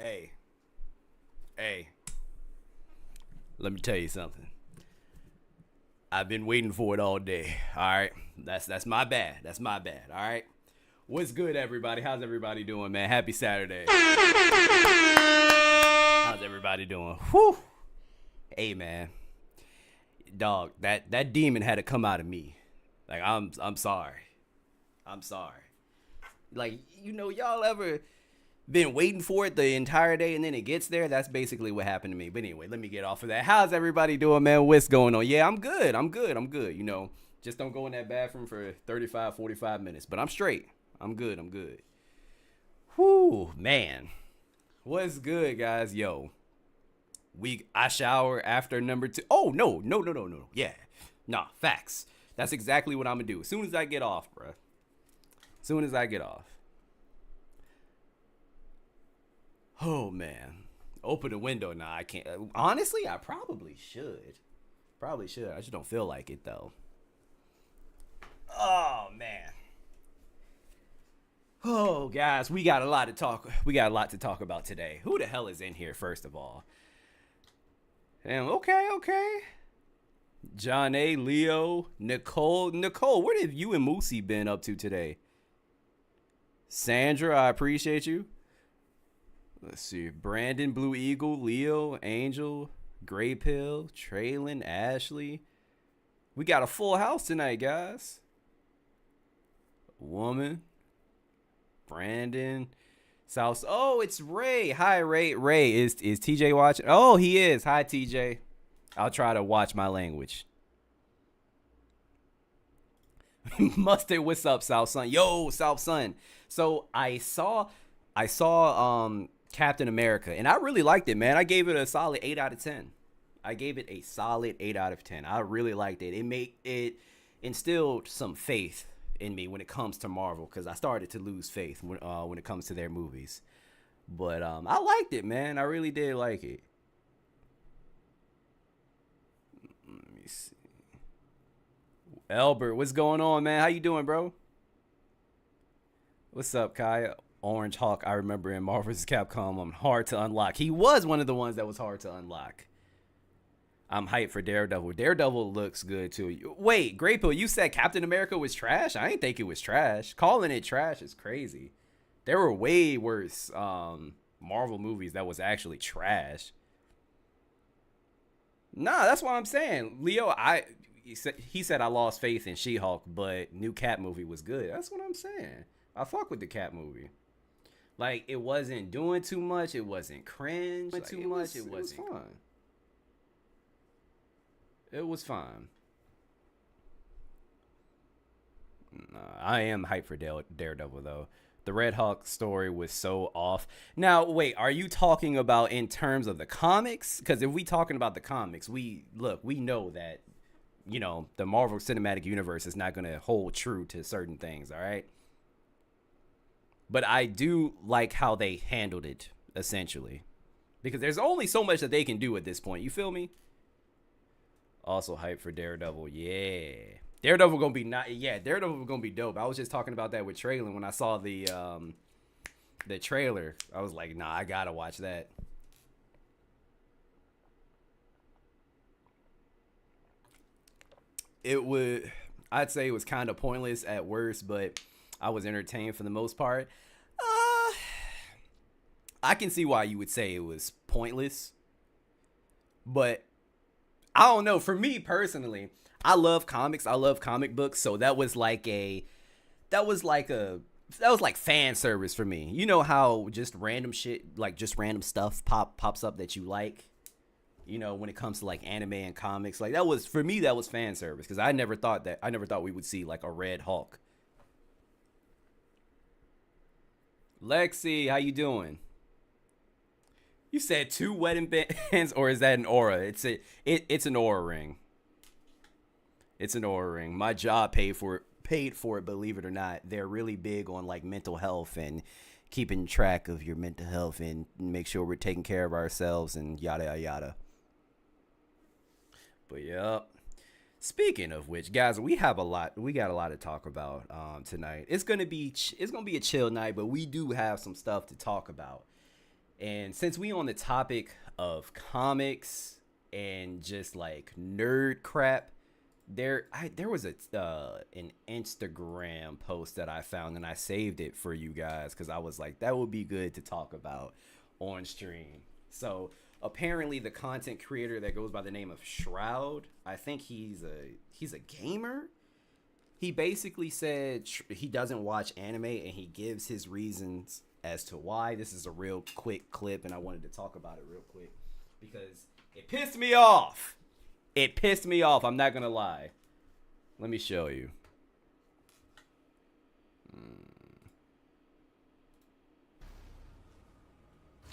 Hey, hey, let me tell you something. I've been waiting for it all day. All right, that's my bad. That's my bad. All right. What's good, everybody? How's everybody doing, man? Happy Saturday. How's everybody doing? Whew. Hey, man, dog. That demon had to come out of me. Like I'm sorry. I'm sorry. Like y'all ever been waiting for it the entire day and then it gets there? That's basically what happened to me. But anyway, let me get off of that. How's everybody doing, man? What's going on? Yeah, I'm good. I'm good. Just don't go in that bathroom for 35, 45 minutes. But I'm straight. I'm good. Whoo, man. What's good, guys? Yo, I shower after number 2. Oh, no. Yeah. Nah, facts. That's exactly what I'm going to do. As soon as I get off, bruh. Soon as I get off. Oh, man. Open the window. Nah, I can't. Honestly, I probably should. I just don't feel like it, though. Oh, man. Oh, guys, we got a lot to talk about today. Who the hell is in here, first of all? Okay. John A, Leo, Nicole, what have you and Moosey been up to today? Sandra, I appreciate you. Let's see. Brandon, Blue Eagle, Leo, Angel, Gray Pill, Traylon, Ashley. We got a full house tonight, guys. Woman, Brandon, South. Oh, it's Ray. Hi, Ray. Ray, is TJ watching? Oh, he is. Hi, TJ. I'll try to watch my language. Mustard, what's up, South Sun? Yo, South Sun. So I saw Captain America, and I really liked it, man. I gave it a solid 8 out of 10. I really liked it. It instilled some faith in me when it comes to Marvel, because I started to lose faith when it comes to their movies. But I liked it, man. I really did like it. Let me see. Albert, what's going on, man? How you doing, bro? What's up, Kaya? Orange Hawk, I remember in Marvel vs. Capcom, hard to unlock. He was one of the ones that was hard to unlock. I'm hyped for Daredevil. Daredevil looks good, too. Wait, Great Pill, you said Captain America was trash? I didn't think it was trash. Calling it trash is crazy. There were way worse Marvel movies that was actually trash. Nah, that's what I'm saying. Leo, he said I lost faith in She-Hulk, but new Cat movie was good. That's what I'm saying. I fuck with the Cat movie. Like, it wasn't doing too much. It wasn't cringe. It was fun. It was fine. I am hyped for Daredevil, though. The Red Hawk story was so off. Now, wait, are you talking about in terms of the comics? Because if we talking about the comics, we know that, the Marvel Cinematic Universe is not going to hold true to certain things, all right? But I do like how they handled it, essentially. Because there's only so much that they can do at this point. You feel me? Also hyped for Daredevil. Yeah. Daredevil gonna be dope. I was just talking about that with Traylon when I saw the trailer. I was like, nah, I gotta watch that. I'd say it was kind of pointless at worst, but I was entertained for the most part. I can see why you would say it was pointless, but I don't know. For me personally, I love comics. I love comic books. So that was like a that was like fan service for me. You know how just random shit, like just random stuff pops up that you like. You know, when it comes to like anime and comics, like that was for me. That was fan service because I never thought we would see like a Red Hulk. Lexi, how you doing? You said two wedding bands, or is that an aura? It's an aura ring. It's an aura ring. My job paid for it, believe it or not. They're really big on like mental health and keeping track of your mental health and make sure we're taking care of ourselves and yada yada yada. But yeah. Speaking of which, guys, we got a lot to talk about tonight. It's gonna be a chill night, but we do have some stuff to talk about. And since we on the topic of comics and just like nerd crap, there was an Instagram post that I found and I saved it for you guys because I was like, that would be good to talk about on stream. So apparently the content creator that goes by the name of Shroud, I think he's a gamer. He basically said he doesn't watch anime and he gives his reasons as to why. This is a real quick clip and I wanted to talk about it real quick because it pissed me off. It pissed me off. I'm not going to lie. Let me show you.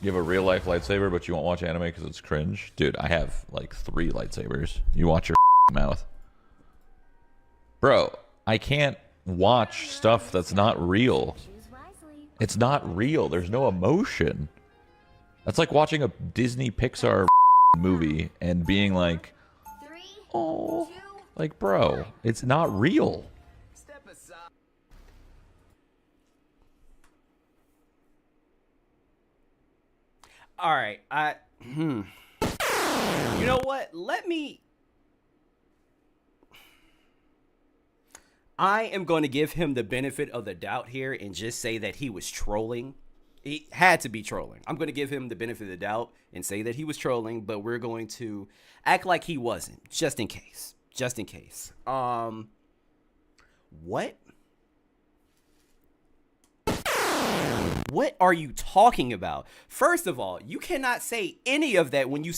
You have a real life lightsaber, but you won't watch anime because it's cringe? Dude, I have like 3 lightsabers. You watch your mouth. Bro, I can't watch stuff that's not real. It's not real. There's no emotion. That's like watching a Disney Pixar movie and being like, oh, like, bro, it's not real. All right, you know what? I am going to give him the benefit of the doubt here and just say that he was trolling. He had to be trolling. I'm going to give him the benefit of the doubt and say that he was trolling, but we're going to act like he wasn't, just in case. Just in case. What? What are you talking about? First of all, you cannot say any of that when you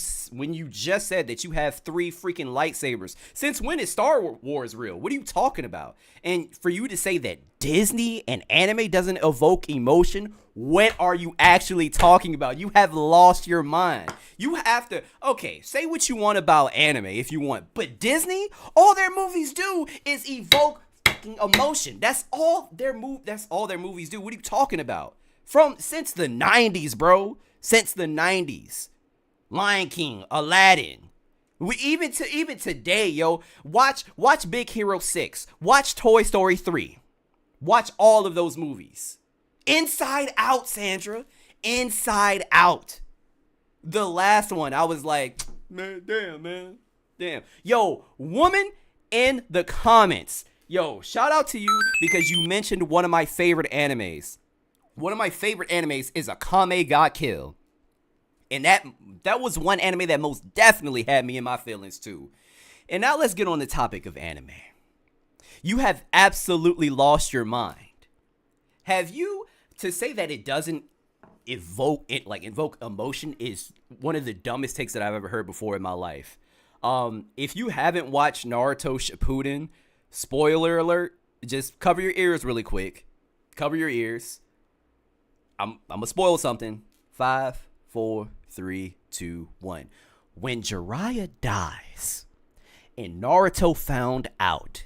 just said that you have 3 freaking lightsabers. Since when is Star Wars real? What are you talking about? And for you to say that Disney and anime doesn't evoke emotion, what are you actually talking about? You have lost your mind. You have to, okay, say what you want about anime if you want, but Disney, all their movies do is evoke fucking emotion. That's all their movies do. What are you talking about? Since the 90s, bro. Since the 90s. Lion King, Aladdin. Even today, yo. Watch Big Hero 6. Watch Toy Story 3. Watch all of those movies. Inside Out, Sandra. Inside Out. The last one, I was like, man. Damn. Yo, woman in the comments. Yo, shout out to you because you mentioned one of my favorite animes. One of my favorite animes is Akame Got Kill. And that was one anime that most definitely had me in my feelings too. And now let's get on the topic of anime. You have absolutely lost your mind. Have you, to say that it doesn't evoke emotion is one of the dumbest takes that I've ever heard before in my life. If you haven't watched Naruto Shippuden, spoiler alert, just cover your ears really quick. Cover your ears. I'm gonna spoil something. 5, 4, 3, 2, 1. When Jiraiya dies and Naruto found out,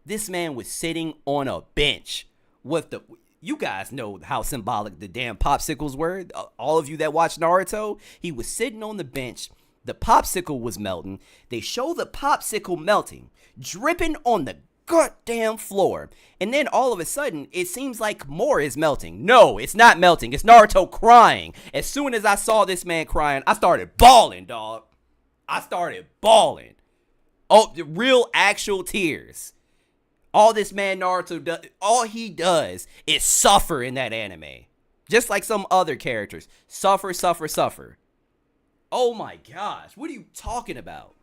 this man was sitting on a bench with you guys know how symbolic the damn popsicles were. All of you that watch Naruto, he was sitting on the bench. The popsicle was melting. They show the popsicle melting, dripping on the goddamn floor. And then all of a sudden, it seems like more is melting. No, it's not melting. It's Naruto crying. As soon as I saw this man crying, I started bawling, dog. I started bawling. Oh, the real actual tears. All this man Naruto does, all he does is suffer in that anime. Just like some other characters. Suffer. Oh my gosh. What are you talking about?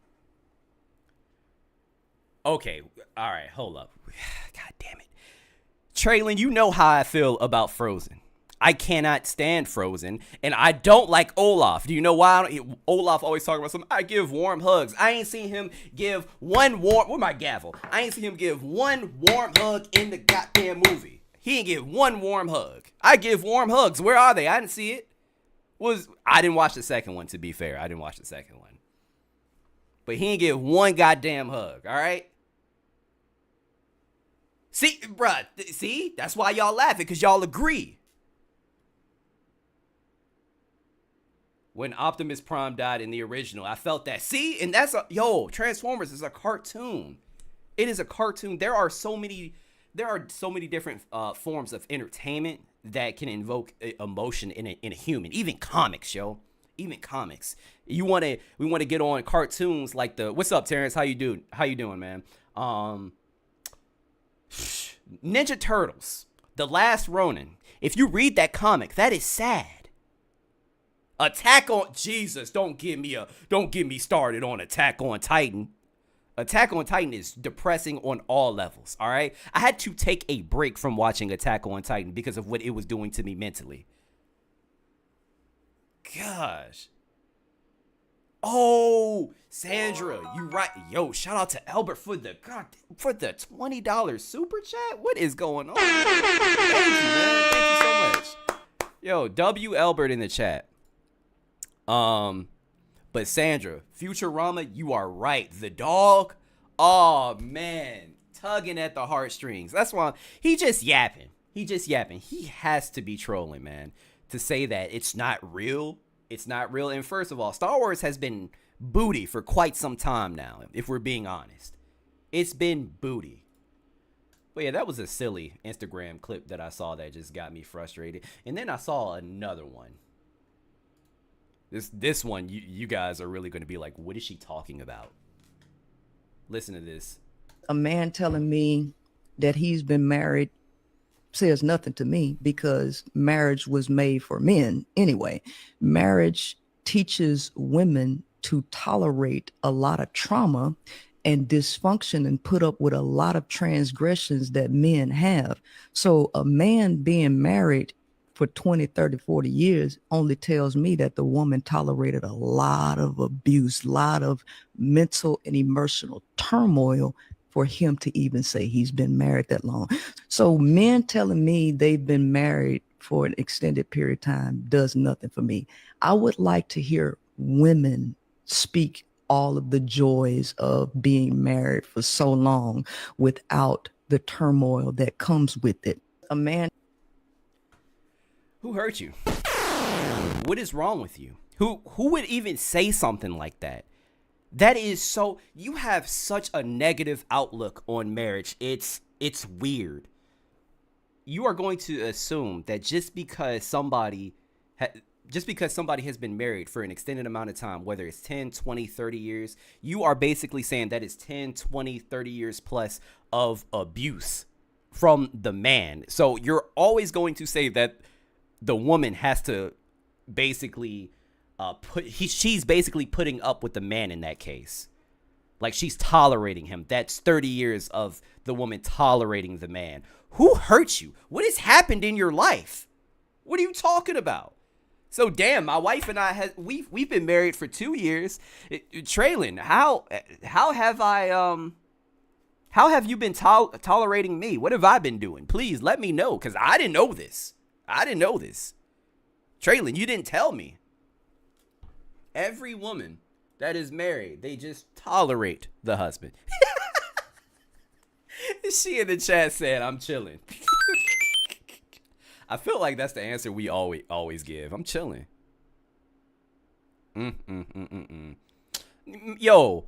Okay, all right, hold up. God damn it. Traylon, you know how I feel about Frozen. I cannot stand Frozen, and I don't like Olaf. Do you know why? Olaf always talking about something. I give warm hugs. I ain't seen him give one warm. Where my gavel? I ain't seen him give one warm hug in the goddamn movie. He ain't give one warm hug. I give warm hugs. Where are they? I didn't see it. I didn't watch the second one, to be fair. I didn't watch the second one. But he ain't give one goddamn hug, all right? See, bruh, see? That's why y'all laughing, because y'all agree. When Optimus Prime died in the original, I felt that. See? And Transformers is a cartoon. It is a cartoon. There are so many different forms of entertainment that can invoke emotion in a human. Even comics, yo. Even comics. We want to get on cartoons like what's up, Terrence? How you doing, man? Ninja Turtles, The Last Ronin. If you read that comic, that is sad. Attack on Jesus, don't get me started on Attack on Titan. Attack on Titan is depressing on all levels, all right? I had to take a break from watching Attack on Titan because of what it was doing to me mentally. Gosh. Oh, Sandra, you right. Yo, shout out to Albert for the $20 super chat. What is going on? Thank you, man. Thank you so much. Yo, W Albert in the chat. But Sandra, Futurama, you are right. The dog, oh man, tugging at the heartstrings. That's why he just yapping. He has to be trolling, man, to say that it's not real. It's not real. And first of all, Star Wars has been booty for quite some time now, if we're being honest. It's been booty. But yeah, that was a silly Instagram clip that I saw that just got me frustrated. And then I saw another one. This one, you guys are really going to be like, what is she talking about? Listen to this. A man telling me that he's been married says nothing to me, because marriage was made for men anyway. Marriage teaches women to tolerate a lot of trauma and dysfunction and put up with a lot of transgressions that men have. So a man being married for 20, 30, 40 years only tells me that the woman tolerated a lot of abuse, a lot of mental and emotional turmoil for him to even say he's been married that long. So men telling me they've been married for an extended period of time does nothing for me. I would like to hear women speak all of the joys of being married for so long without the turmoil that comes with it. A man. Who hurt you? What is wrong with you? Who would even say something like that? That is so, you have such a negative outlook on marriage. It's weird. You are going to assume that just because somebody has been married for an extended amount of time, whether it's 10, 20, 30 years, you are basically saying that is 10, 20, 30 years plus of abuse from the man. So you're always going to say that the woman has to basically she's basically putting up with the man in that case. Like, she's tolerating him. That's 30 years of the woman tolerating the man. Who hurt you? What has happened in your life? What are you talking about? So damn, my wife and I we've been married for 2 years. Traylon, how have you been tolerating me? What have I been doing? Please let me know, because I didn't know this. Traylon, you didn't tell me. Every woman that is married, they just tolerate the husband. She in the chat said, I'm chilling. I feel like that's the answer we always give. I'm chilling. Yo,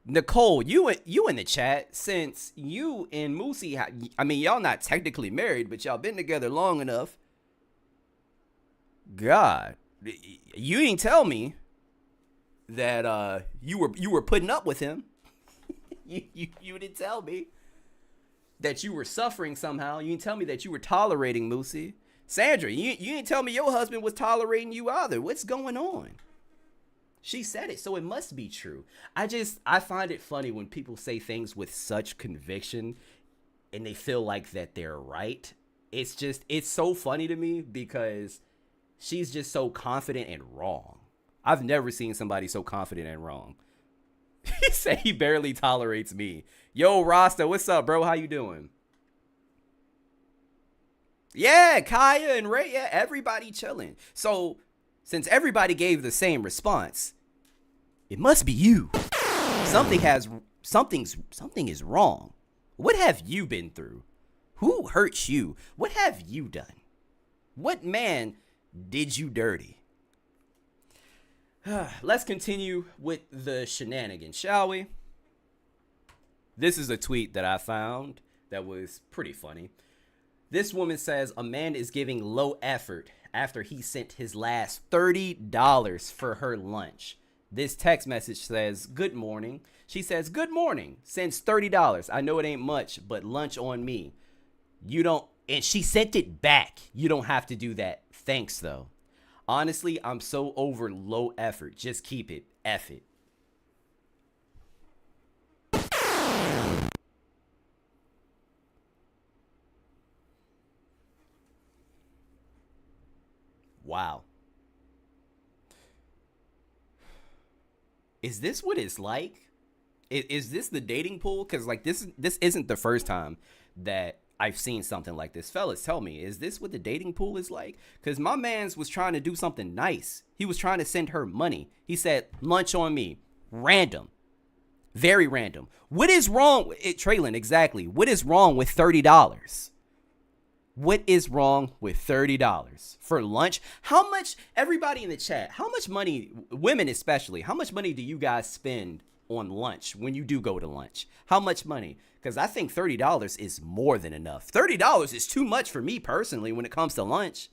Nicole, you in the chat, since you and Moosey, I mean, y'all not technically married, but y'all been together long enough. God, you didn't tell me that you were putting up with him. you didn't tell me that you were suffering somehow. You didn't tell me that you were tolerating Moosey. Sandra, you didn't tell me your husband was tolerating you either. What's going on? She said it, so it must be true. I find it funny when people say things with such conviction and they feel like that they're right. It's so funny to me because she's just so confident and wrong. I've never seen somebody so confident and wrong. He said he barely tolerates me. Yo, Rasta, what's up, bro? How you doing? Yeah, Kaya and Ray, yeah, everybody chilling. So, since everybody gave the same response, it must be you. Something is wrong. What have you been through? Who hurt you? What have you done? What man did you dirty? Let's continue with the shenanigans, shall we? This is a tweet that I found that was pretty funny. This woman says a man is giving low effort after he sent his last $30 for her lunch. This text message says, "Good morning." She says, "Good morning. Sends $30. I know it ain't much, but lunch on me. You don't," and she sent it back. "You don't have to do that. Thanks, though. Honestly, I'm so over low effort. Just keep it. F it." Wow. Is this what it's like? Is this the dating pool? Because like this isn't the first time that I've seen something like this. Fellas, tell me, is this what the dating pool is like? Because my man's was trying to do something nice. He was trying to send her money. He said, "Lunch on me." Random. Very random. What is wrong? Traylon, exactly. What is wrong with $30? What is wrong with $30 for lunch? How much, everybody in the chat, how much money, women especially, how much money do you guys spend on lunch when you do go to lunch? How much money? Because I think $30 is more than enough. $30 is too much for me personally when it comes to lunch.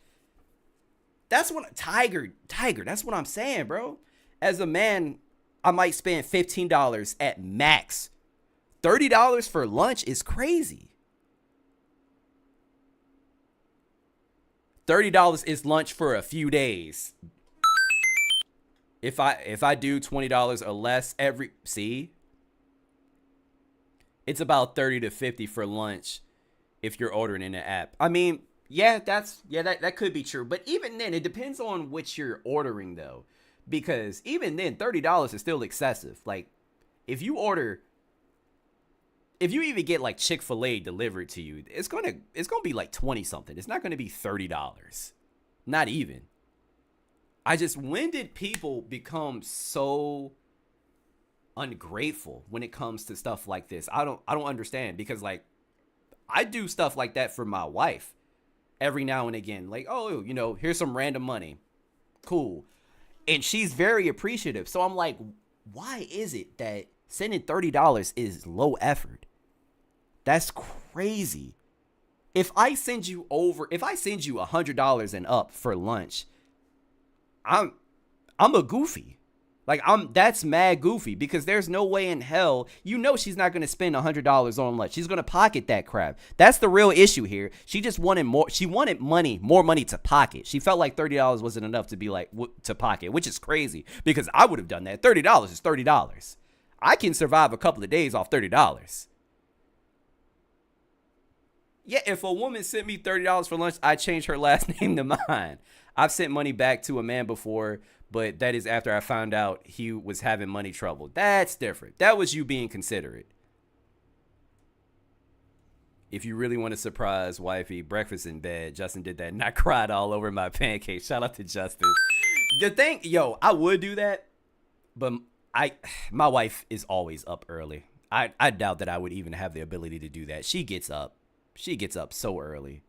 That's what, Tiger, that's what I'm saying, bro. As a man, I might spend $15 at max. $30 for lunch is crazy. $30 is lunch for a few days. If I do $20 or less it's about 30 to 50 for lunch if you're ordering in the app. I mean, that could be true. But even then, it depends on what you're ordering though. Because even then, $30 is still excessive. Like if you even get like Chick-fil-A delivered to you, it's gonna be like 20 something. It's not gonna be $30. Not even. When did people become so ungrateful when it comes to stuff like this? I don't understand, because like I do stuff like that for my wife every now and again. Like, oh, here's some random money. Cool. And she's very appreciative. So I'm like, why is it that sending $30 is low effort? That's crazy. If I send you $100 and up for lunch, I'm a goofy. Like that's mad goofy, because there's no way in hell, she's not going to spend $100 on lunch. She's going to pocket that crap. That's the real issue here. She just wanted more. She wanted more money to pocket. She felt like $30 wasn't enough to be like to pocket, which is crazy, because I would have done that. $30 is $30. I can survive a couple of days off $30. Yeah, if a woman sent me $30 for lunch, I'd change her last name to mine. I've sent money back to a man before, but that is after I found out he was having money trouble. That's different. That was you being considerate. If you really want to surprise wifey, breakfast in bed, Justin did that, and I cried all over my pancakes. Shout out to Justin. The thing, I would do that, but my wife is always up early. I doubt that I would even have the ability to do that. She gets up so early.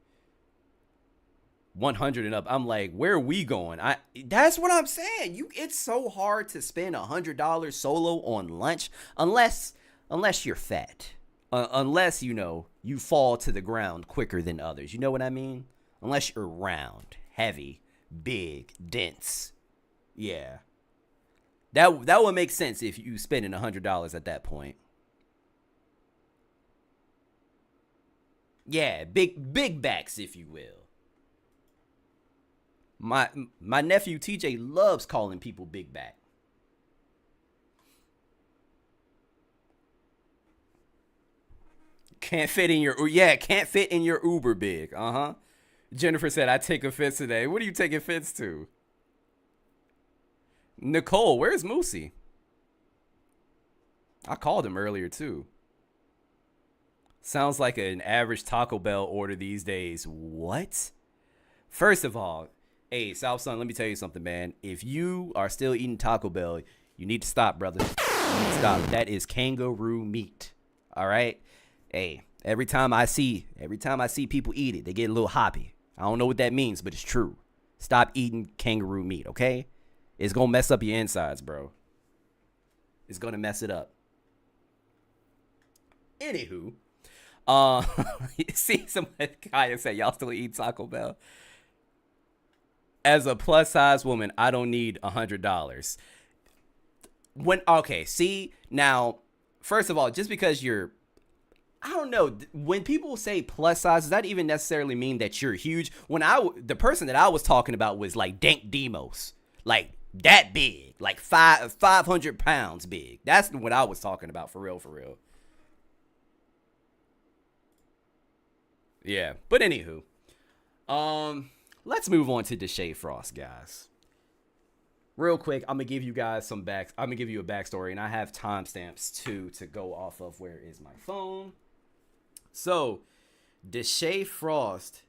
100 and up. I'm like, where are we going? That's what I'm saying. It's so hard to spend $100 solo on lunch unless you're fat. Unless you fall to the ground quicker than others. You know what I mean? Unless you're round, heavy, big, dense. Yeah. That would make sense if you spending $100 at that point. Yeah, big backs, if you will. My nephew TJ loves calling people big back. Can't fit in your can't fit in your Uber big. Jennifer said, I take offense today. What are you taking offense to? Nicole, where's Moosey? I called him earlier too. Sounds like an average Taco Bell order these days. What? First of all, hey, South Sun, let me tell you something, man. If you are still eating Taco Bell, you need to stop, brother. You need to stop. That is kangaroo meat. All right? Hey, every time I see people eat it, they get a little hoppy. I don't know what that means, but it's true. Stop eating kangaroo meat, okay? It's going to mess up your insides, bro. It's going to mess it up. Anywho, see, somebody Kaya said, y'all still eat Taco Bell? As a plus size woman, I don't need $100. See, now, first of all, just because I don't know, when people say plus size, does that even necessarily mean that you're huge? The person that I was talking about was like Dank Demos, like that big, like 500 pounds big. That's what I was talking about, for real, for real. Yeah, but anywho, let's move on to Deshae Frost, guys. Real quick, I'm gonna give you guys I'm gonna give you a backstory, and I have timestamps too to go off of. Where is my phone? So, Deshae Frost.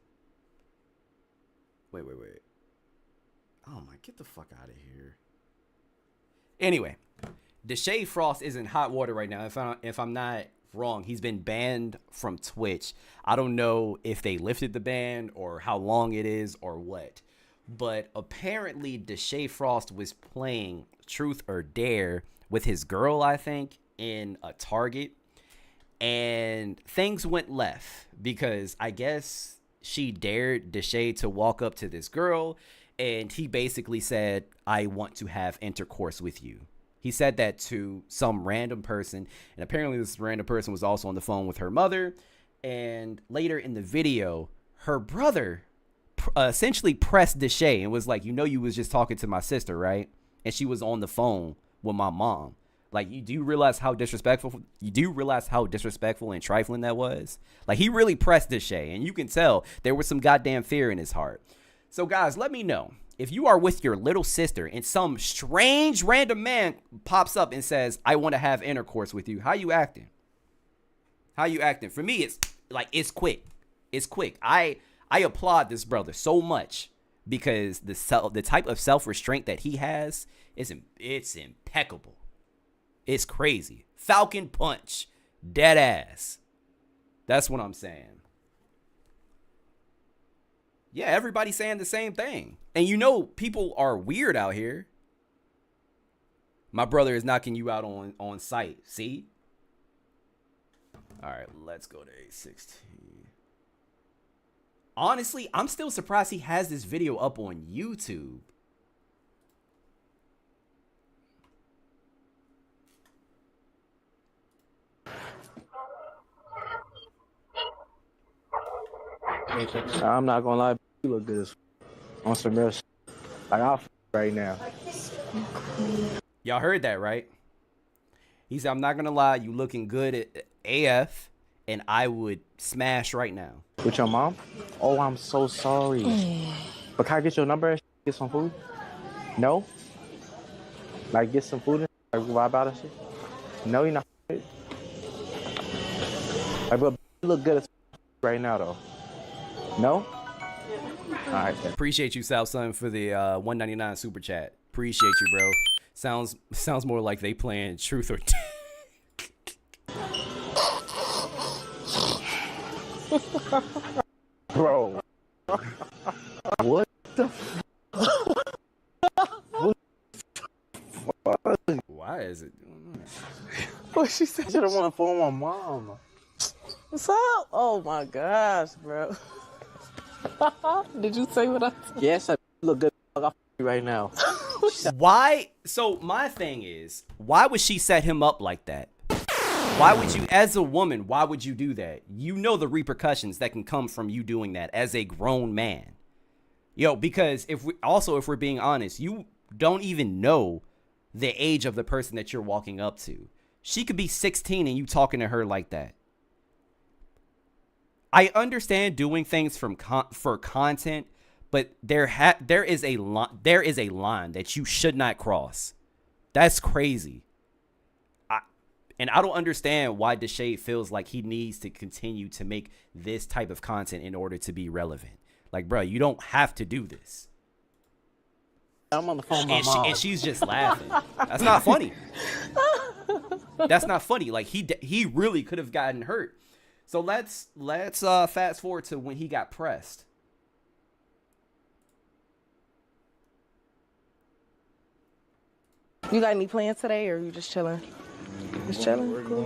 Wait. Oh my, get the fuck out of here. Anyway, Deshae Frost is in hot water right now. If I'm not wrong, he's been banned from Twitch. I don't know if they lifted the ban or how long it is or what. But apparently Deshae Frost was playing Truth or Dare with his girl, I think, in a Target. And things went left because I guess she dared Deshae to walk up to this girl, and he basically said, I want to have intercourse with you. He said that to some random person, and apparently this random person was also on the phone with her mother. And later in the video, her brother essentially pressed Deshae and was like, you was just talking to my sister, right? And she was on the phone with my mom. Like, do you realize how disrespectful? You do realize how disrespectful and trifling that was? Like, he really pressed Deshae, and you can tell there was some goddamn fear in his heart. So, guys, let me know. If you are with your little sister and some strange random man pops up and says, I want to have intercourse with you, how you acting? How you acting? For me, it's like, it's quick. It's quick. I applaud this brother so much because the type of self-restraint that he has, it's impeccable. It's crazy. Falcon punch. Dead ass. That's what I'm saying. Yeah, everybody's saying the same thing. And people are weird out here. My brother is knocking you out on sight. See? All right, let's go to 816. Honestly, I'm still surprised he has this video up on YouTube. I'm not gonna lie, you look good on some real shit. Like, I'll right now. Y'all heard that, right? He said, I'm not gonna lie, you looking good at AF, and I would smash right now. With your mom? Oh, I'm so sorry. But can I get your number and get some food? No? Like, get some food and like, vibe out and shit? No, you're not. Like, but you look good as right now, though. No? All right, then. Appreciate you, South Sun, for the $1.99 super chat. Appreciate you, bro. Sounds more like they playing Truth or Dare. Bro. What the Why is it? What she said? I should have want to phone my mom. What's up? Oh my gosh, bro. Did you say what I said? Yes, I look good right now. Why? So my thing is, why would she set him up like that? Why would you, as a woman, why would you do that? You know the repercussions that can come from you doing that as a grown man. Because if we're being honest, you don't even know the age of the person that you're walking up to. She could be 16 and you talking to her like that. I understand doing things for content, but there is a line that you should not cross. That's crazy. And I don't understand why Deshae feels like he needs to continue to make this type of content in order to be relevant. Like, bro, you don't have to do this. I'm on the phone with my mom. And she's just laughing. That's not funny. That's not funny. Like, he really could have gotten hurt. So let's fast forward to when he got pressed. You got any plans today, or you just chilling? Just chilling. Cool.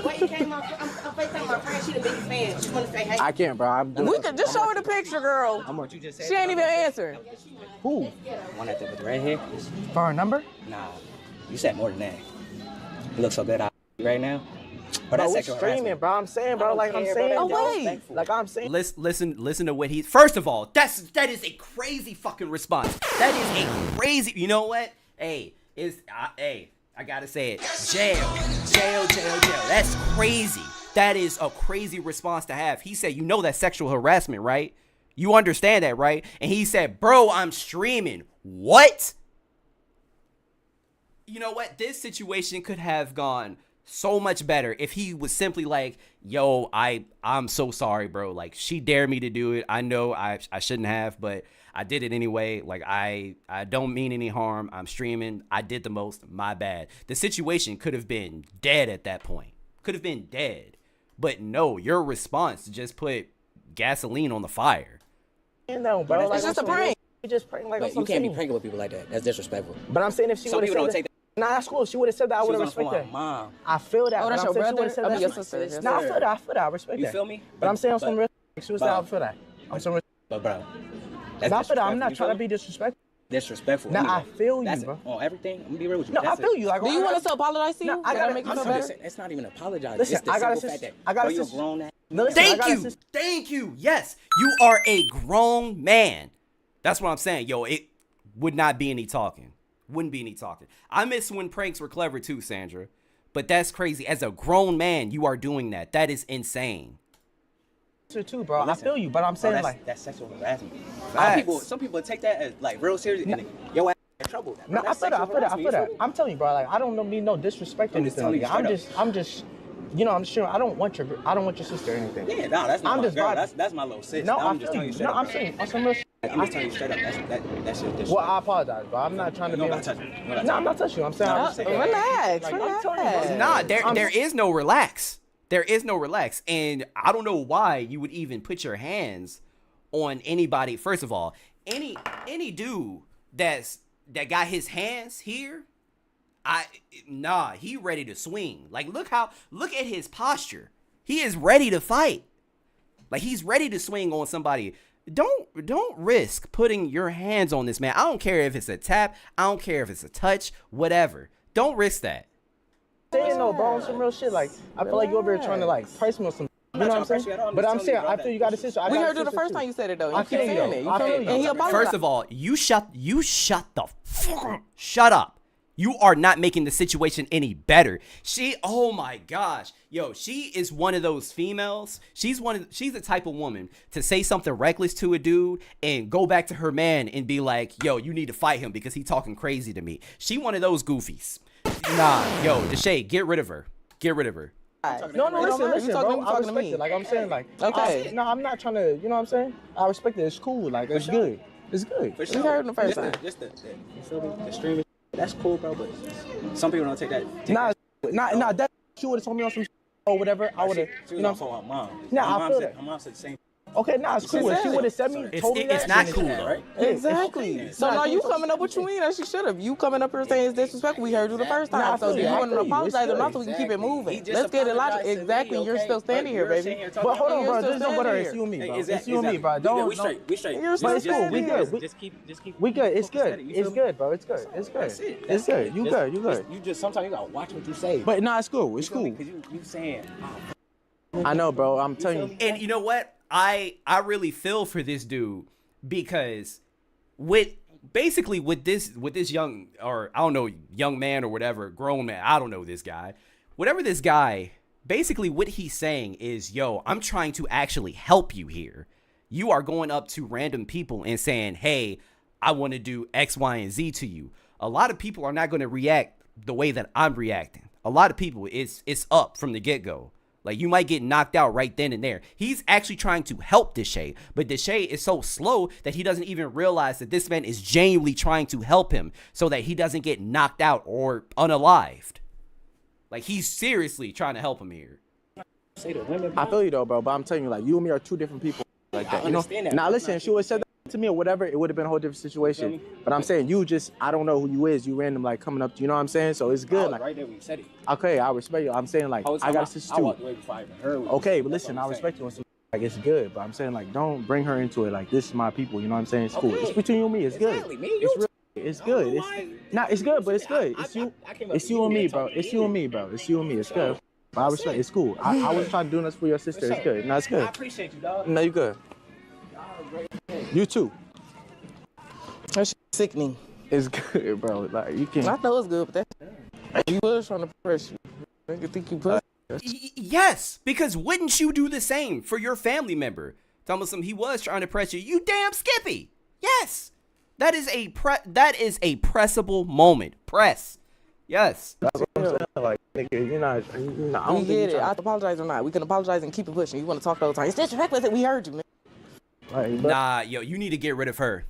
Why you came on? I'm FaceTiming my friend. She the biggest fan. She want to say hey. I can't, bro. We could just show her the picture, girl. How much you just said? She ain't even answering. Who? One at the with the red hair? For our number? Nah, you said more than that. You look so good out right now. But Bro, that's we sexual streaming, harassment. bro. I'm saying, bro. Like I'm saying. Oh, wait. Like I'm saying. Listen to what he. First of all, that is a crazy fucking response. That is a crazy. You know what? Hey, I gotta say it. Jail. That's crazy. That is a crazy response to have. He said, you know that's sexual harassment, right? You understand that, right? And he said, bro, I'm streaming. What? You know what? This situation could have gone so much better if he was simply like, yo, I'm so sorry, bro. Like, she dared me to do it. I know I shouldn't have, but I did it anyway. Like, I don't mean any harm. I'm streaming. I did the most. My bad. The situation could have been dead at that point. Could have been dead. But no, your response just put gasoline on the fire. No, bro. Like, It's just a prank. You just prank like But you can't be pranking with people like that. That's disrespectful. But I'm saying if she Some would have people said don't that, take that. nah, that's cool. If she would have said that, I would have respected that. Mom. I feel that. Oh, that's but your I'm saying brother? she would've said I mean, that. your sister. Nah, I feel that. I respect You that. feel me? But I'm saying on some but, real. She was saying I feel that. On some real. but bro, Not for that. I'm disrespectful. not You trying to feel be me? disrespectful. Disrespectful. Nah, I anyway. feel you, That's bro. on everything. I'm gonna be real with you. No, I That's feel it. you. Like, Do you want us to apologize to you? No, I Did gotta- make you I'm feel sorry. better? It's not even apologizing. Listen, it's the I got a simple sister. fact that I got a bro, you're a sister. grown ass. No, listen, I Thank got a you. sister. Thank you. Yes, you are a grown man. That's what I'm saying. Yo, it would not be any talking. Wouldn't be any talking. I miss when pranks were clever too, Sandra. But that's crazy. As a grown man, you are doing that. That is insane. Too, bro. Listen, I feel you, but I'm saying like. that's sexual harassment. Facts. Some people take that as like real serious and your ass in trouble. No, I That's feel that. sexual harassment, you feel me? I'm telling you, bro. Like, I don't need no disrespect or I'm just anything. telling you I'm just, you know, I'm sure. I don't want your sister or anything. Yeah, no, that's not I'm my just girl. vibing. That's my little sis. No, I'm I just feel telling you. you straight No, up. I'm saying on some real shit. I'm just telling you straight up. That's your disrespect. Well, I apologize, bro. I'm not trying to You be. don't gotta touch me. You don't gotta No, touch I'm not touching you. I'm saying. No, I'm just saying Relax, like, I'm telling you, bro. relax. Nah, there is no relax. There is no relax. And I don't know why you would even put your hands on anybody. First of all, any dude that got his hands here, he ready to swing. Like, look at his posture. He is ready to fight. Like, he's ready to swing on somebody. Don't risk putting your hands on this man. I don't care if it's a tap. I don't care if it's a touch, whatever. Don't risk that. Saying no, bro, on some real shit. Like, I feel like you over here trying to like price me on some. You know what I'm saying? But I'm saying, I feel you got a sister. We heard you the first time you said it, though. I You keep feel saying you. it. You I feel feel it. you. And he apologized. First of all, you shut up. You are not making the situation any better. Oh my gosh. Yo, she is one of those females. She's the type of woman to say something reckless to a dude and go back to her man and be like, yo, you need to fight him because he talking crazy to me. She one of those goofies. Nah, yo, Deshae, get rid of her. Get rid of her. No, listen, You bro. talking I to respect me. it. Like, I'm saying, like, Okay. No, I'm not trying to. You know what I'm saying? I respect it. It's cool. Like, it's good. It's good. For We heard him the first time. Just the you feel me? The streaming. That's cool, bro. But some people don't take that. Nah. That she would have told me on some or whatever. I would have. She You was know. on her mom. Nah, I feel that. Her mom said the same. Okay, nah, it's cool. If she would have said me, told me that. It's not then cool it's- though. Right? Exactly. So now you coming up what you mean that she should have. You coming up here saying it's disrespectful. We heard you the first Nah, I time. So feel do you. you I want to feel you. apologize or It's not so we can keep it moving? Let's get it logical. Exactly. You're still standing here, baby. But hold on, You're bro. still Just know what standing it's you and me, bro. Exactly, It's you and me, bro. exactly. Don't. We straight. We straight. You're But it's still cool. We standing good. here. Just keep. We good. It's good. steady, you feel It's me? good, bro. It's good. It's good. That's it. It's That's good. it. You Just- good. You good. You just sometimes you gotta watch what you say. But nah, it's cool. It's cool. Because you saying. I know, bro. I'm telling you. And you know what? I really feel for this dude because with this young, or I don't know, young man or whatever, grown man, I don't know this guy. Whatever this guy basically what he's saying is, yo, I'm trying to actually help you here. You are going up to random people and saying, hey, I want to do X, Y, and Z to you. A lot of people are not going to react the way that I'm reacting. A lot of people, it's up from the get-go. Like, you might get knocked out right then and there. He's actually trying to help Deshae, but Deshae is so slow that he doesn't even realize that this man is genuinely trying to help him so that he doesn't get knocked out or unalived. Like, he's seriously trying to help him here. I feel you though, bro, but I'm telling you, like, you and me are two different people like that. You know? Now listen, if she would have said that to me or whatever, it would have been a whole different situation. But I'm saying you just, I don't know who you is. You random like coming up to, you know what I'm saying? So it's good. Like, right there when you said it. okay, I respect you. I'm saying like, I got a sister I too. walked away before I even heard what Okay, but that's listen, what I'm I respect you. Like, it's good, but I'm saying like, don't bring her into it. Like, this is my people. You know what I'm saying? It's cool. It's between you and me. It's Exactly. good. Me and It's you. real. It's good. It's good, but it's good. It's you. It's you and me, bro. It's you and me, bro. It's you and me. It's good. But I respect. It's cool. I was trying to do this for your sister. It's good. No, it's good. I appreciate you, dog. No, you good. You too. That shit sickening. It's good, bro. Like, you I can't. know it's good, but that he was trying to press you. Nigga think you pussy. Yes, because wouldn't you do the same for your family member? Tell me something. He was trying to press you. You damn Skippy. Yes, that is a pressable moment. Press. Yes. That's what I'm saying. Like, nigga, you're not. I don't We think get you're it. I apologize or not. We can apologize and keep it pushing. You want to talk the whole time. It's disrespectful. We heard you, man. like, but Nah, yo, you need to get rid of her.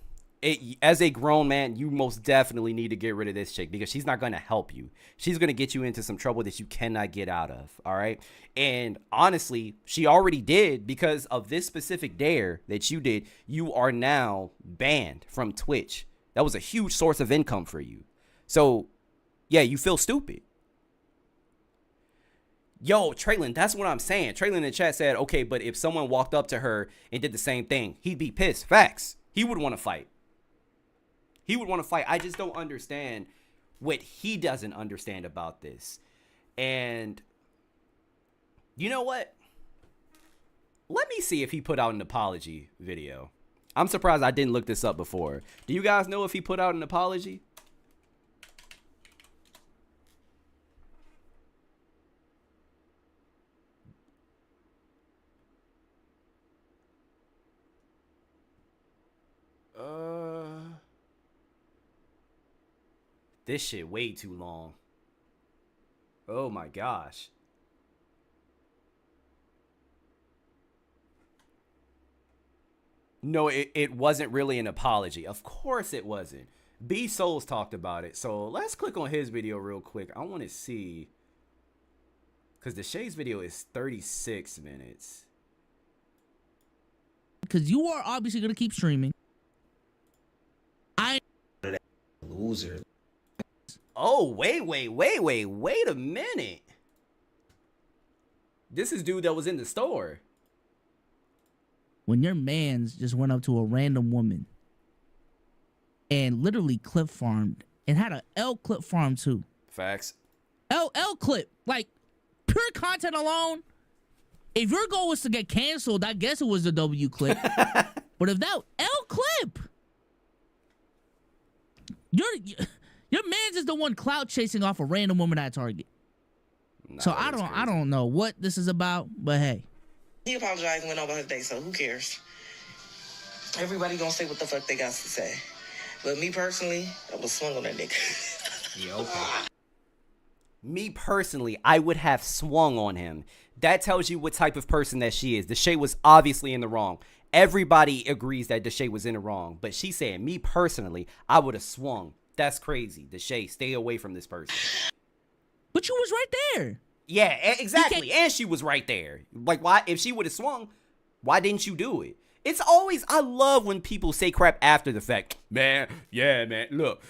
As a grown man, you most definitely need to get rid of this chick because she's not going to help you. She's going to get you into some trouble that you cannot get out of, all right? And honestly, she already did because of this specific dare that you did. You are now banned from Twitch. That was a huge source of income for you. So, yeah, you feel stupid. Yo, Traylon, that's what I'm saying. Traylon in the chat said, okay, but if someone walked up to her and did the same thing, he'd be pissed. Facts. He would want to fight. He would want to fight. I just don't understand what he doesn't understand about this. And you know what? Let me see if he put out an apology video. I'm surprised I didn't look this up before. Do you guys know if he put out an apology? This shit way too long. Oh my gosh. No, it wasn't really an apology. Of course it wasn't. B Souls talked about it. So let's click on his video real quick. I want to see. Because Deshae's video is 36 minutes. Because you are obviously going to keep streaming. Loser. Oh, wait a minute. This is dude that was in the store. When your mans just went up to a random woman and literally clip farmed and had a L clip farm too. Facts. L clip. Like, pure content alone. If your goal was to get canceled, I guess it was the W clip. But if that L clip, your man's is the one clout chasing off a random woman at Target. Nah, So I don't know what this is about, but hey. He apologized and went on about his day, so who cares? Everybody gonna say what the fuck they got to say. But me personally, I was swung on that nigga. Yeah, okay. Me personally, I would have swung on him. That tells you what type of person that she is. Deshae was obviously in the wrong. Everybody agrees that Deshae was in the wrong. But she said, me personally, I would have swung. That's crazy. Deshae, stay away from this person. But you was right there. Yeah, exactly. And she was right there. Like, why? If she would have swung, why didn't you do it? It's always, I love when people say crap after the fact. Man, yeah, man, look.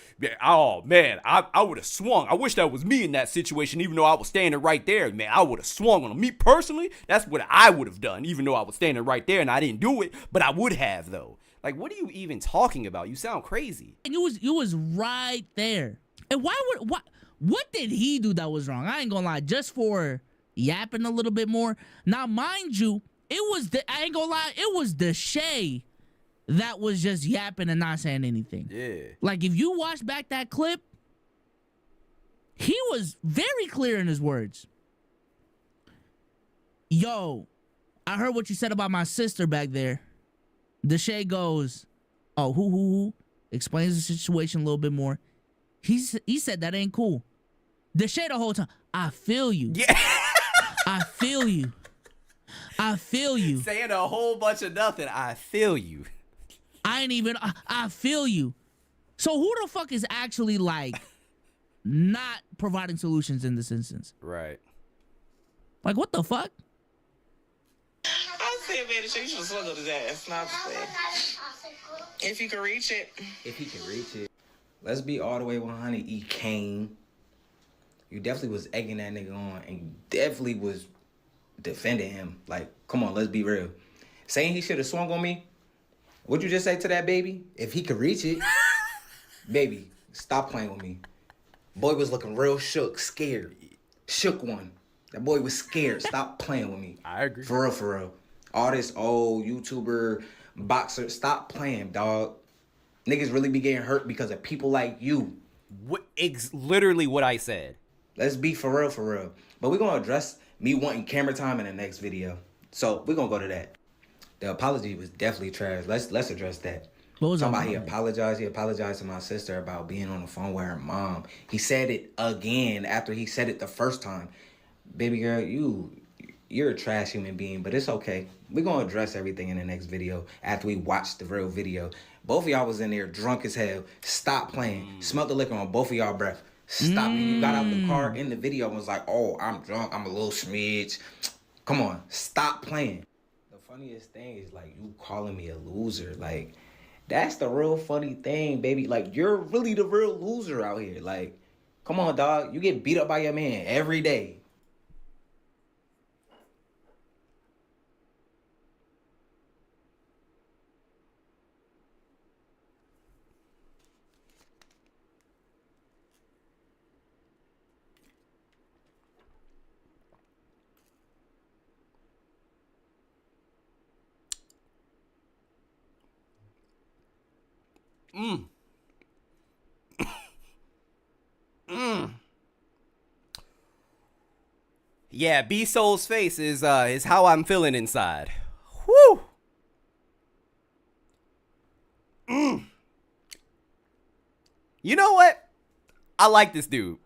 Oh, man, I would have swung. I wish that was me in that situation, even though I was standing right there. Man, I would have swung on him. Me personally, that's what I would have done, even though I was standing right there and I didn't do it. But I would have, though. Like, what are you even talking about? You sound crazy. And you was right there. And what did he do that was wrong? I ain't gonna lie, just for yapping a little bit more. Now, mind you, I ain't gonna lie, it was Deshae that was just yapping and not saying anything. Yeah. Like, if you watch back that clip, he was very clear in his words. yo, I heard what you said about my sister back there. Deshae goes, oh, who? Explains the situation a little bit more. He said that ain't cool. Deshae the whole time, I feel you. Yeah. I feel you. I feel you. Saying a whole bunch of nothing. I feel you. I feel you. So who the fuck is actually like not providing solutions in this instance? Right. Like, what the fuck? I said, man, you should have swung on his ass. Not the thing. If he can reach it. If he can reach it. Let's be all the way 100. He came. You definitely was egging that nigga on and definitely was defending him. Like, come on, let's be real. Saying he should have swung on me. What'd you just say to that baby? If he could reach it. Baby, stop playing with me. Boy was looking real shook, scared. Shook one. That boy was scared. Stop playing with me. I agree. For real. All this old YouTuber, boxer, stop playing, dog. Niggas really be getting hurt because of people like you. Literally what I said. Let's be for real. But we're going to address me wanting camera time in the next video. So we're going to go to that. The apology was definitely trash. Let's address that. What was Somebody he apologized to my sister about being on the phone with her mom. He said it again after he said it the first time. Baby girl, you're a trash human being, but it's okay. We're going to address everything in the next video after we watch the real video. Both of y'all was in there drunk as hell. Stop playing. Smelled the liquor on both of y'all breath. Stop. You got out the car in the video and was like, oh, I'm drunk. I'm a little smidge. Come on. Stop playing. The funniest thing is, like, you calling me a loser. Like, that's the real funny thing, baby. Like, you're really the real loser out here. Like, come on, dog. You get beat up by your man every day. Yeah, B Soul's face is how I'm feeling inside. Whew. You know what? I like this dude.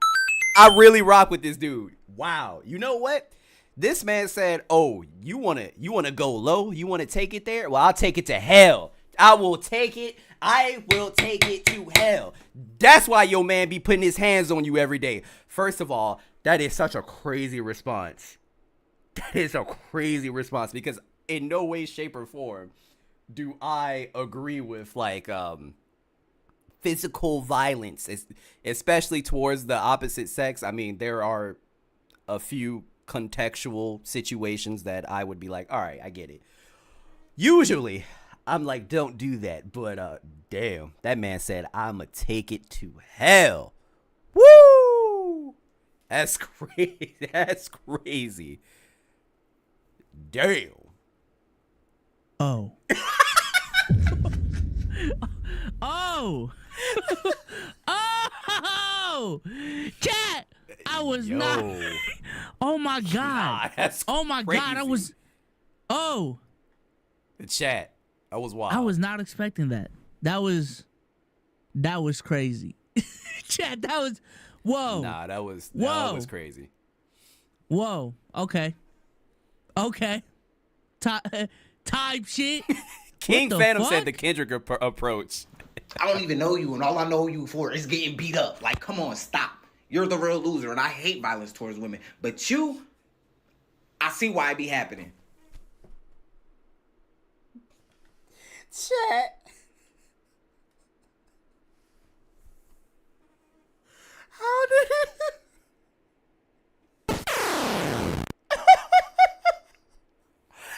I really rock with this dude. Wow. You know what? This man said, "Oh, you wanna go low? You wanna take it there? Well, I'll take it to hell. I will take it. I will take it to hell." That's why your man be putting his hands on you every day. First of all, that is such a crazy response. That is a crazy response because in no way, shape, or form do I agree with like physical violence, especially towards the opposite sex. I mean, there are a few contextual situations that I would be like, all right, I get it. Usually, I'm like, don't do that. But damn, that man said, I'ma take it to hell. Woo! That's crazy. That's crazy. Damn. Oh. Oh. Oh. Chat. I was not. Oh my God. Nah, that's oh my crazy. God. I was. Oh. The chat. I was wild. I was not expecting that. That was crazy. Chat, that was, whoa. Nah, that was crazy. Whoa. Okay. Type shit. King Phantom said the Kendrick approach. I don't even know you, and all I know you for is getting beat up. Like, come on, stop. You're the real loser, and I hate violence towards women. But you, I see why it be happening. Chat.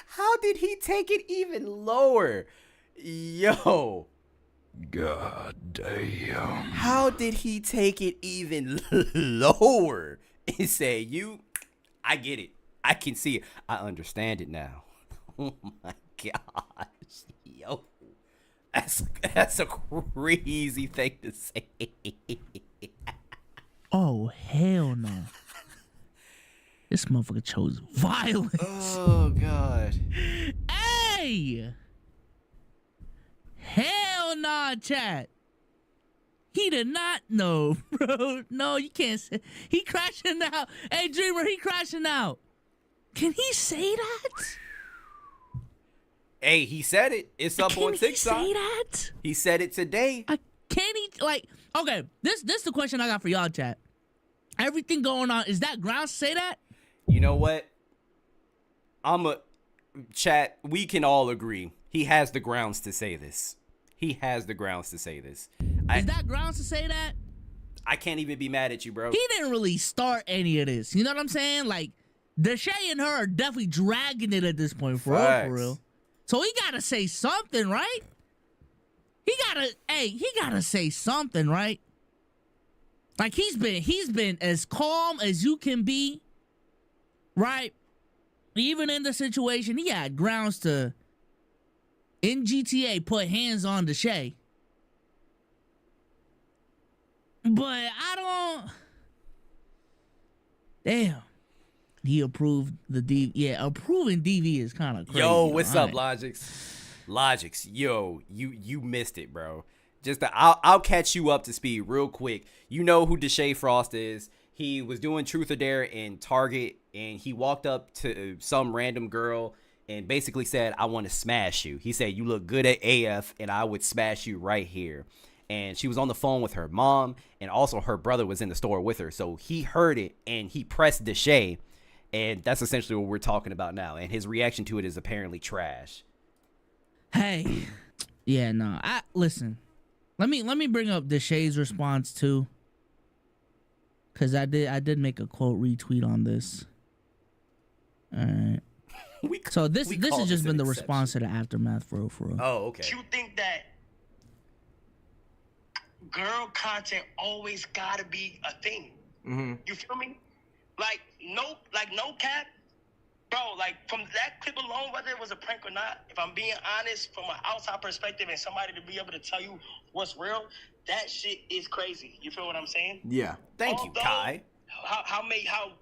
How did he take it even lower? Yo. God damn. How did he take it even lower and say, I get it. I can see it. I understand it now. Oh my gosh. Yo. That's a crazy thing to say. Oh, hell no. This motherfucker chose violence. Oh God. Hey! Hell nah, chat. He did not know, bro. No, you can't say. He crashing out. Hey, Dreamer, he crashing out. Can he say that? Hey, he said it. It's up on TikTok. Can he say that? He said it today. Can he, like, okay, this the question I got for y'all, chat. Everything going on, is that grounds to say that? You know what? Chat, we can all agree. He has the grounds to say this. He has the grounds to say this. Is that grounds to say that? I can't even be mad at you, bro. He didn't really start any of this. You know what I'm saying? Like, Deshae and her are definitely dragging it at this point, for real. So he gotta say something, right? He gotta say something, right? Like, he's been as calm as you can be, right? Even in the situation, he had grounds to, in GTA, put hands on Deshae. But I don't... Damn. He approved the DV. Yeah, approving DV is kind of crazy. Yo, what's up, Logix? Yo, you missed it, bro. I'll catch you up to speed real quick. You know who Deshae Frost is. He was doing Truth or Dare in Target, and he walked up to some random girl and basically said, I want to smash you. He said, you look good at AF, and I would smash you right here. And she was on the phone with her mom, and also her brother was in the store with her. So he heard it, and he pressed Deshae, and that's essentially what we're talking about now. And his reaction to it is apparently trash. Hey, yeah, no. Listen. Let me bring up Deshae's response too, cause I did make a quote retweet on this. All right. So this has just been the response to the aftermath, for real. Oh, okay. You think that girl content always gotta be a thing? Mm-hmm. You feel me? Like no cap, bro. Like, from that clip alone, whether it was a prank or not, if I'm being honest, from an outside perspective, and somebody to be able to tell you what's real, that shit is crazy. You feel what I'm saying? Yeah. Thank you, Kai. How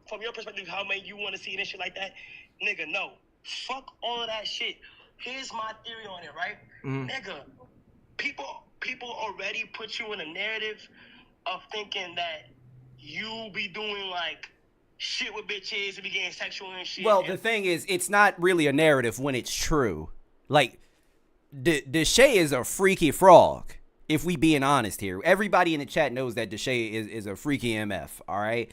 from your perspective, how may you want to see this shit like that? Nigga, no. Fuck all of that shit. Here's my theory on it, right? Nigga, people already put you in a narrative of thinking that you be doing, like, shit with bitches and be getting sexual and shit. Well, the thing is, it's not really a narrative when it's true. Like, Deshae is a freaky frog, if we being honest here. Everybody in the chat knows that Deshae is a freaky MF, all right?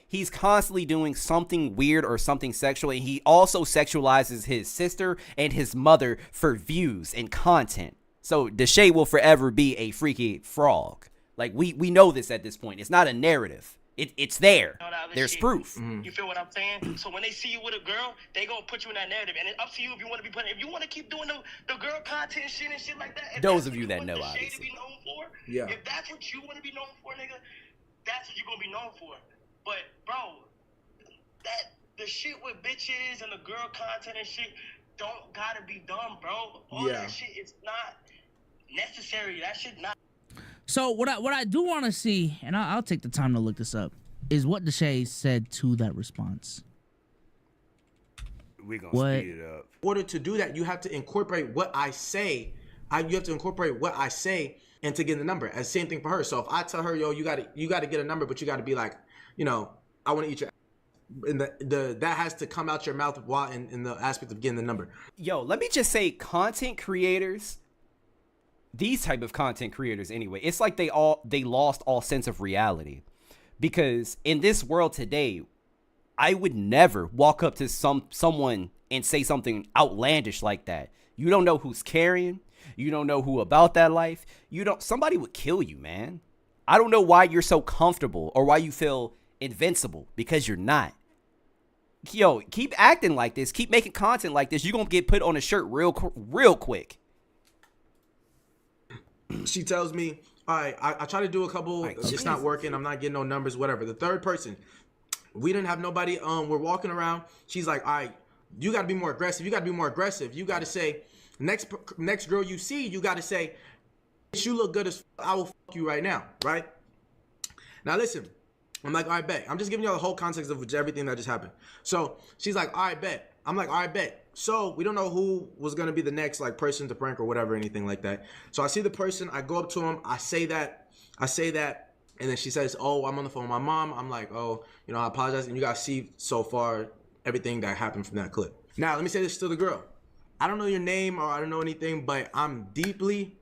He's constantly doing something weird or something sexual, and he also sexualizes his sister and his mother for views and content. So Deshae will forever be a freaky frog. Like, we know this at this point. It's not a narrative. It's there. There's proof. You feel what I'm saying? So when they see you with a girl, they gonna put you in that narrative, and it's up to you if you want to be putting. If you want to keep doing the girl content shit and shit like that. Those of you that know, obviously. Yeah. If that's what you want to be known for, nigga, that's what you're gonna be known for. But bro, the shit with bitches and the girl content and shit don't gotta be done, bro. All that shit is not necessary. That shit not. So what I do want to see, and I'll take the time to look this up, is what Deshae said to that response. We're gonna speed it up. In order to do that, you have to incorporate what I say. You have to incorporate what I say into getting the number. And same thing for her. So if I tell her, yo, you gotta get a number, but you gotta be like, you know, I want to eat your. And that has to come out your mouth while in the aspect of getting the number. Yo, let me just say, content creators. These type of content creators anyway, it's like they lost all sense of reality, because in this world today, I would never walk up to someone and say something outlandish like that. You don't know who's carrying, you don't know who about that life, somebody would kill you, man. I don't know why you're so comfortable or why you feel invincible, because you're not. Yo, keep acting like this, keep making content like this, you're gonna get put on a shirt real quick. She tells me, all right, I try to do a couple, it's not working, I'm not getting no numbers, whatever. The third person, we didn't have nobody, we're walking around. She's like, all right, you got to be more aggressive. You got to be more aggressive. You got to say, next girl you see, you got to say, you look good as I will fuck you right now, right? Now listen, I'm like, all right, bet. I'm just giving y'all the whole context of everything that just happened. So she's like, all right, bet. I'm like, all right, bet. So we don't know who was going to be the next like person to prank or whatever, anything like that. So I see the person, I go up to him, I say that, and then she says, oh, I'm on the phone with my mom. I'm like, oh, you know, I apologize. And you guys see so far everything that happened from that clip. Now, let me say this to the girl. I don't know your name or I don't know anything, but I'm deeply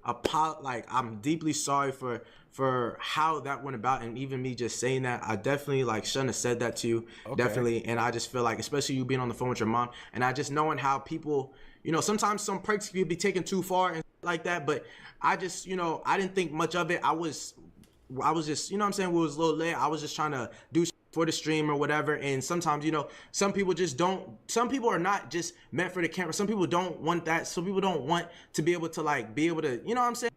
sorry for how that went about, and even me just saying that. I definitely like shouldn't have said that to you. Okay. Definitely. And I just feel like, especially you being on the phone with your mom, and I just knowing how people, you know, sometimes some pranks can be taken too far and like that, but I just, you know, I didn't think much of it. I was just, you know what I'm saying, we was a little late. I was just trying to do for the stream or whatever. And sometimes, you know, some people are not just meant for the camera. Some people don't want that. Some people don't want to be able to like, you know what I'm saying?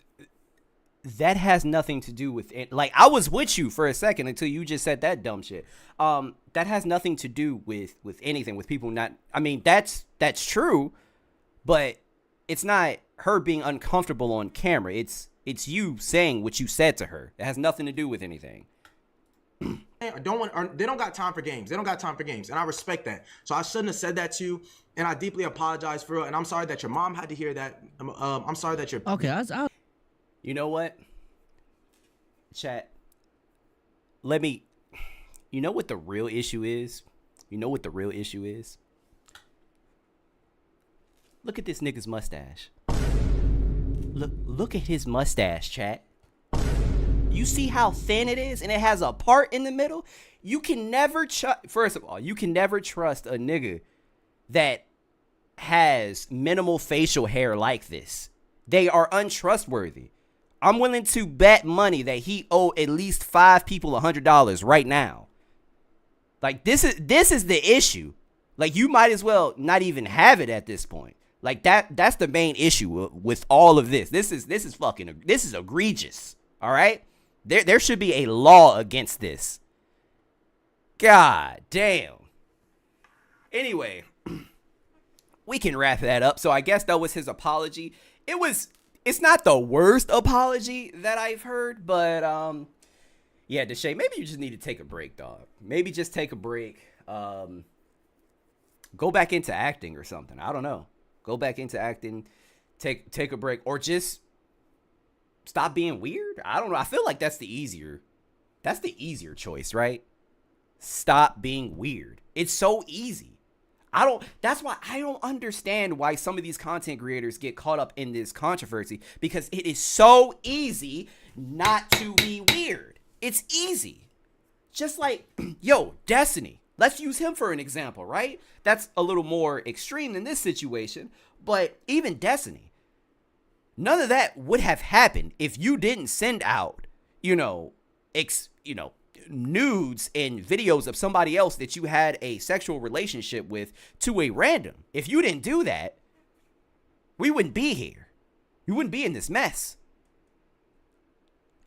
That has nothing to do with it. Like, I was with you for a second until you just said that dumb shit. That has nothing to do with anything, with people not, I mean, that's true, but it's not her being uncomfortable on camera. It's you saying what you said to her. It has nothing to do with anything. They don't got time for games. They don't got time for games, and I respect that. So I shouldn't have said that to you, and I deeply apologize for it. And I'm sorry that your mom had to hear that. I'm sorry that your You know what, chat? You know what the real issue is? Look at this nigga's mustache. Look at his mustache, chat. You see how thin it is, and it has a part in the middle? You can never first of all, you can never trust a nigga that has minimal facial hair like this. They are untrustworthy. I'm willing to bet money that he owed at least 5 people $100 right now. Like, this is the issue. Like, you might as well not even have it at this point. Like, that's the main issue with all of this. This is egregious. All right? There should be a law against this. God damn. Anyway, we can wrap that up. So I guess that was his apology. It's not the worst apology that I've heard, but yeah, Deshae, maybe you just need to take a break, dog. Maybe just take a break. Go back into acting or something. I don't know. Go back into acting. Take a break, or just stop being weird. I don't know. I feel like that's the easier choice, right? Stop being weird. It's so easy. That's why I don't understand why some of these content creators get caught up in this controversy, because it is so easy not to be weird. It's easy. Just like, yo, Destiny. Let's use him for an example, right? That's a little more extreme than this situation, but even Destiny. None of that would have happened if you didn't send out, nudes and videos of somebody else that you had a sexual relationship with to a random. If you didn't do that, we wouldn't be here. We wouldn't be in this mess.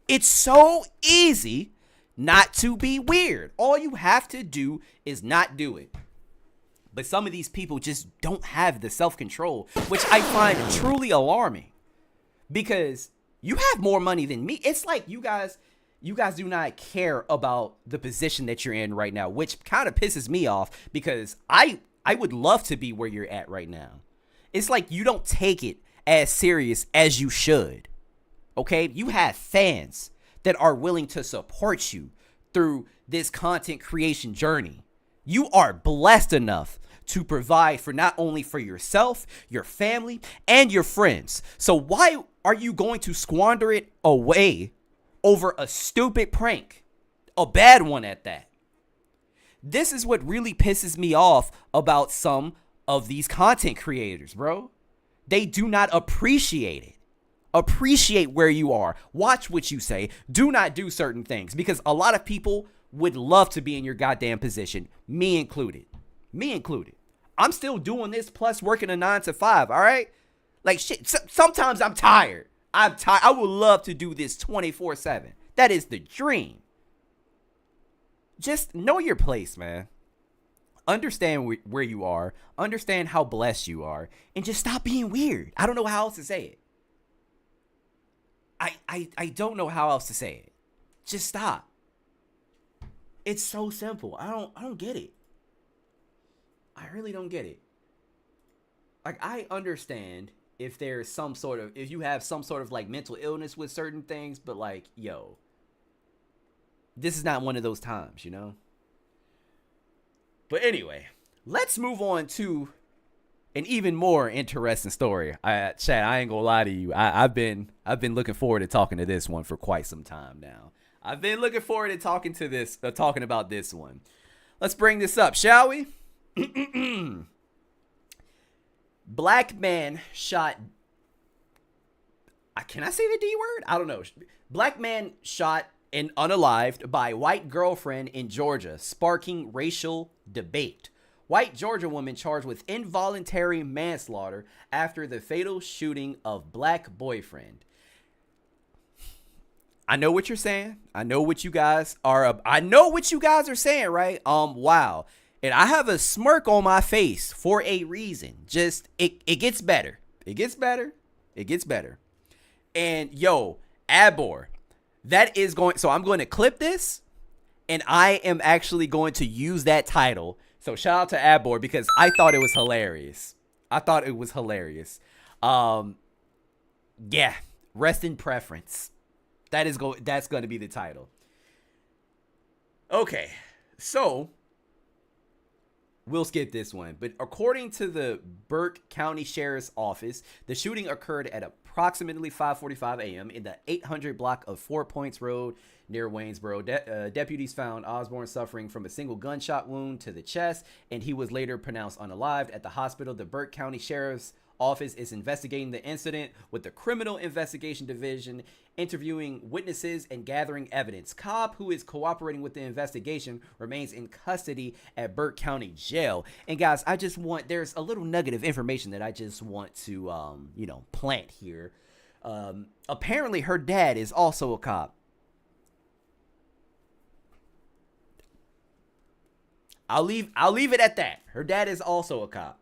It's so easy not to be weird. All you have to do is not do it. But some of these people just don't have the self-control, which I find truly alarming. Because you have more money than me. It's like you guys do not care about the position that you're in right now, which kind of pisses me off, because I would love to be where you're at right now. It's like you don't take it as serious as you should. Okay? You have fans that are willing to support you through this content creation journey. You are blessed enough to provide for not only for yourself, your family, and your friends. So why are you going to squander it away over a stupid prank? A bad one at that. This is what really pisses me off about some of these content creators, bro. They do not appreciate it. Appreciate where you are. Watch what you say. Do not do certain things, because a lot of people would love to be in your goddamn position. Me included. I'm still doing this plus working a 9 to 5, all right? Like, shit, sometimes I'm tired. I would love to do this 24/7. That is the dream. Just know your place, man. Understand where you are. Understand how blessed you are. And just stop being weird. I don't know how else to say it. I don't know how else to say it. Just stop. It's so simple. I don't get it. I really don't get it. Like, I understand if there's some sort of, if you have some sort of like mental illness with certain things, but like, yo, this is not one of those times, you know? But anyway, let's move on to an even more interesting story. Chad, I ain't gonna lie to you. I've been looking forward to talking to this one for quite some time now. I've been looking forward to talking about this one. Let's bring this up, shall we? Black man shot. Can I say the D word? I don't know. Black man shot and unalived by white girlfriend in Georgia, sparking racial debate. White Georgia woman charged with involuntary manslaughter after the fatal shooting of black boyfriend. I know what you're saying. I know what you guys are saying, right? Wow. And I have a smirk on my face for a reason. Just it gets better. It gets better. It gets better. And yo, Abor, that is going, so I'm going to clip this and I am actually going to use that title. So shout out to Abor because I thought it was hilarious. Yeah, rest in preference. That's going to be the title. Okay, so we'll skip this one. But according to the Burke County Sheriff's Office, the shooting occurred at approximately 5:45 a.m. in the 800 block of 4 Points Road near Waynesboro. Deputies found Osborne suffering from a single gunshot wound to the chest, and he was later pronounced unalived at the hospital. The Burke County Sheriff's Office is investigating the incident with the Criminal Investigation Division, interviewing witnesses and gathering evidence. Cobb, who is cooperating with the investigation, remains in custody at Burke County Jail. And guys, there's a little nugget of information that I just want to, plant here. Apparently her dad is also a cop. I'll leave it at that. Her dad is also a cop.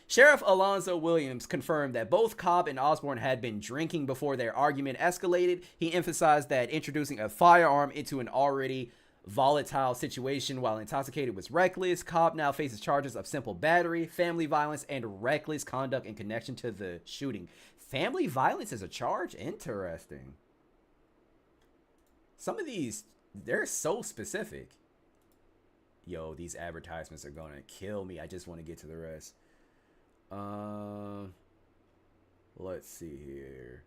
Sheriff Alonzo Williams confirmed that both Cobb and Osborne had been drinking before their argument escalated. He emphasized that introducing a firearm into an already volatile situation while intoxicated was reckless. Cobb now faces charges of simple battery, family violence, and reckless conduct in connection to the shooting. Family violence is a charge? Interesting. Some of these, they're so specific. Yo, these advertisements are going to kill me. I just want to get to the rest. Let's see here.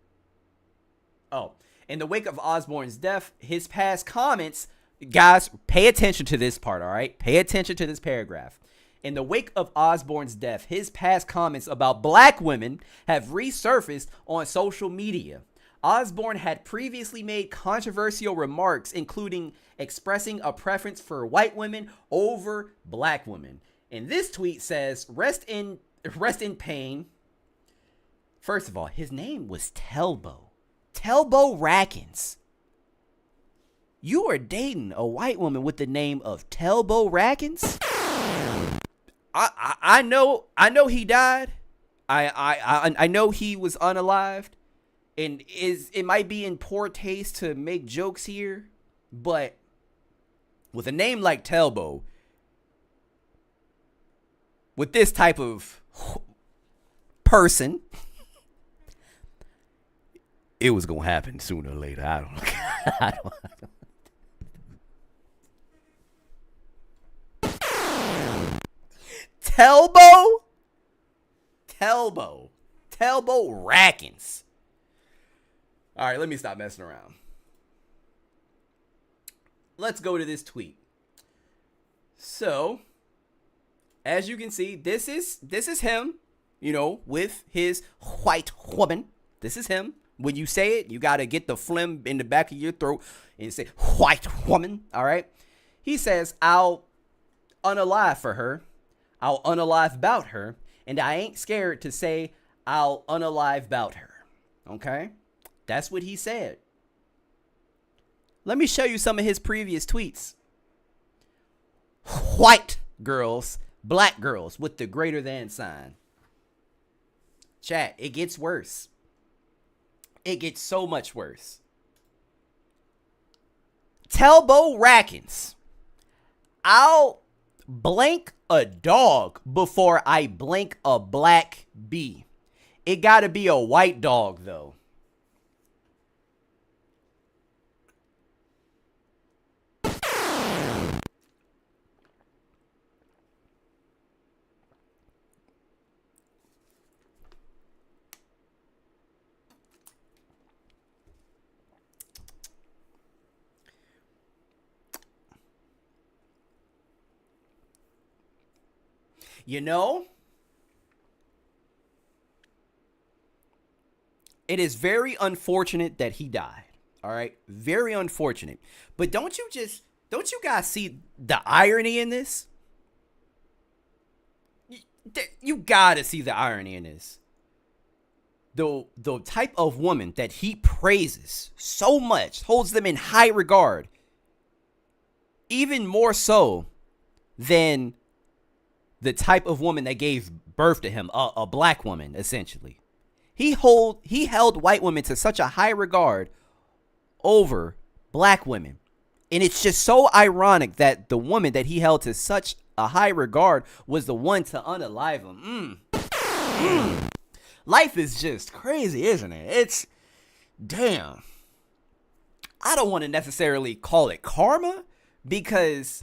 Oh, in the wake of Osborne's death, his past comments, guys, pay attention to this part, all right? Pay attention to this paragraph. In the wake of Osborne's death, his past comments about black women have resurfaced on social media. Osborne had previously made controversial remarks, including expressing a preference for white women over black women. And this tweet says, rest in pain. First of all, his name was Telbo Rackins. You are dating a white woman with the name of Telbo Rackins? I know he died. I know he was unalived. And it might be in poor taste to make jokes here, but with a name like Telbo, with this type of person, it was gonna happen sooner or later. I don't Telbo Rackins. All right, let me stop messing around. Let's go to this tweet. So, as you can see, this is him, with his white woman. This is him. When you say it, you got to get the phlegm in the back of your throat and say white woman, all right? He says, I'll unalive for her. I'll unalive about her. And I ain't scared to say I'll unalive about her. Okay? That's what he said. Let me show you some of his previous tweets. White girls, black girls with the greater than sign. Chat, it gets worse. It gets so much worse. Telbo Rackins. I'll blank a dog before I blank a black bee. It gotta be a white dog, though. You know, it is very unfortunate that he died. All right. Very unfortunate. But don't you guys see the irony in this? You gotta see the irony in this. The type of woman that he praises so much, holds them in high regard, even more so than the type of woman that gave birth to him, a black woman, essentially. He held white women to such a high regard over black women. And it's just so ironic that the woman that he held to such a high regard was the one to unalive him. Life is just crazy, isn't it? It's, damn. I don't want to necessarily call it karma, because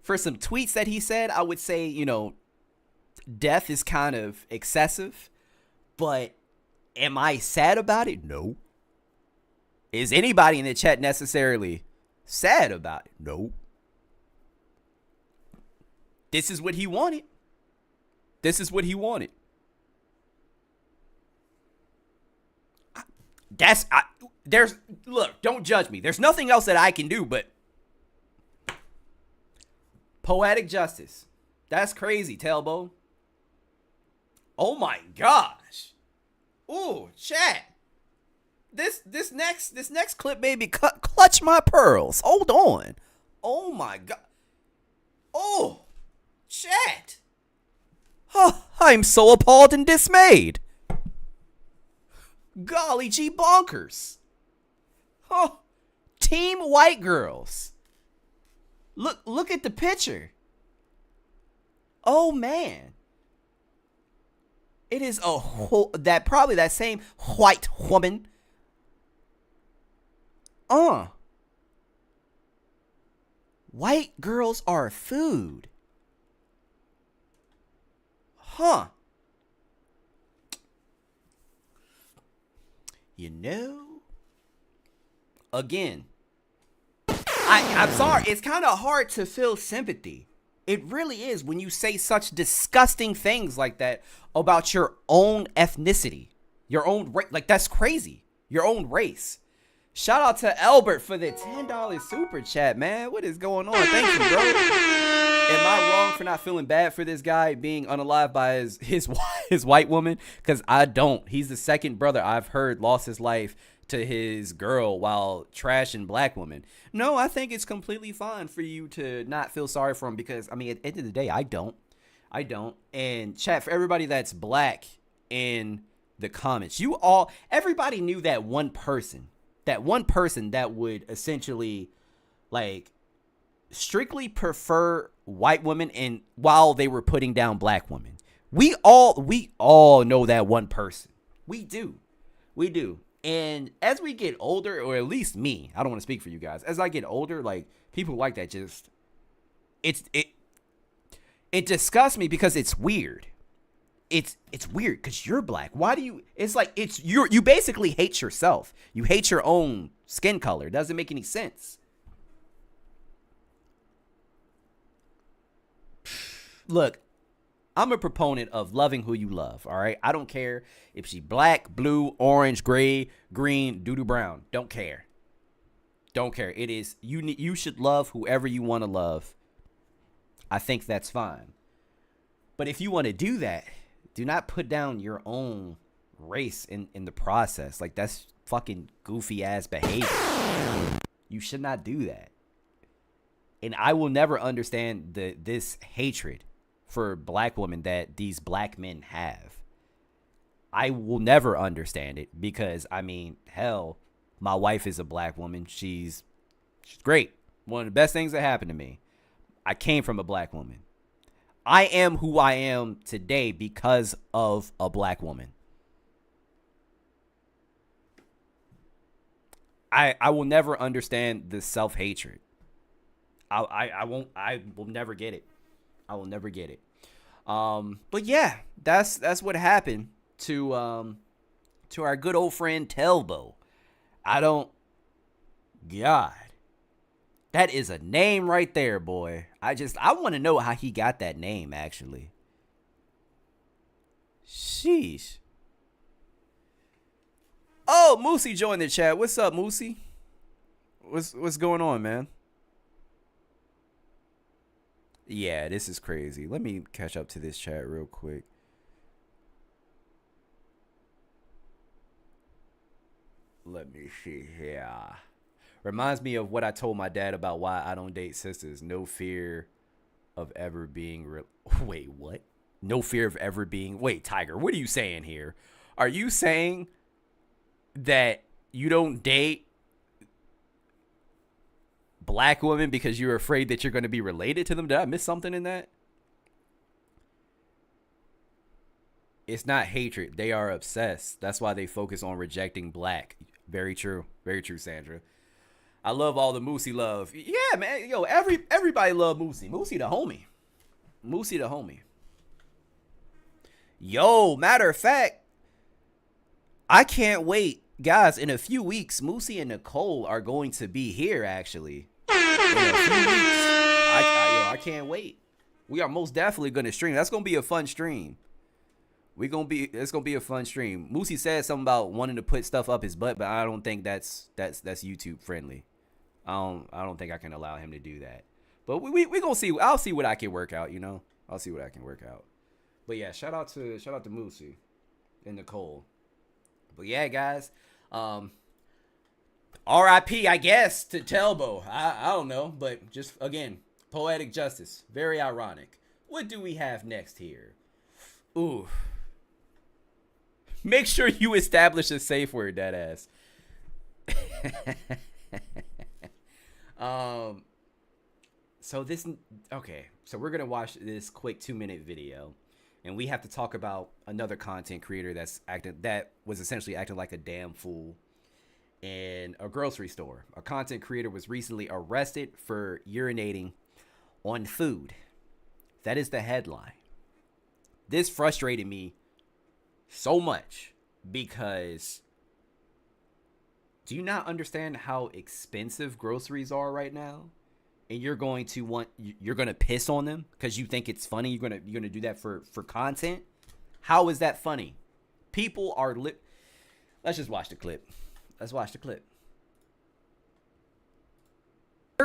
for some tweets that he said, I would say, you know, death is kind of excessive. But am I sad about it? No. Is anybody in the chat necessarily sad about it? No. This is what he wanted. This is what he wanted. Look, don't judge me. There's nothing else that I can do but poetic justice. That's crazy, Tailbone. Oh my gosh. Ooh, chat. This next clip made me clutch my pearls. Hold on. Oh my god. Oh, chat. Oh, I'm so appalled and dismayed. Golly gee bonkers. Oh, team white girls. Look at the picture. Oh man. It is probably that same white woman. White girls are food. Huh. You know, again, I'm sorry. It's kind of hard to feel sympathy. It really is when you say such disgusting things like that about your own ethnicity, your own race. Like, that's crazy. Your own race. Shout out to Albert for the $10 super chat, man. What is going on? Thank you, bro. Am I wrong for not feeling bad for this guy being unalived by his white woman? Because I don't. He's the second brother I've heard lost his life to his girl while trashing black women. No, I think it's completely fine for you to not feel sorry for him, because, I mean, at the end of the day, I don't. And chat, for everybody that's black in the comments, everybody knew that one person that would essentially, like, strictly prefer white women and while they were putting down black women. We all know that one person. We do. And as we get older, or at least me, I don't want to speak for you guys. As I get older, like, people like that just, it disgusts me because it's weird. It's weird because you're black. Why do you? It's like you basically hate yourself. You hate your own skin color. It doesn't make any sense. Look, I'm a proponent of loving who you love, all right? I don't care if she's black, blue, orange, gray, green, doo-doo brown. Don't care. It is, you should love whoever you want to love. I think that's fine. But if you want to do that, do not put down your own race in the process. Like, that's fucking goofy-ass behavior. You should not do that. And I will never understand this hatred for black women that these black men have. I will never understand it because, I mean, hell, my wife is a black woman. She's great. One of the best things that happened to me. I came from a black woman. I am who I am today because of a black woman. I will never understand the self-hatred. I will never get it. I will never get it. But yeah, that's what happened to our good old friend Telbo. God. That is a name right there, boy. I want to know how he got that name, actually. Sheesh. Oh, Moosey joined the chat. What's up, Moosey? What's going on, man? Yeah, this is crazy. Let me catch up to this chat real quick. Let me see here. Reminds me of what I told my dad about why I don't date sisters. No fear of ever being... Wait, what? No fear of ever being... Wait, Tiger, what are you saying here? Are you saying that you don't date black women because you're afraid that you're going to be related to them? Did I miss something in that? It's not hatred. They are obsessed. That's why they focus on rejecting black. Very true. Very true, Sandra. I love all the Moosey love. Yeah, man. Yo, everybody love Moosey. Moosey the homie. Moosey the homie. Yo, matter of fact, I can't wait. Guys, in a few weeks, Moosey and Nicole are going to be here, actually. In a few weeks. I can't wait. We are most definitely going to stream. That's going to be a fun stream. It's gonna be a fun stream. Moosey said something about wanting to put stuff up his butt, but I don't think that's YouTube friendly. I don't think I can allow him to do that. But we gonna see. I'll see what I can work out. You know, I'll see what I can work out. But yeah, shout out to Moosey and Nicole. But yeah, guys, R.I.P. I guess to Telbo. I don't know, but just again, poetic justice. Very ironic. What do we have next here? Ooh. Make sure you establish a safe word, that ass. So we're gonna watch this quick 2-minute video, and we have to talk about another content creator that was essentially acting like a damn fool in a grocery store. A content creator was recently arrested for urinating on food. That is the headline. This frustrated me so much because do you not understand how expensive groceries are right now? And you're going to piss on them because you think it's funny. You're gonna do that for content. How is that funny? People are Let's just watch the clip. Let's watch the clip.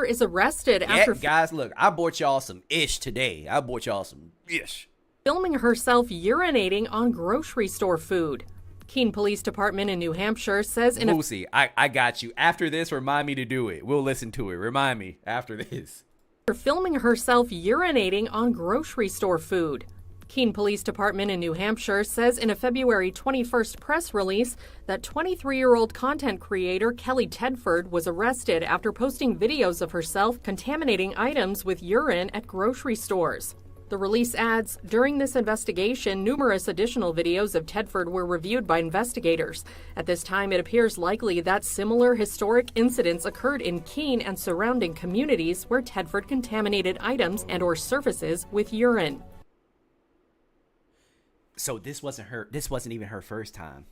Is arrested after guys, look, I bought y'all some ish today. I bought y'all some ish. Filming herself urinating on grocery store food. Keene Police Department in New Hampshire says in Moosey, I got you. After this, remind me to do it. We'll listen to it. Remind me after this. Filming herself urinating on grocery store food. Keene Police Department in New Hampshire says in a February 21st press release that 23-year-old content creator Kelly Tedford was arrested after posting videos of herself contaminating items with urine at grocery stores. The release adds, during this investigation, numerous additional videos of Tedford were reviewed by investigators. At this time, it appears likely that similar historic incidents occurred in Keene and surrounding communities where Tedford contaminated items and/or surfaces with urine. So this wasn't even her first time.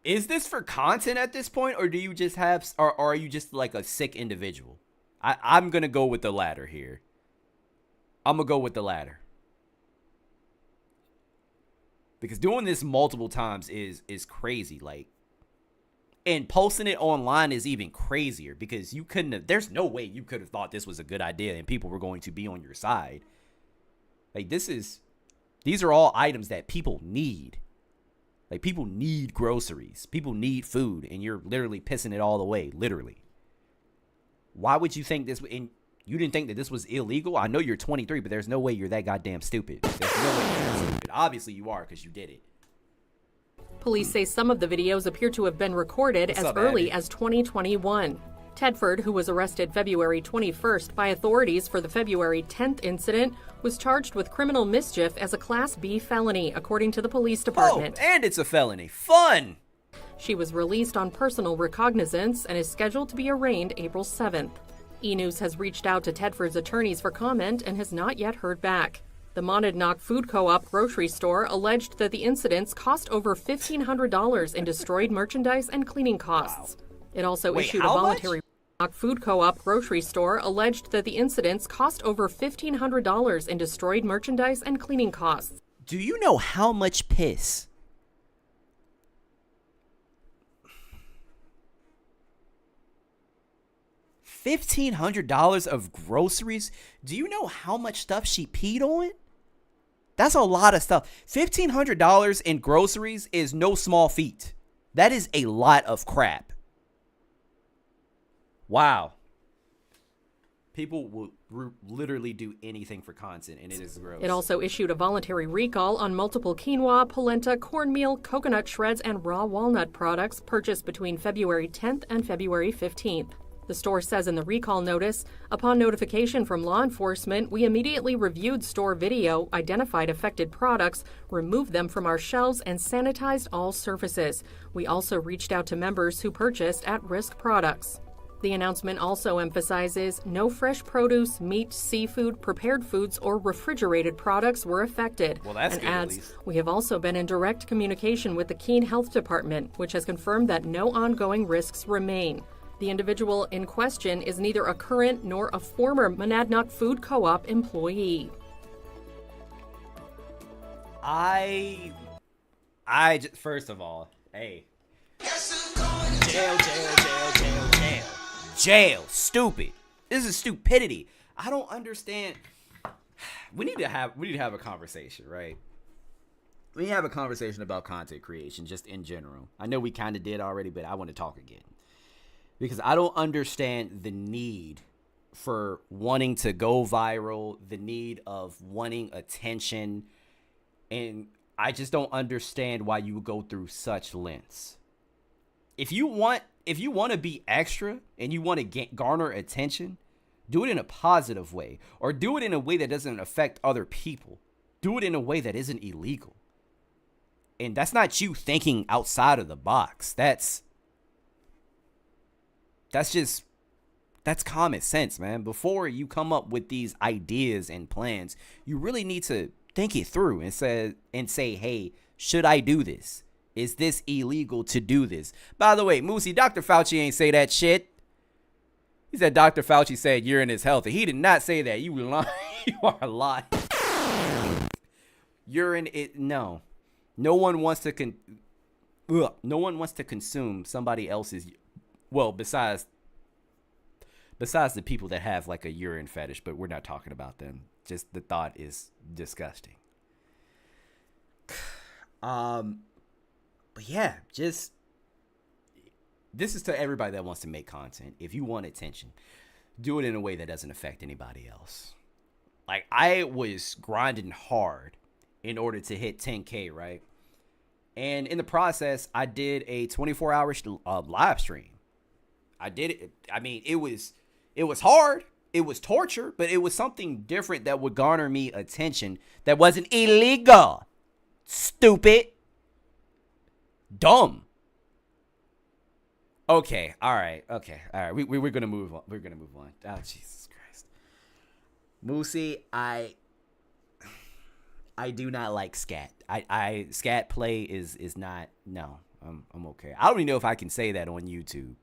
Is this for content at this point, or do you just or are you just like a sick individual? I'm gonna go with the latter here. I'm gonna go with the latter. Because doing this multiple times is crazy. Like, and posting it online is even crazier because there's no way you could have thought this was a good idea and people were going to be on your side. Like, these are all items that people need. Like, people need groceries. People need food, and you're literally pissing it all away, literally. Why would you think this? And you didn't think that this was illegal? I know you're 23, but there's no way you're that goddamn stupid. There's no way you're that stupid. Obviously, you are because you did it. Police say some of the videos appear to have been recorded as early as 2021. Tedford, who was arrested February 21st by authorities for the February 10th incident, was charged with criminal mischief as a Class B felony, according to the police department. Oh, and it's a felony. Fun! She was released on personal recognizance and is scheduled to be arraigned April 7th. E-News has reached out to Tedford's attorneys for comment and has not yet heard back. The Monadnock Food Co-op grocery store alleged that the incidents cost over $1,500 in destroyed merchandise and cleaning costs. It also issued a voluntary. Food Co-op grocery store alleged that the incidents cost over $1,500 in destroyed merchandise and cleaning costs. Do you know how much piss $1,500 of groceries? Do you know how much stuff she peed on? That's a lot of stuff. $1,500 in groceries is no small feat. That is a lot of crap. Wow. People will literally do anything for content, and it is gross. It also issued a voluntary recall on multiple quinoa, polenta, cornmeal, coconut shreds, and raw walnut products purchased between February 10th and February 15th. The store says in the recall notice, upon notification from law enforcement, we immediately reviewed store video, identified affected products, removed them from our shelves, and sanitized all surfaces. We also reached out to members who purchased at-risk products. The announcement also emphasizes no fresh produce, meat, seafood, prepared foods, or refrigerated products were affected. Well, that's and good, adds, at least. We have also been in direct communication with the Keene Health Department, which has confirmed that no ongoing risks remain. The individual in question is neither a current nor a former Monadnock Food Co-op employee. First of all, hey. Jail. Stupid. This is stupidity. I don't understand. We need to have a conversation, right? We need to have a conversation about content creation just in general. I know we kind of did already, but I want to talk again. Because I don't understand the need for wanting to go viral, the need of wanting attention, and I just don't understand why you would go through such lengths. If you want to be extra and you want to garner attention, do it in a positive way, or do it in a way that doesn't affect other people. Do it in a way that isn't illegal. And that's not you thinking outside of the box. That's common sense, man. Before you come up with these ideas and plans, you really need to think it through and say, hey, should I do this? Is this illegal to do this? By the way, Moosey, Dr. Fauci ain't say that shit. He said Dr. Fauci said urine is healthy. He did not say that. You lying. You are lying. Urine, no. No one wants to consume somebody else's. Well, besides the people that have like a urine fetish, but we're not talking about them. Just the thought is disgusting. But yeah, this is to everybody that wants to make content. If you want attention, do it in a way that doesn't affect anybody else. Like, I was grinding hard in order to hit 10K, right? And in the process, I did a 24-hour live stream. I did it. I mean, it was hard. It was torture, but it was something different that would garner me attention that wasn't illegal. Stupid. Dumb. Okay. All right. We're gonna move on. Oh, Jesus Christ. Moosey, I do not like scat. I scat play is not. No, I'm okay. I don't even know if I can say that on YouTube.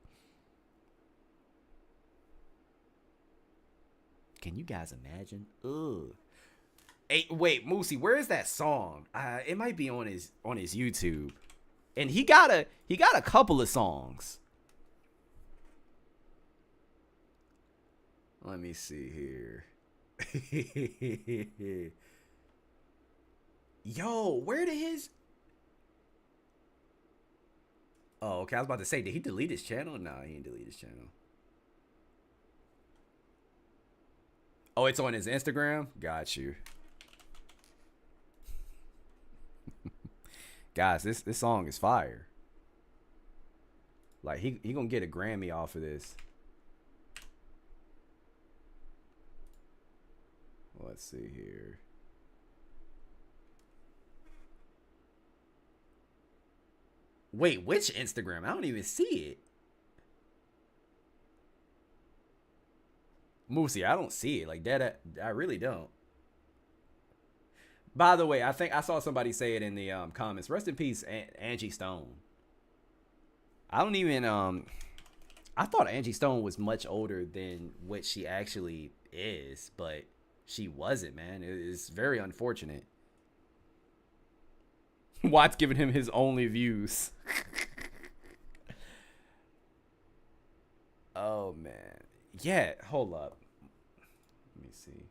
Can you guys imagine? Ugh. Hey, wait, Moosey, where is that song? It might be on his YouTube. And he got a couple of songs. Let me see here. Yo, where did his... Oh, okay, I was about to say, did he delete his channel? No, he didn't delete his channel. Oh, it's on his Instagram? Got you. Guys, this song is fire. Like, he gonna get a Grammy off of this. Let's see here. Wait, which Instagram? I don't even see it. Moosey, I don't see it. Like that, I really don't. By the way, I think I saw somebody say it in the comments. Rest in peace, Angie Stone. I don't even I thought Angie Stone was much older than what she actually is, but she wasn't, man. It's very unfortunate. Watts giving him his only views. Oh man. Yeah, hold up. Let me see.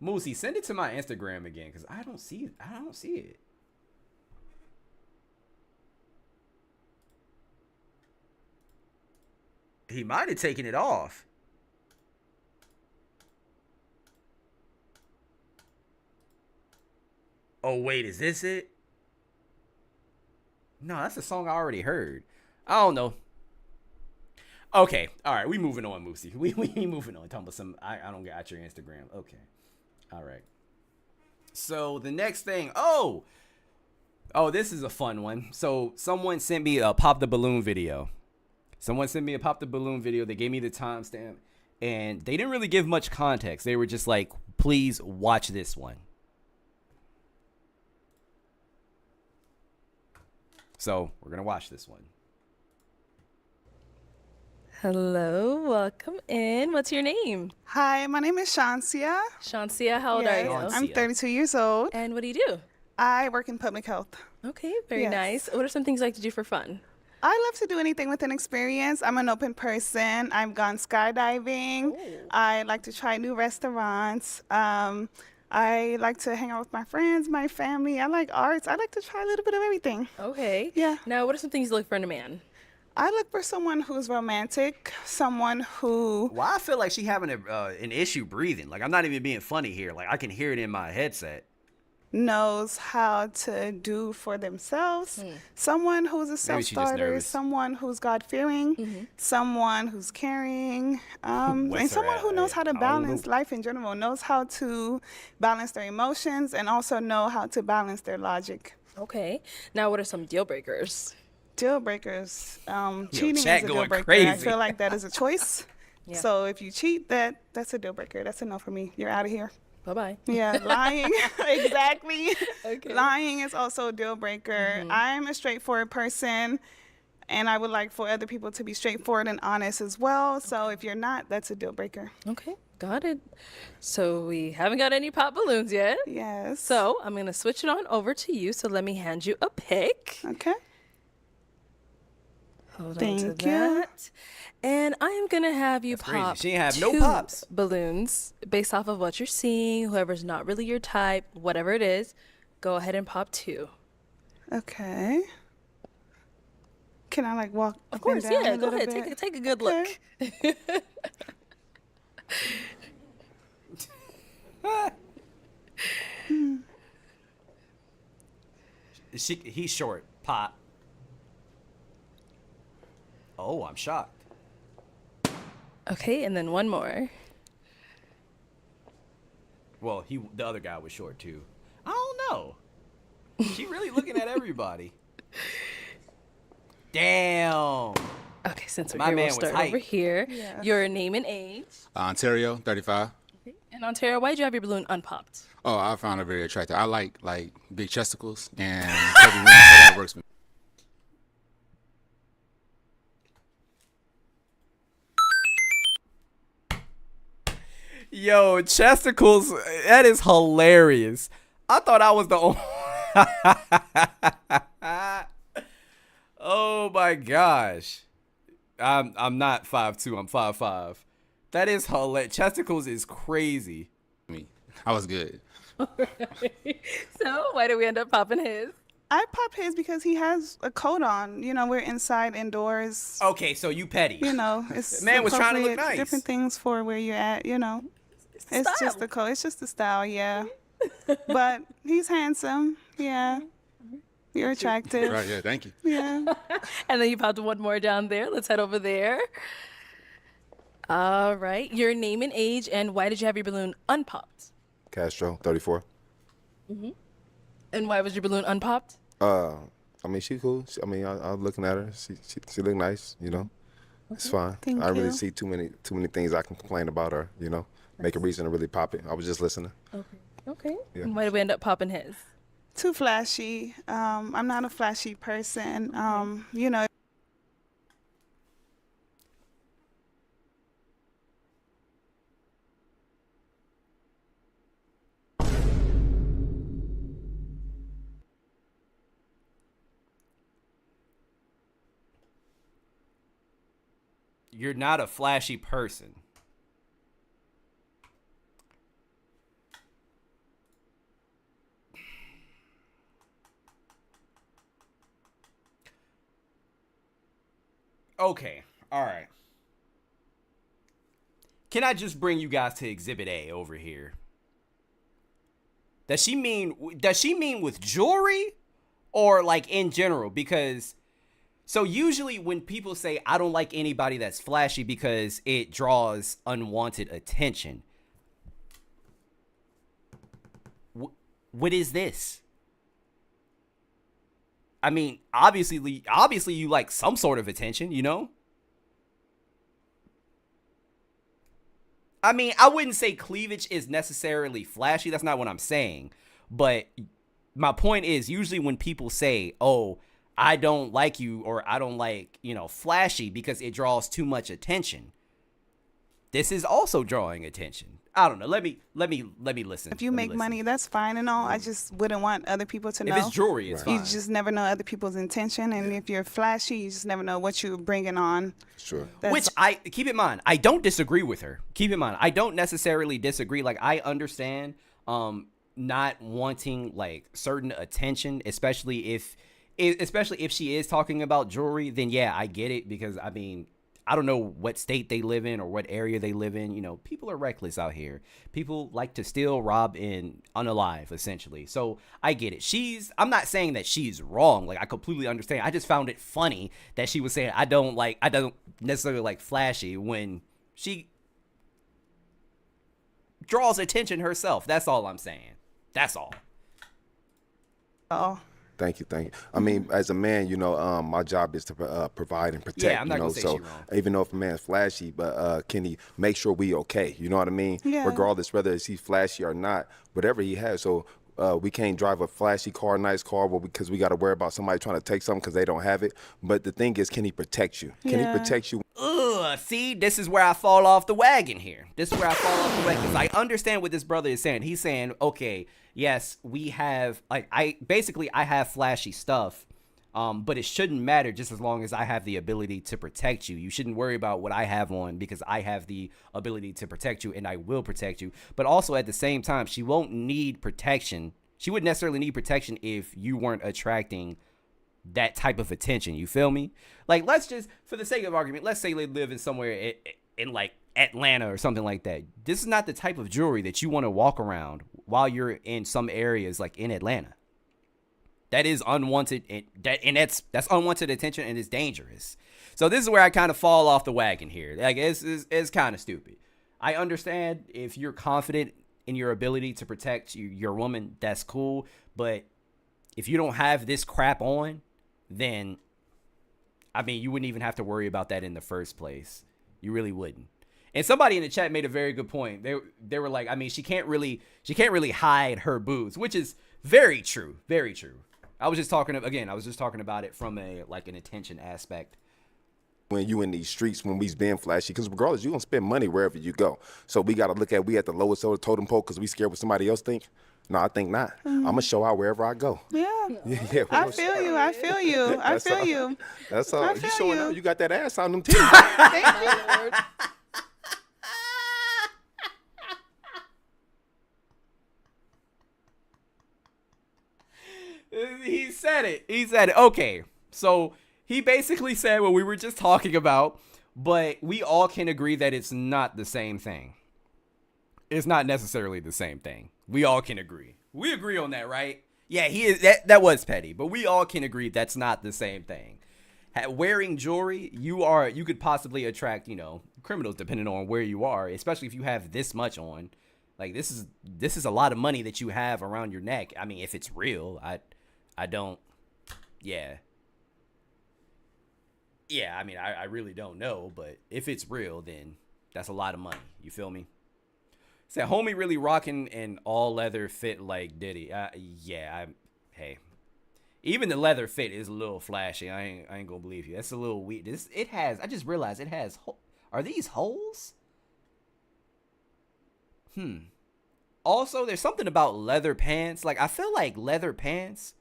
Moosey, send it to my Instagram again, because I don't see it. I don't see it. He might have taken it off. Oh, wait, is this it? No, that's a song I already heard. I don't know. Okay, all right, we moving on, Moosey. We moving on. Talking about some, I don't got your Instagram. Okay, all right. So the next thing, oh, this is a fun one. So someone sent me a Pop the Balloon video. They gave me the timestamp, and they didn't really give much context. They were just like, please watch this one. So we're going to watch this one. Hello, welcome in. What's your name? Hi, my name is Shancia. Shancia, how old are you? I'm 32 years old. And what do you do? I work in public health. Okay, very nice. What are some things you like to do for fun? I love to do anything with an experience. I'm an open person. I've gone skydiving. I like to try new restaurants. I like to hang out with my friends, my family. I like arts. I like to try a little bit of everything. Okay. Yeah. Now, what are some things you look for in a man? I look for someone who's romantic, someone who... Well, I feel like she having an issue breathing. Like, I'm not even being funny here. Like, I can hear it in my headset. knows how to do for themselves. Someone who's a self-starter, someone who's God-fearing, someone who's caring, and someone who knows how to balance life in general, knows how to balance their emotions and also know how to balance their logic. Okay. Now, what are some deal breakers? Deal breakers. Cheating is a deal breaker. Crazy. I feel like that is a choice. So if you cheat, that's a deal breaker. That's a no for me. You're out of here. Bye-bye. Yeah, lying. Exactly. Okay. Lying is also a deal breaker. I'm a straightforward person, and I would like for other people to be straightforward and honest as well. So if you're not, that's a deal breaker. Okay, got it. So we haven't got any pop balloons yet. Yes. So I'm going to switch it on over to you. So let me hand you a pick. Okay. Hold Thank on to you. that. And I am going to have you pop She ain't have two no pops. balloons based off of what you're seeing. Whoever's not really your type, whatever it is, go ahead and pop two. Okay. Can I like walk Of up course, and down yeah. a Go little ahead. bit? Take a good look. He's short. Pop. Oh, I'm shocked. Okay, and then one more. Well, the other guy was short too. I don't know. She really looking at everybody. Damn. Okay, since we're My here, man we'll was start hype. over here. Yeah. Your name and age. Ontario, 35. And Ontario, why'd you have your balloon unpopped? Oh, I found her very attractive. I like big chesticles and heavy women, so that works for me. Yo, chesticles, that is hilarious. I thought I was the only... Oh my gosh. I'm not 5'2", I'm 5'5". That is hilarious. Chesticles is crazy. I was good. So, why did we end up popping his? I pop his because he has a coat on. You know, we're inside, indoors. Okay, so you petty. You know, it's Man was trying to look appropriate, nice. Different things for where you're at, you know. It's just the coat. It's just the style, yeah. But he's handsome, yeah. You're attractive. Right, yeah, thank you. Yeah. And then you popped one more down there. Let's head over there. All right. Your name and age, and why did you have your balloon unpopped? Castro, 34. Mm-hmm. And why was your balloon unpopped? I mean, she cool. I was looking at her. She look nice, you know. It's fine. Thank I don't really you. see too many things I can complain about her, you know. Make a reason to really pop it. I was just listening. Okay. Yeah. And why did we end up popping his? Too flashy. I'm not a flashy person. You know. You're not a flashy person. Okay, all right. Can I just bring you guys to Exhibit A over here? Does she mean with jewelry or like in general? Because so usually when people say I don't like anybody that's flashy because it draws unwanted attention. What is this? I mean, obviously you like some sort of attention, you know? I mean, I wouldn't say cleavage is necessarily flashy. That's not what I'm saying. But my point is usually when people say, oh, I don't like you or I don't like, flashy because it draws too much attention. This is also drawing attention. I don't know. Let me listen. If you make money, that's fine and all. I just wouldn't want other people to know. If it's jewelry, it's fine. You just never know other people's intention, and if you're flashy, you just never know what you're bringing on. Sure. Which keep in mind, I don't disagree with her. Keep in mind, I don't necessarily disagree. Like I understand, not wanting like certain attention, especially if she is talking about jewelry. Then yeah, I get it because I mean, I don't know what state they live in or what area they live in. People are reckless out here. People like to steal, rob, and unalive, essentially. So I get it. I'm not saying that she's wrong. Like, I completely understand. I just found it funny that she was saying, I don't necessarily like flashy when she draws attention herself. That's all I'm saying. That's all. Oh. Thank you. I mean, as a man, my job is to provide and protect. Yeah, I'm not gonna say so she wrong. even though if a man's flashy, but can he make sure we okay? You know what I mean? Yeah. Regardless whether he's flashy or not, whatever he has. So we can't drive a flashy car, nice car, because we got to worry about somebody trying to take something because they don't have it. But the thing is, can he protect you? Can he protect you? See, this is where I fall off the wagon here. This is where I fall off the wagon. 'Cause I understand what this brother is saying. He's saying, okay, yes, we have, I have flashy stuff, but it shouldn't matter just as long as I have the ability to protect you. You shouldn't worry about what I have on because I have the ability to protect you and I will protect you. But also at the same time, she won't need protection. She wouldn't necessarily need protection if you weren't attracting that type of attention. You feel me? Like, let's just, for the sake of argument, let's say they live in somewhere in like Atlanta or something like that. This is not the type of jewelry that you want to walk around while you're in some areas like in Atlanta. That is unwanted, and that's unwanted attention, and it's dangerous. So this is where I kind of fall off the wagon here. Like, it's kind of stupid. I understand if you're confident in your ability to protect your woman, that's cool. But if you don't have this crap on, then, I mean, you wouldn't even have to worry about that in the first place. You really wouldn't. And somebody in the chat made a very good point. They were like, I mean, she can't really hide her boobs, which is very true. Very true. I was just talking about it from an attention aspect. When you in these streets, when we's being flashy, because regardless, you gonna spend money wherever you go. So we gotta look at we at the lowest of the totem pole because we scared what somebody else think. No, I think not. I'm gonna show out wherever I go. Yeah. I feel you. That's all. You showing out. You got that ass on them too. Thank you. He said it. Okay. So he basically said what we were just talking about, but we all can agree that it's not the same thing. It's not necessarily the same thing. We all can agree. We agree on that, right? Yeah, he is. That was petty, but we all can agree that's not the same thing. Wearing jewelry, you could possibly attract, criminals depending on where you are, especially if you have this much on. Like this is a lot of money that you have around your neck. I mean, if it's real, I don't. Yeah. Yeah, I mean, I really don't know, but if it's real, then that's a lot of money. You feel me? Said, homie really rocking an all leather fit like Diddy. Hey, even the leather fit is a little flashy. I ain't gonna believe you. That's a little weird. I just realized it has. Are these holes? Also, there's something about leather pants. Like I feel like leather pants,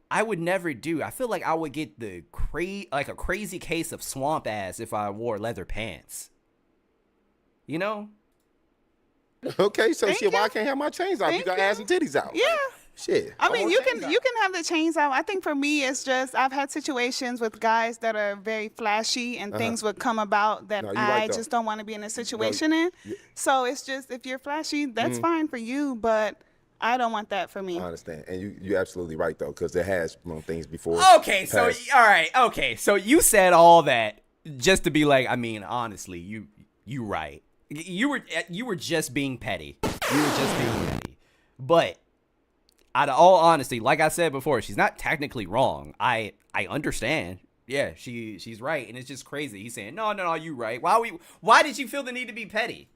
I would never do. I feel like I would get a crazy case of swamp ass if I wore leather pants. You know? Okay, so why I can't have my chains out? You got ass and titties out. Yeah. Shit. I mean, you can have the chains out. I think for me, it's just I've had situations with guys that are very flashy and things would come about that I just don't want to be in a situation in. So it's just if you're flashy, that's fine for you, but I don't want that for me. I understand, and you're absolutely right though, because there has things before. Okay, so all right, okay, so you said all that just to be like, I mean, honestly, you right. You were just being petty. But out of all honesty, like I said before, she's not technically wrong. I understand. Yeah, she's right, and it's just crazy. He's saying, no, you right. Why did you feel the need to be petty?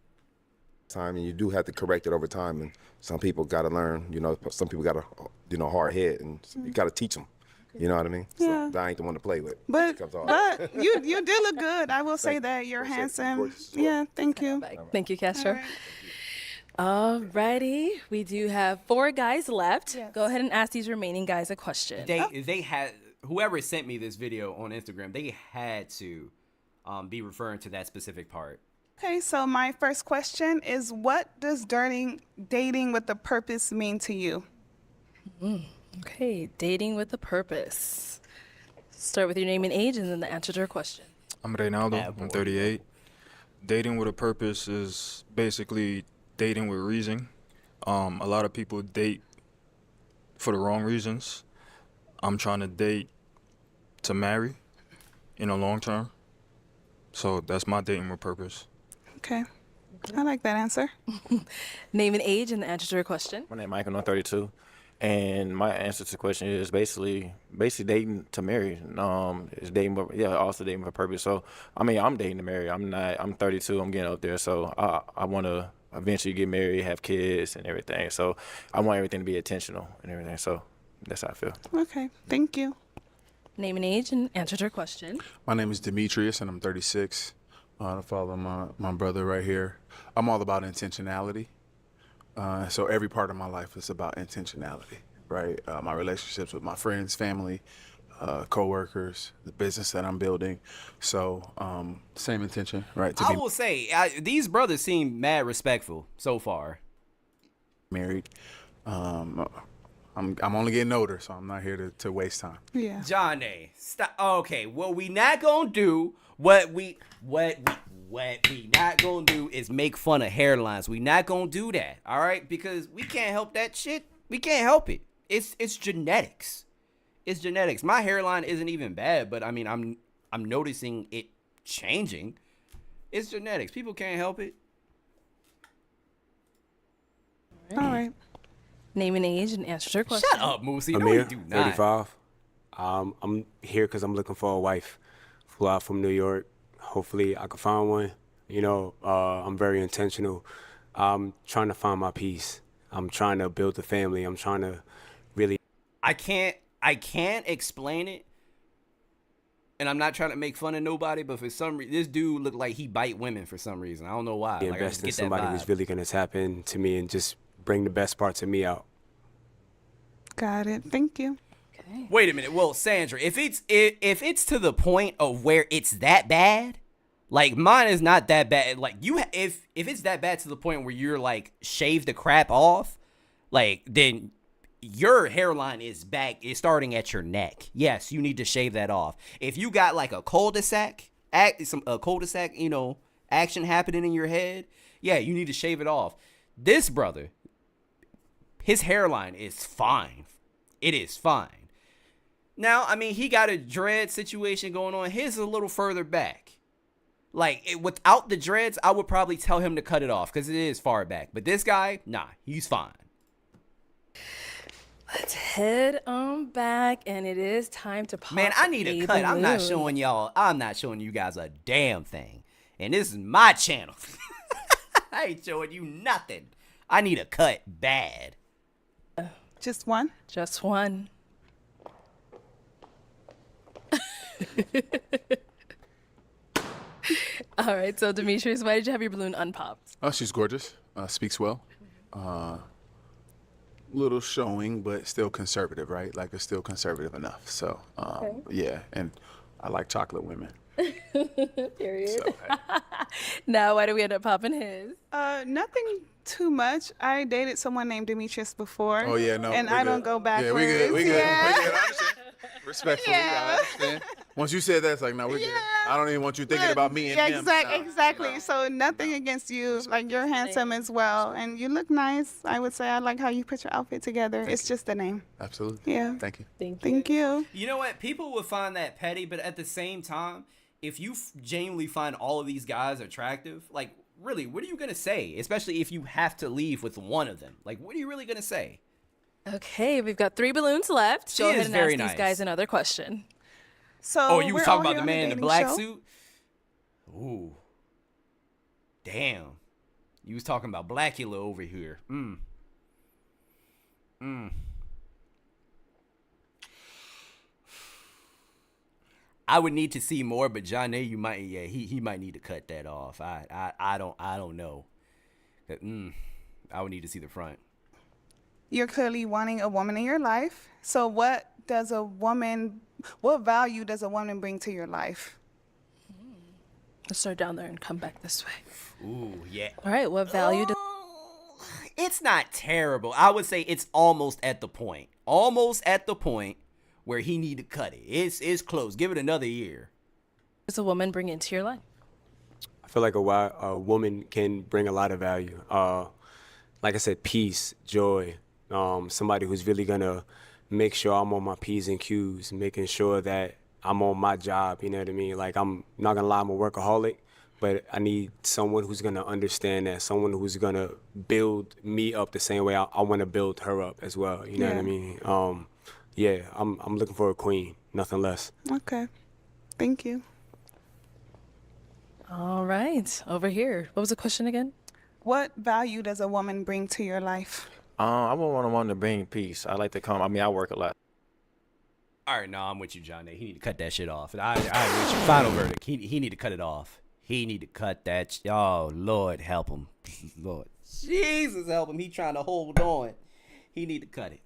And you do have to correct it over time, and some people got to learn. Some people got a hard head, and you got to teach them. You know what I mean? Yeah. So I ain't the one to play with. But you did look good. I will say that you're handsome. Yeah, thank you. Thank you, Castro. Alrighty, we do have 4 guys left. Yes. Go ahead and ask these remaining guys a question. They had whoever sent me this video on Instagram. They had to be referring to that specific part. Okay, so my first question is, what does dating with a purpose mean to you? Okay, dating with a purpose. Start with your name and age and then the answer to your question. I'm Reynaldo. I'm 38. Dating with a purpose is basically dating with reason. A lot of people date for the wrong reasons. I'm trying to date to marry in the long term. So that's my dating with purpose. Okay. I like that answer. Name and age and the answer to your question. My name is Michael, I'm 32. And my answer to the question is basically dating to marry. It's dating, also dating for purpose. So, I mean, I'm dating to marry. I'm 32. I'm getting up there. So I want to eventually get married, have kids and everything. So I want everything to be intentional and everything. So that's how I feel. Okay. Thank you. Name and age and answer to your question. My name is Demetrius and I'm 36. I follow my brother right here. I'm all about intentionality. So every part of my life is about intentionality, right? My relationships with my friends, family, co-workers, the business that I'm building. So same intention, right? I will say, these brothers seem mad respectful so far. Married. I'm only getting older, so I'm not here to waste time. Yeah. John A. Stop. Okay, what we not gonna do, what we not gonna do is make fun of hairlines. We not gonna do that, all right? Because we can't help that shit. We can't help it. It's genetics. It's genetics. My hairline isn't even bad, but I mean, I'm noticing it changing. It's genetics. People can't help it. All right. Name and age and answer to your question. Shut up, Moosey. No, Amir, you do not. 35. I'm here because I'm looking for a wife. Flew out from New York. Hopefully I can find one. I'm very intentional. I'm trying to find my peace. I'm trying to build a family. I'm trying to really. I can't explain it. And I'm not trying to make fun of nobody, but for some reason, this dude looked like he bite women for some reason. I don't know why. Invest in somebody who's really going to tap into me and just bring the best parts of me out. Got it. Thank you. Okay. Wait a minute. Well, Sandra, if it's to the point of where it's that bad, like mine is not that bad. Like if it's that bad to the point where you're like shave the crap off, like then your hairline is starting at your neck. Yes, you need to shave that off. If you got like a cul-de-sac, action happening in your head, yeah, you need to shave it off. This brother, His hairline is fine. It is fine. Now, I mean, he got a dread situation going on. His is a little further back. Like, without the dreads, I would probably tell him to cut it off because it is far back. But this guy, nah, he's fine. Let's head on back, and it is time to pop. Man, I need a cut. I'm not showing you guys a damn thing. And this is my channel. I ain't showing you nothing. I need a cut bad. Just one? Just one. All right, so Demetrius, why did you have your balloon unpopped? Oh, she's gorgeous. Speaks well. Little showing, but still conservative, right? Like, it's still conservative enough. So, yeah, and I like chocolate women. Period. So, hey. Now, why did we end up popping his? Nothing too much. I dated someone named Demetrius before. Oh, yeah, no. And I don't go backwards. Yeah, we good. We good. Yeah. We good. I understand. Respectfully, I understand. Once you said that, it's like, no, we're good. I don't even want you thinking about me and him. Exactly. No. So nothing against you. Like, you're handsome as well. And you look nice. I would say I like how you put your outfit together. It's just the name. Absolutely. Yeah. Thank you. Thank you. You know what? People would find that petty, but at the same time, if you genuinely find all of these guys attractive, like, really, what are you going to say? Especially if you have to leave with one of them. Like, what are you really going to say? Okay, we've got 3 balloons left. She Go is ahead and very ask nice. these guys another question. So you was talking about the man in the black suit? Ooh. Damn. You was talking about Blackula over here. I would need to see more, but John A, you might, he might need to cut that off. I don't know. I would need to see the front. You're clearly wanting a woman in your life. So what value does a woman bring to your life? Let's start down there and come back this way. Ooh, yeah. All right, what value does... It's not terrible. I would say it's almost at the point. Where he need to cut it. It's close. Give it another year. Does a woman bring into your life? I feel like a woman can bring a lot of value. Like I said, peace, joy. Somebody who's really gonna make sure I'm on my P's and Q's, making sure that I'm on my job. You know what I mean? Like, I'm not gonna lie, I'm a workaholic, but I need someone who's gonna understand that. Someone who's gonna build me up the same way I want to build her up as well. You know what I mean? Yeah, I'm looking for a queen, nothing less. Okay, thank you. All right, over here. What was the question again? What value does a woman bring to your life? I would want a woman to bring peace. I like to come. I mean, I work a lot. All right, no, I'm with you, John. He need to cut that shit off. I with you. Final verdict. He need to cut it off. He need to cut that. Oh Lord, help him. Lord, Jesus, help him. He trying to hold on. He need to cut it.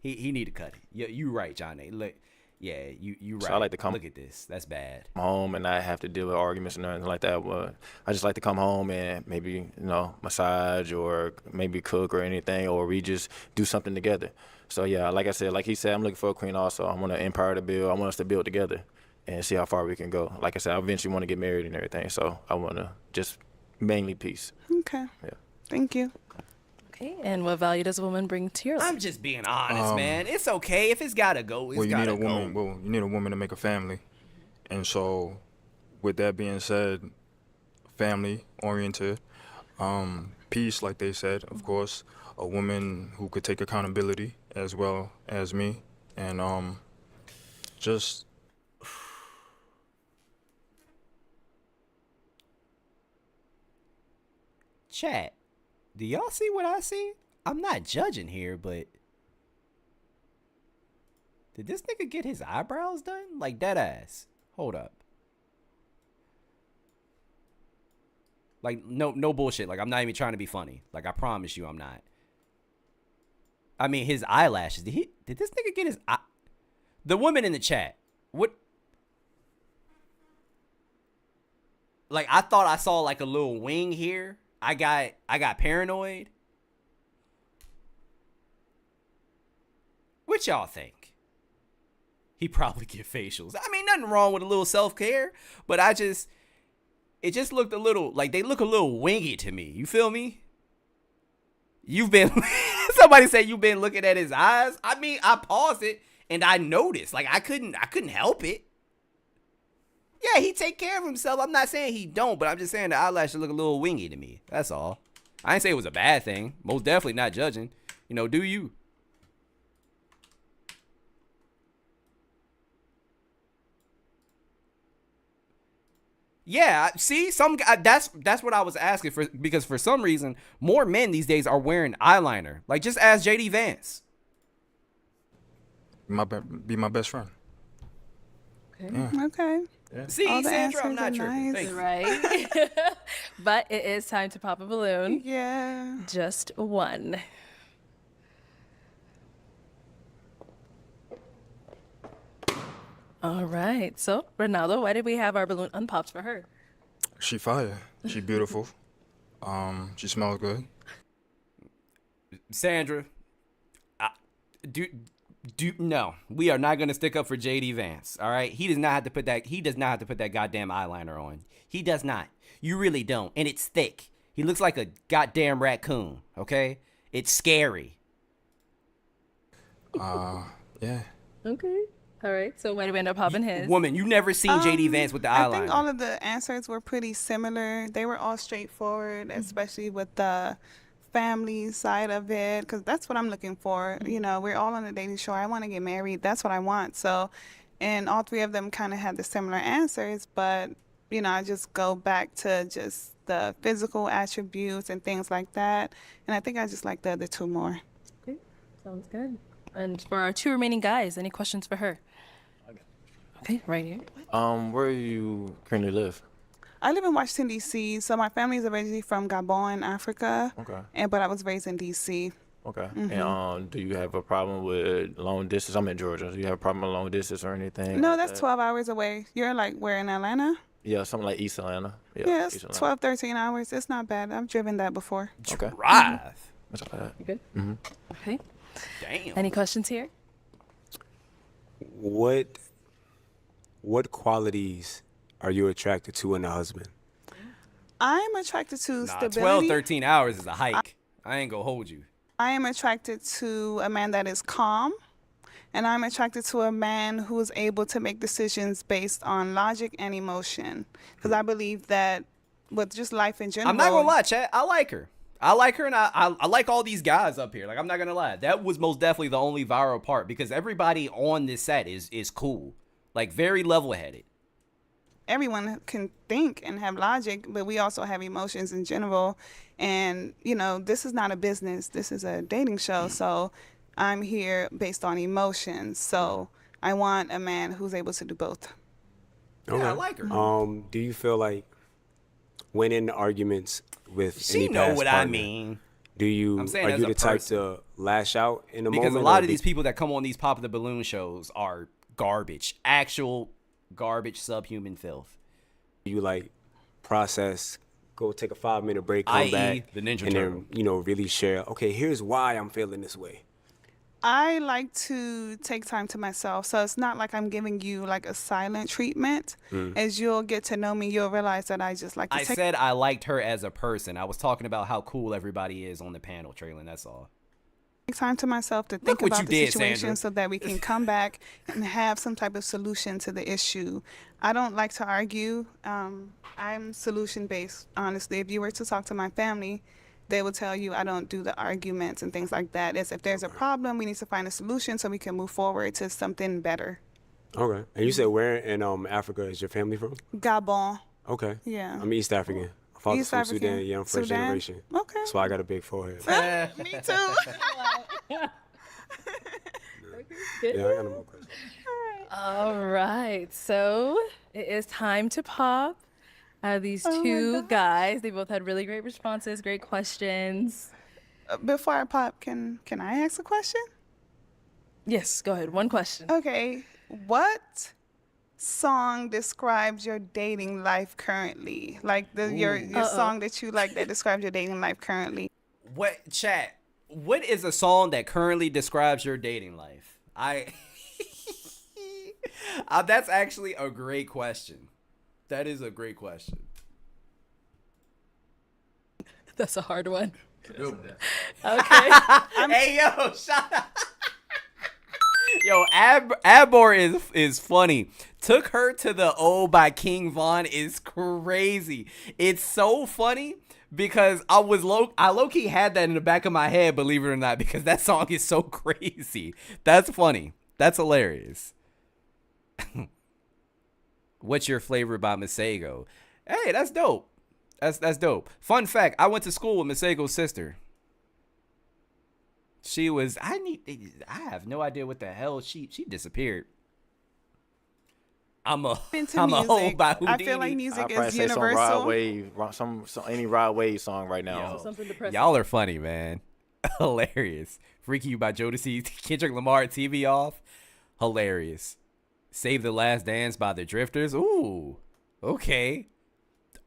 He need to cut it. You right, John. Look, yeah, you right. So I like to come. Look at this. That's bad. Home and not have to deal with arguments and nothing like that. But I just like to come home and maybe massage or maybe cook or anything, or we just do something together. So yeah, like I said, like he said, I'm looking for a queen also. I want an empire to build. I want us to build together and see how far we can go. Like I said, I eventually want to get married and everything. So I want to just mainly peace. Okay. Yeah. Thank you. Okay, and what value does a woman bring to your life? I'm just being honest, man. It's okay if it's gotta go. It's gotta go. Well, you need a woman to make a family, and so, with that being said, family oriented, peace, like they said, of course, a woman who could take accountability as well as me, and just. Chat. Do y'all see what I see? I'm not judging here, but did this nigga get his eyebrows done? Like, dead ass. Hold up. Like, no bullshit. Like, I'm not even trying to be funny. Like, I promise you I'm not. I mean, his eyelashes. Did this nigga get his eye? The woman in the chat. What? Like, I thought I saw like a little wing here. I got paranoid. What y'all think? He probably get facials. I mean, nothing wrong with a little self-care, but it just looked a little, like they look a little wingy to me. You feel me? You've been somebody said you've been looking at his eyes. I mean, I paused it and I noticed. Like I couldn't help it. Yeah, he take care of himself. I'm not saying he don't, but I'm just saying the eyelashes look a little wingy to me. That's all. I ain't say it was a bad thing. Most definitely not judging. You know, do you? Yeah, see, that's what I was asking for, because for some reason more men these days are wearing eyeliner. Like, just ask JD Vance. Be my best friend. Okay. Yeah. Okay. Yeah. See, Sandra, I'm not tripping. Nice. Right. But it is time to pop a balloon. Yeah. Just one. All right. So, Ronaldo, why did we have our balloon unpopped for her? She fire. She beautiful. She smells good. Sandra, no, we are not gonna stick up for JD Vance. All right, he does not have to put that goddamn eyeliner on. He does not. You really don't, and it's thick. He looks like a goddamn raccoon. Okay, it's scary. Yeah. Okay. All right. So why did we end up popping his? Woman, you never seen JD Vance with the eyeliner. I think all of the answers were pretty similar. They were all straightforward, especially with the family side of it, because that's what I'm looking for. You know, we're all on a dating show. I want to get married. That's what I want. So, and all three of them kind of had the similar answers, but, you know, I just go back to just the physical attributes and things like that. And I think I just like the other two more. Okay. Sounds good. And for our two remaining guys, any questions for her? Okay, right here. Where you currently live? I live in Washington, D.C., so my family is originally from Gabon, Africa. Okay. But I was raised in D.C. Okay. Mhm. And do you have a problem with long distance? I'm in Georgia. Do you have a problem with long distance or anything? No, like that's that? 12 hours away. You're like, where, in Atlanta? Yeah, something like East Atlanta. Yeah, it's East Atlanta. 12, 13 hours. It's not bad. I've driven that before. Okay. Drive. That's not bad. You good? Mm-hmm. Okay. Damn. Any questions here? What qualities are you attracted to in a husband? I'm attracted to Nah, stability. 12, 13 hours is a hike. I ain't gonna hold you. I am attracted to a man that is calm, and I'm attracted to a man who is able to make decisions based on logic and emotion. Because I believe that with just life in general. I'm not gonna lie, chat. I like her. And I like all these guys up here. Like, I'm not gonna lie. That was most definitely the only viral part, because everybody on this set is cool. Like, very level-headed. Everyone can think and have logic, but we also have emotions in general. And, you know, this is not a business. This is a dating show. So I'm here based on emotions. So I want a man who's able to do both. Okay. Yeah, I like her. Do you feel like when in arguments with She any know past what I partner, mean. I'm saying, are as you a the type person. to lash out in the moment? Because a lot or of these people that come on these Pop the Balloon shows are garbage. Actual garbage, subhuman filth. You like process, go take a 5-minute break, come i.e. back, the Ninja and Turtle. then, really share, okay, here's why I'm feeling this way. I like to take time to myself. So it's not like I'm giving you like a silent treatment. As you'll get to know me, you'll realize that I just like to I take said I liked her as a person. I was talking about how cool everybody is on the panel, Traylon. That's all. time to myself to think what about you the did, situation Sandra. so that we can come back and have some type of solution to the issue. I don't like to argue. I'm solution based, honestly. If you were to talk to my family, they will tell you I don't do the arguments and things like that. It's if there's a problem, we need to find a solution so we can move forward to something better. Okay. And you said where in Africa is your family from? Gabon. Okay. Yeah. I'm East African. My father's East from African. Sudan. Yeah, I'm first Sudan? generation. Okay. So I got a big forehead. Me too. Yeah, I got no more questions. All right. So it is time to pop. These two guys, they both had really great responses, great questions. Before I pop, can I ask a question? Yes, go ahead. One question. Okay. What song describes your dating life currently? Like your song that you like that describes your dating life currently. What, chat? What is a song that currently describes your dating life? That's actually a great question. That is a great question. That's a hard one. Okay. Hey, yo, shut up. Yo, Abor is funny. Took Her to the O by King Von is crazy. It's so funny because I low-key had that in the back of my head, believe it or not, because that song is so crazy. That's funny. That's hilarious. What's Your Flavor by Masego? Hey, that's dope. That's dope. Fun fact, I went to school with Masego's sister. She was I have no idea what the hell she disappeared. I'm a hoe by Houdini. I feel like music is say universal. Some any Rod Wave song right now. Y'all are funny, man. Hilarious. Freaky You by Jodeci, Kendrick Lamar, TV Off. Hilarious. Save the Last Dance by the Drifters. Ooh, okay.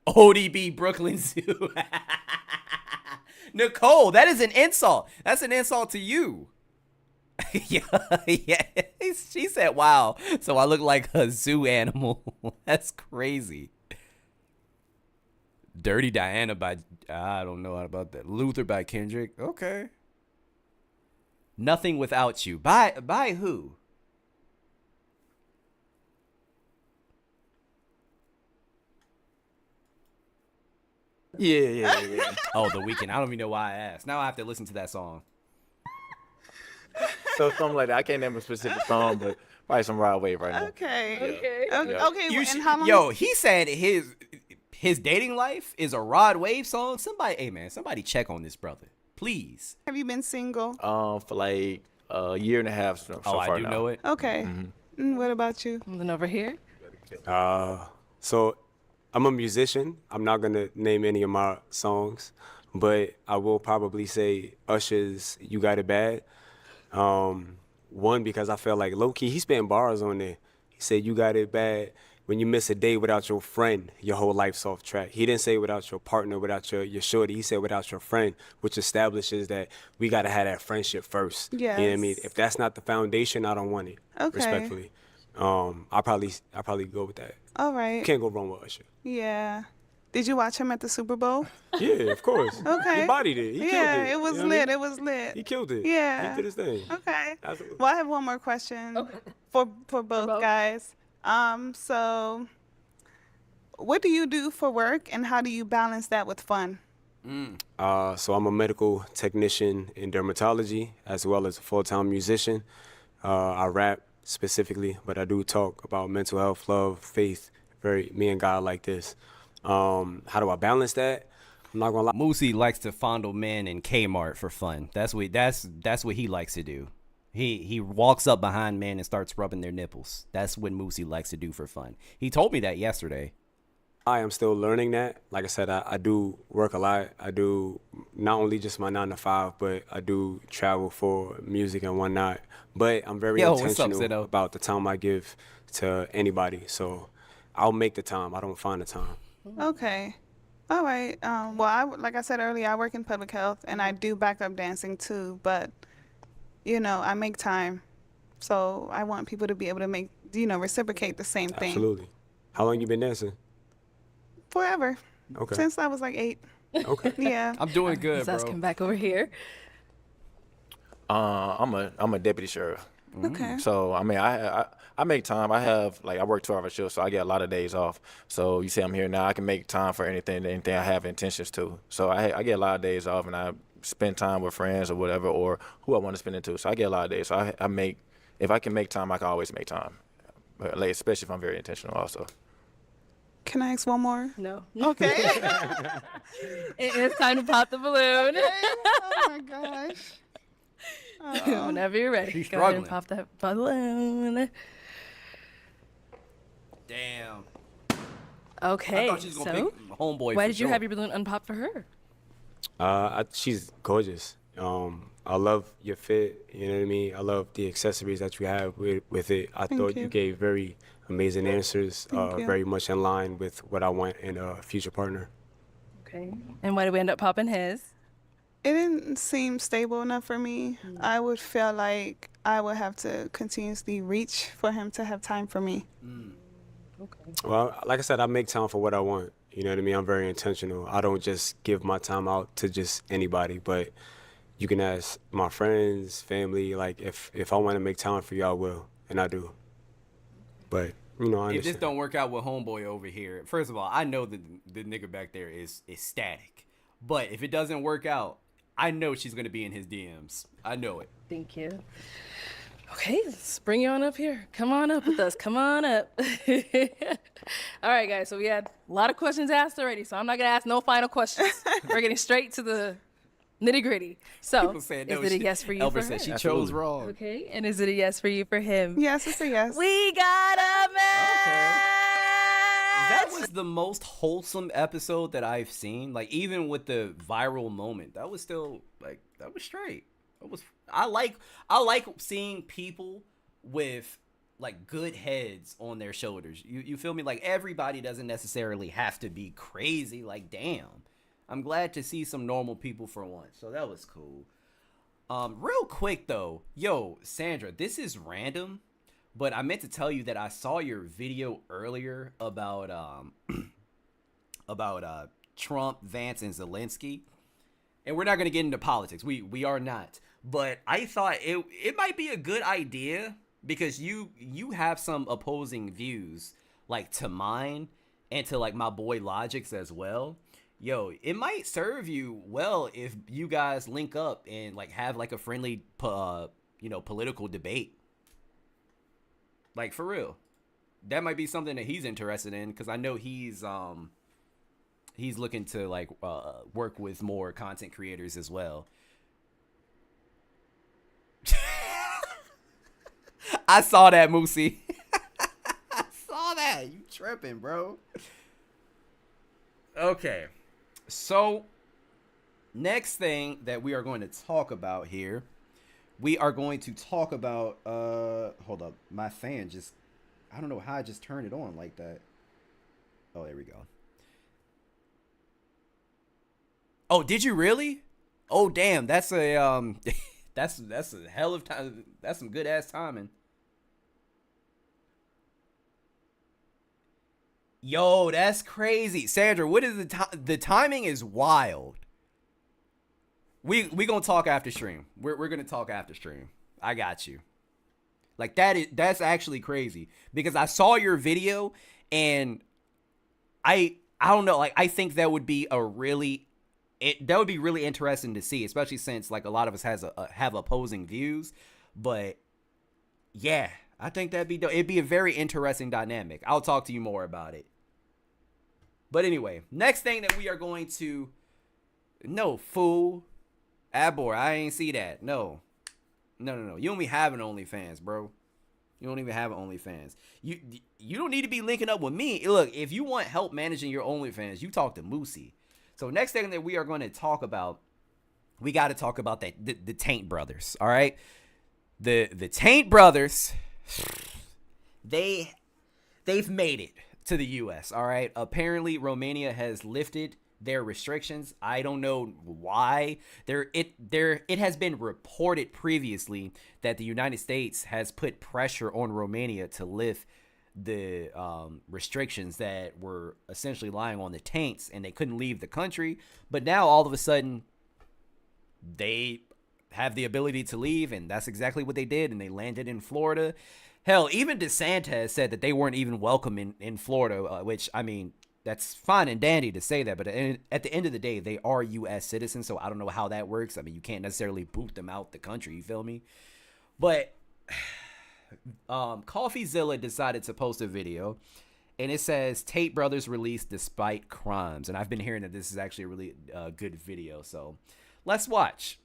ODB Brooklyn Zoo. Nicole, that is an insult. That's an insult to you. yeah. She said, wow. So I look like a zoo animal. That's crazy. Dirty Diana by, I don't know about that. Luther by Kendrick. Okay. Nothing Without You. By who? Yeah. Oh, The Weeknd. I don't even know why I asked. Now I have to listen to that song. So something like that. I can't name a specific song, but probably some Rod Wave right now. Okay. Yeah. Okay. And how long? Yo, he said his dating life is a Rod Wave song. Somebody check on this brother, please. Have you been single? For like a year and a half so far I do now. know it. Okay. What about you? And then over here. So I'm a musician. I'm not gonna name any of my songs, but I will probably say Usher's "You Got It Bad." One, because I felt like low key he spent bars on there. He said, "You got it bad. When you miss a day without your friend, your whole life's off track." He didn't say without your partner, without your shorty. He said without your friend, which establishes that we gotta have that friendship first. Yes. You know what I mean? If that's not the foundation, I don't want it. Okay. Respectfully. I'll probably go with that. All right. You can't go wrong with Usher. Yeah. Did you watch him at the Super Bowl? Yeah, of course. Okay. He bodied it. He killed it. Yeah, it was You know what I lit. mean? It was lit. He killed it. Yeah. He did his thing. Okay. Absolutely. Well, I have one more question for both guys. So what do you do for work and how do you balance that with fun? So I'm a medical technician in dermatology as well as a full-time musician. I rap specifically, but I do talk about mental health, love, faith, me and God like this. How do I balance that? I'm not gonna lie. Moosey likes to fondle men in Kmart for fun. That's what he likes to do. He walks up behind men and starts rubbing their nipples. That's what Moosey likes to do for fun. He told me that yesterday. I am still learning that. Like I said, I do work a lot. I do not only just my 9 to 5, but I do travel for music and whatnot. But I'm very intentional about the time I give to anybody. So I'll make the time. I don't find the time. Okay. All right. Well, like I said earlier, I work in public health and I do backup dancing too. But, I make time. So I want people to be able to reciprocate the same thing. Absolutely. How long you been dancing? Forever. Okay. Since I was like 8. Okay. Yeah. I'm doing good, Let's bro. ask him back over here. I'm a deputy sheriff. Okay. So I mean, I make time. I work 12-hour shifts, so I get a lot of days off. So you say I'm here now, I can make time for anything I have intentions to. So I get a lot of days off, and I spend time with friends or whatever, or who I want to spend it to. So I get a lot of days. So if I can make time, I can always make time. But especially if I'm very intentional, also. Can I ask one more? No. Okay. It's time to pop the balloon. Oh my gosh. Whenever you're ready. She's Go ahead and struggling. pop that balloon. Damn. Okay. I thought she was gonna So, pick homeboy. why for did you sure. have your balloon unpopped for her? She's gorgeous. I love your fit. You know what I mean? I love the accessories that you have with it. I thought you gave very amazing answers, you. very much in line with what I want in a future partner. Okay. And why did we end up popping his? It didn't seem stable enough for me. I would feel like I would have to continuously reach for him to have time for me. Well, like I said, I make time for what I want. You know what I mean? I'm very intentional. I don't just give my time out to just anybody, but you can ask my friends, family, like if I want to make time for you, I will, and I do. But you know, I if this understand. don't work out with homeboy over here, first of all, I know that the nigga back there is static. But if it doesn't work out, I know she's gonna be in his DMs. I know it. Thank you. Okay, let's bring you on up here. Come on up with us. Come on up. All right, guys. So we had a lot of questions asked already, so I'm not gonna ask no final questions. We're getting straight to the nitty gritty. So, is it a yes for you Elber for her? said she chose wrong. Okay, and is it a yes for you for him? Yes, it's a yes. We got a match. That was the most wholesome episode that I've seen. Like, even with the viral moment, that was still like, that was straight. I like seeing people with like good heads on their shoulders. You feel me? Like, everybody doesn't necessarily have to be crazy. Like, damn. I'm glad to see some normal people for once. So that was cool. Real quick though, yo, Sandra, this is random, but I meant to tell you that I saw your video earlier about Trump, Vance, and Zelensky. And we're not gonna get into politics. We are not. But I thought it might be a good idea because you have some opposing views, like to mine and to like my boy Logic's as well. Yo, it might serve you well if you guys link up and like have like a friendly political debate. Like, for real. That might be something that he's interested in, because I know he's looking to like work with more content creators as well. I saw that, Moosey. I saw that. You tripping, bro. Okay. So, next thing that we are going to talk about here, we are going to talk about, hold up, my fan just, I don't know how I just turned it on like that. Oh, there we go. Oh, did you really? Oh, damn, that's a, that's a hell of time, that's some good ass timing. Yo, that's crazy. Sandra, what is the timing is wild. We gonna talk after stream. We're gonna talk after stream. I got you. Like, that's actually crazy, because I saw your video and I don't know, like, I think that would be really interesting to see, especially since like a lot of us have opposing views. But yeah, I think it'd be a very interesting dynamic. I'll talk to you more about it. But anyway, next thing that we are going to... No, fool. Abor, I ain't see that. No. You don't even have an OnlyFans, bro. You don't even have an OnlyFans. You don't need to be linking up with me. Look, if you want help managing your OnlyFans, you talk to Moosey. So next thing that we are going to talk about, we got to talk about the Tate brothers, all right? The Tate brothers, they've made it to the U.S., all right? Apparently, Romania has lifted their restrictions. I don't know why. It has been reported previously that the United States has put pressure on Romania to lift the restrictions that were essentially lying on the Tates, and they couldn't leave the country. But now, all of a sudden, they have the ability to leave, and that's exactly what they did, and they landed in Florida. Hell, even DeSantis said that they weren't even welcome in Florida, which, I mean, that's fine and dandy to say that, but at the end of the day, they are U.S. citizens, so I don't know how that works. I mean, you can't necessarily boot them out the country, you feel me? But CoffeeZilla decided to post a video, and it says, Tate brothers released despite crimes. And I've been hearing that this is actually a really good video, so let's watch.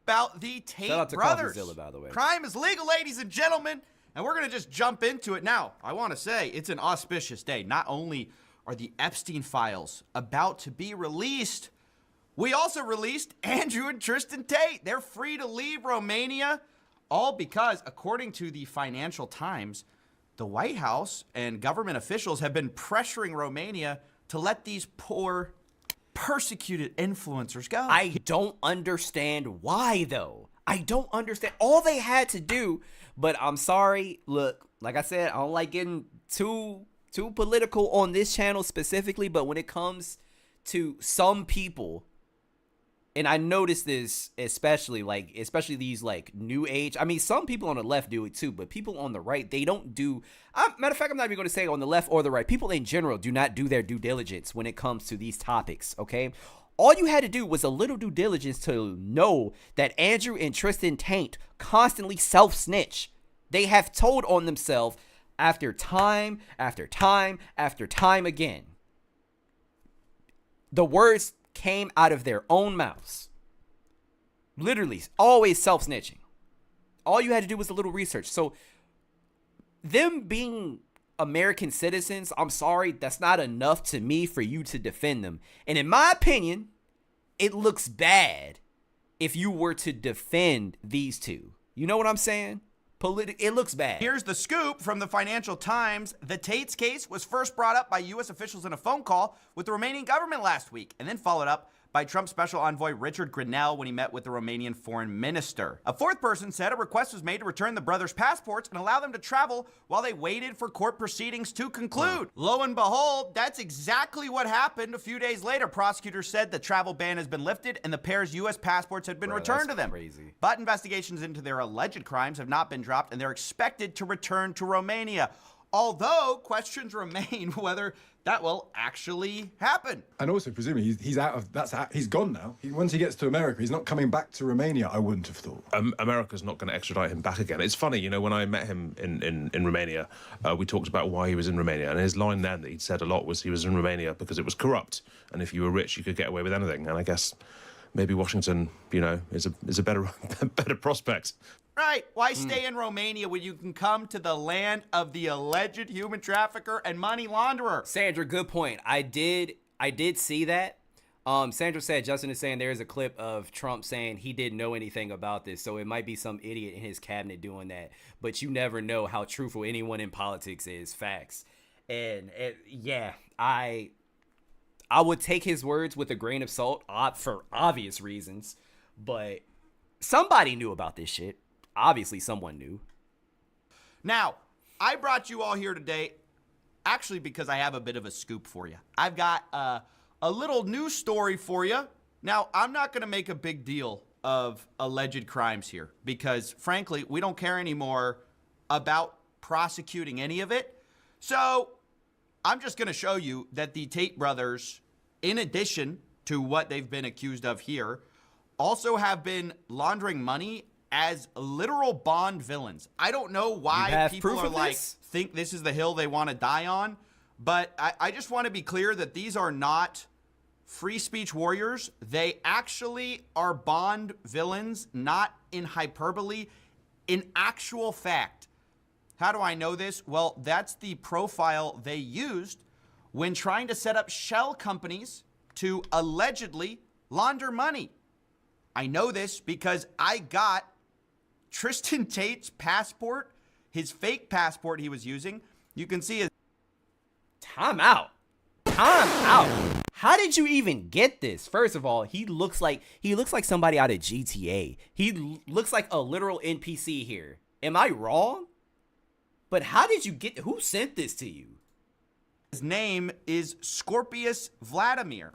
About the Tate brothers. CoffeeZilla, by the way. Crime is legal, ladies and gentlemen, and we're gonna just jump into it now. I want to say it's an auspicious day. Not only are the Epstein files about to be released, we also released Andrew and Tristan Tate. They're free to leave Romania, all because, according to the Financial Times, the White House and government officials have been pressuring Romania to let these poor, persecuted influencers go. I don't understand why, though. I don't understand. All they had to do, but I'm sorry. Look, like I said, I don't like getting too too political on this channel specifically, but when it comes to some people, and I noticed this especially these like new age. I mean, some people on the left do it too, but people on the right, they don't do. Matter of fact, I'm not even going to say on the left or the right. People in general do not do their due diligence when it comes to these topics. Okay, all you had to do was a little due diligence to know that Andrew and Tristan Tate constantly self-snitch. They have told on themselves after time after time after time again. The words came out of their own mouths. Literally, always self-snitching. All you had to do was a little research. So, them being American citizens, I'm sorry, that's not enough to me for you to defend them. And in my opinion, it looks bad if you were to defend these two. You know what I'm saying? It looks bad. Here's the scoop from the Financial Times. The Tate's case was first brought up by U.S. officials in a phone call with the Romanian government last week, and then followed up by Trump's special envoy Richard Grenell when he met with the Romanian foreign minister. A fourth person said a request was made to return the brothers' passports and allow them to travel while they waited for court proceedings to conclude. Lo and behold, that's exactly what happened. A few days later, prosecutors said the travel ban has been lifted and the pair's U.S. passports had been returned to them. Crazy. But investigations into their alleged crimes have not been dropped, and they're expected to return to Romania. Although questions remain whether that will actually happen. And also, presumably, he's gone now. Once he gets to America, he's not coming back to Romania, I wouldn't have thought. America's not going to extradite him back again. It's funny, you know, when I met him in Romania, we talked about why he was in Romania, and his line then that he'd said a lot was he was in Romania because it was corrupt, and if you were rich, you could get away with anything. And I guess maybe Washington, you know, is a better prospect. Right. Why stay in Romania when you can come to the land of the alleged human trafficker and money launderer? Sandra, good point. I did see that. Sandra said Justin is saying there is a clip of Trump saying he didn't know anything about this, so it might be some idiot in his cabinet doing that. But you never know how truthful anyone in politics is. Facts. And yeah, I would take his words with a grain of salt for obvious reasons, but somebody knew about this shit. Obviously, someone knew. Now, I brought you all here today actually because I have a bit of a scoop for you. I've got a little news story for you. Now, I'm not going to make a big deal of alleged crimes here because, frankly, we don't care anymore about prosecuting any of it. So, I'm just going to show you that the Tate brothers, in addition to what they've been accused of here, also have been laundering money as literal Bond villains. I don't know why people are like, think this is the hill they want to die on, but I just want to be clear that these are not free speech warriors. They actually are Bond villains, not in hyperbole, in actual fact. How do I know this? Well, that's the profile they used when trying to set up shell companies to allegedly launder money. I know this because I got Tristan Tate's passport, his fake passport he was using. You can see his... Time out. How did you even get this? First of all, he looks like somebody out of GTA. He looks like a literal NPC here. Am I wrong? But how did you get... Who sent this to you? His name is Scorpius Vladimir.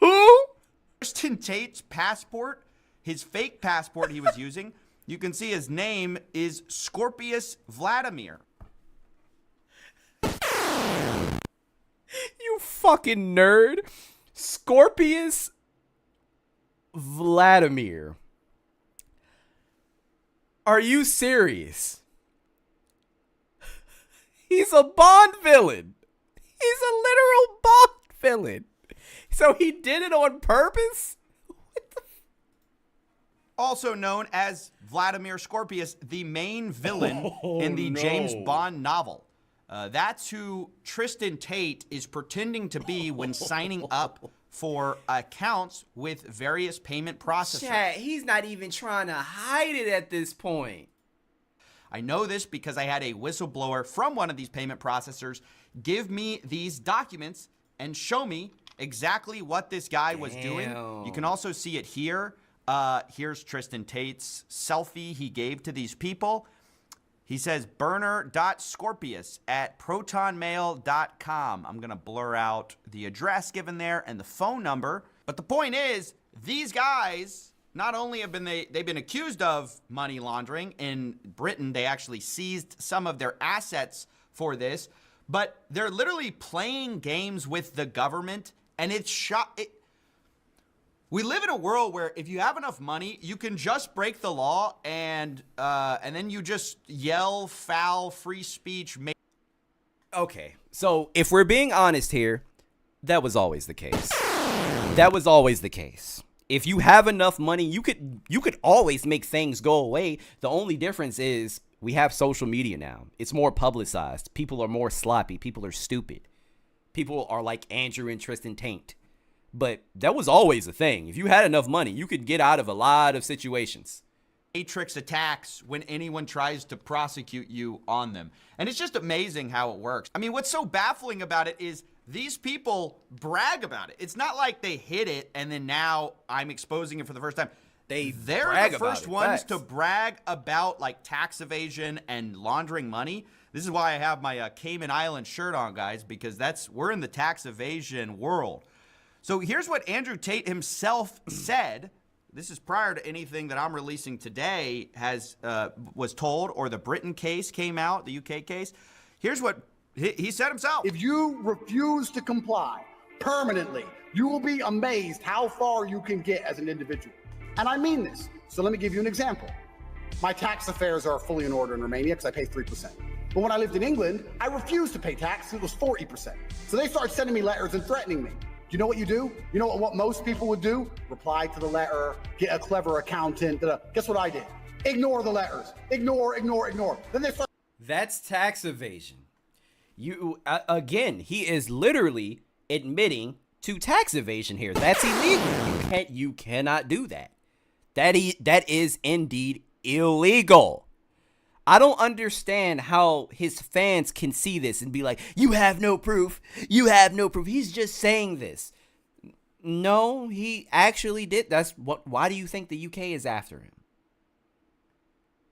Who? Tristan Tate's passport, his fake passport he was using. You can see his name is Scorpius Vladimir. You fucking nerd. Scorpius Vladimir. Are you serious? He's a Bond villain. He's a literal Bond villain. So he did it on purpose? Also known as Vladimir Scorpius, the main villain in the James Bond novel. That's who Tristan Tate is pretending to be when signing up for accounts with various payment processors. Chat, he's not even trying to hide it at this point. I know this because I had a whistleblower from one of these payment processors give me these documents and show me exactly what this guy was doing. You can also see it here. Here's Tristan Tate's selfie he gave to these people. He says burner.scorpius@protonmail.com. I'm going to blur out the address given there and the phone number. But the point is, these guys, not only have they've been accused of money laundering. In Britain, they actually seized some of their assets for this. But they're literally playing games with the government, and it's we live in a world where if you have enough money, you can just break the law and then you just yell foul free speech. Okay, so if we're being honest here, that was always the case. That was always the case. If you have enough money, you could always make things go away. The only difference is we have social media now. It's more publicized. People are more sloppy. People are stupid. People are like Andrew and Tristan Tate. But that was always a thing. If you had enough money, you could get out of a lot of situations. Matrix attacks when anyone tries to prosecute you on them. And it's just amazing how it works. I mean, what's so baffling about it is these people brag about it. It's not like they hid it and then now I'm exposing it for the first time. They're the first ones to brag about like tax evasion and laundering money. This is why I have my Cayman Island shirt on, guys, because we're in the tax evasion world. So here's what Andrew Tate himself said. This is prior to anything that I'm releasing today was told, or the Britain case came out, the UK case. Here's what he said himself. If you refuse to comply permanently, you will be amazed how far you can get as an individual. And I mean this. So let me give you an example. My tax affairs are fully in order in Romania because I pay 3%. But when I lived in England, I refused to pay tax. It was 40%. So they started sending me letters and threatening me. You know what you do? You know what most people would do? Reply to the letter, get a clever accountant. Guess what I did? Ignore the letters. Ignore. Then they start. That's tax evasion. Again, he is literally admitting to tax evasion here. That's illegal. You cannot do that. That is indeed illegal. I don't understand how his fans can see this and be like, you have no proof. You have no proof. He's just saying this. No, he actually did. Why do you think the UK is after him?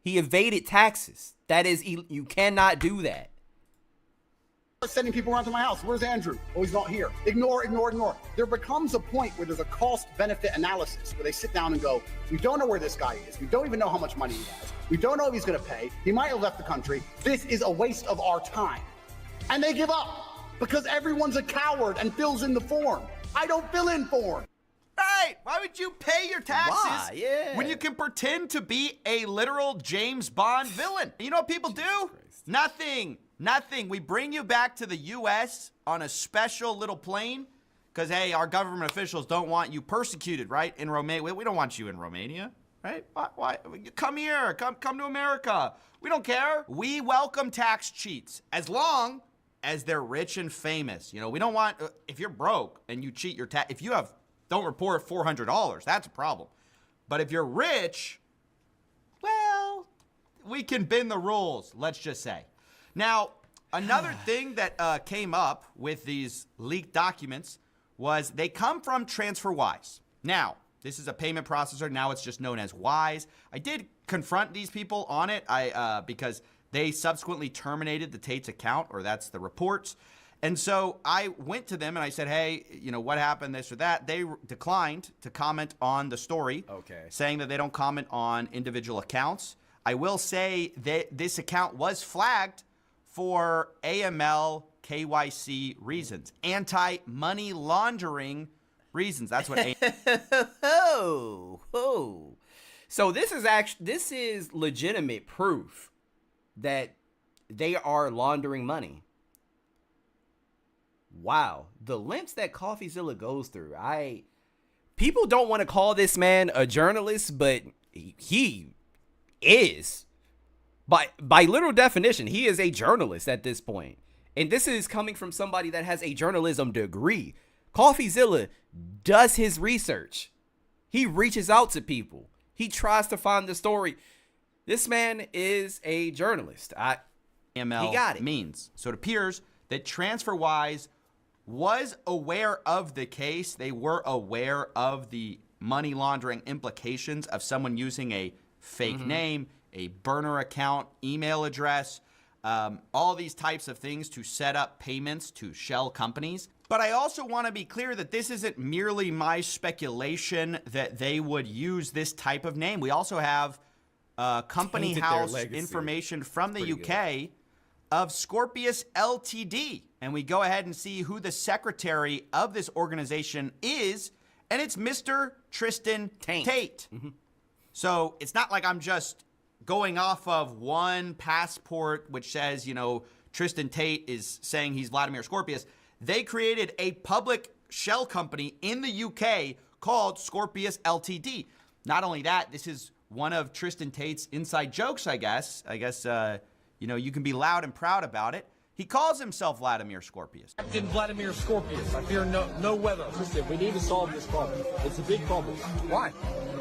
He evaded taxes. That is, you cannot do that. Sending people around to my house. Where's Andrew? Oh, he's not here. Ignore. There becomes a point where there's a cost-benefit analysis where they sit down and go, we don't know where this guy is. We don't even know how much money he has. We don't know if he's going to pay. He might have left the country. This is a waste of our time. And they give up because everyone's a coward and fills in the form. I don't fill in form. Right. Why would you pay your taxes when you can pretend to be a literal James Bond villain? You know what people do? Nothing. We bring you back to the U.S. on a special little plane because, hey, our government officials don't want you persecuted, right? In Romania. We don't want you in Romania, right? Why? Come here. Come to America. We don't care. We welcome tax cheats as long as they're rich and famous. You know, we don't want, if you're broke and you cheat your tax, if you don't report $400, that's a problem. But if you're rich, well, we can bend the rules, let's just say. Now, another thing that came up with these leaked documents was they come from TransferWise. Now, this is a payment processor. Now it's just known as Wise. I did confront these people on it because they subsequently terminated the Tate's account, or that's the reports. And so I went to them and I said, hey, you know, what happened, this or that? They declined to comment on the story, saying that they don't comment on individual accounts. I will say that this account was flagged for AML KYC reasons, anti-money laundering reasons. That's what. So this is legitimate proof that they are laundering money. Wow, the lengths that CoffeeZilla goes through. People don't want to call this man a journalist, but he is. By literal definition, he is a journalist at this point. And this is coming from somebody that has a journalism degree. CoffeeZilla does his research. He reaches out to people. He tries to find the story. This man is a journalist. AML he got it. means. So it appears that TransferWise was aware of the case. They were aware of the money laundering implications of someone using a fake name, a burner account, email address, all these types of things to set up payments to shell companies. But I also want to be clear that this isn't merely my speculation that they would use this type of name. We also have company Tainted house their legacy. information from the Pretty UK of Scorpius Ltd. And we go ahead and see who the secretary of this organization is, and it's Mr. Tristan Tate. So it's not like I'm just going off of one passport which says, you know, Tristan Tate is saying he's Vladimir Scorpius. They created a public shell company in the UK called Scorpius Ltd. Not only that, this is one of Tristan Tate's inside jokes, I guess. You know, you can be loud and proud about it. He calls himself Vladimir Scorpius. Captain Vladimir Scorpius. I fear no weather. Listen, we need to solve this problem. It's a big problem. Why?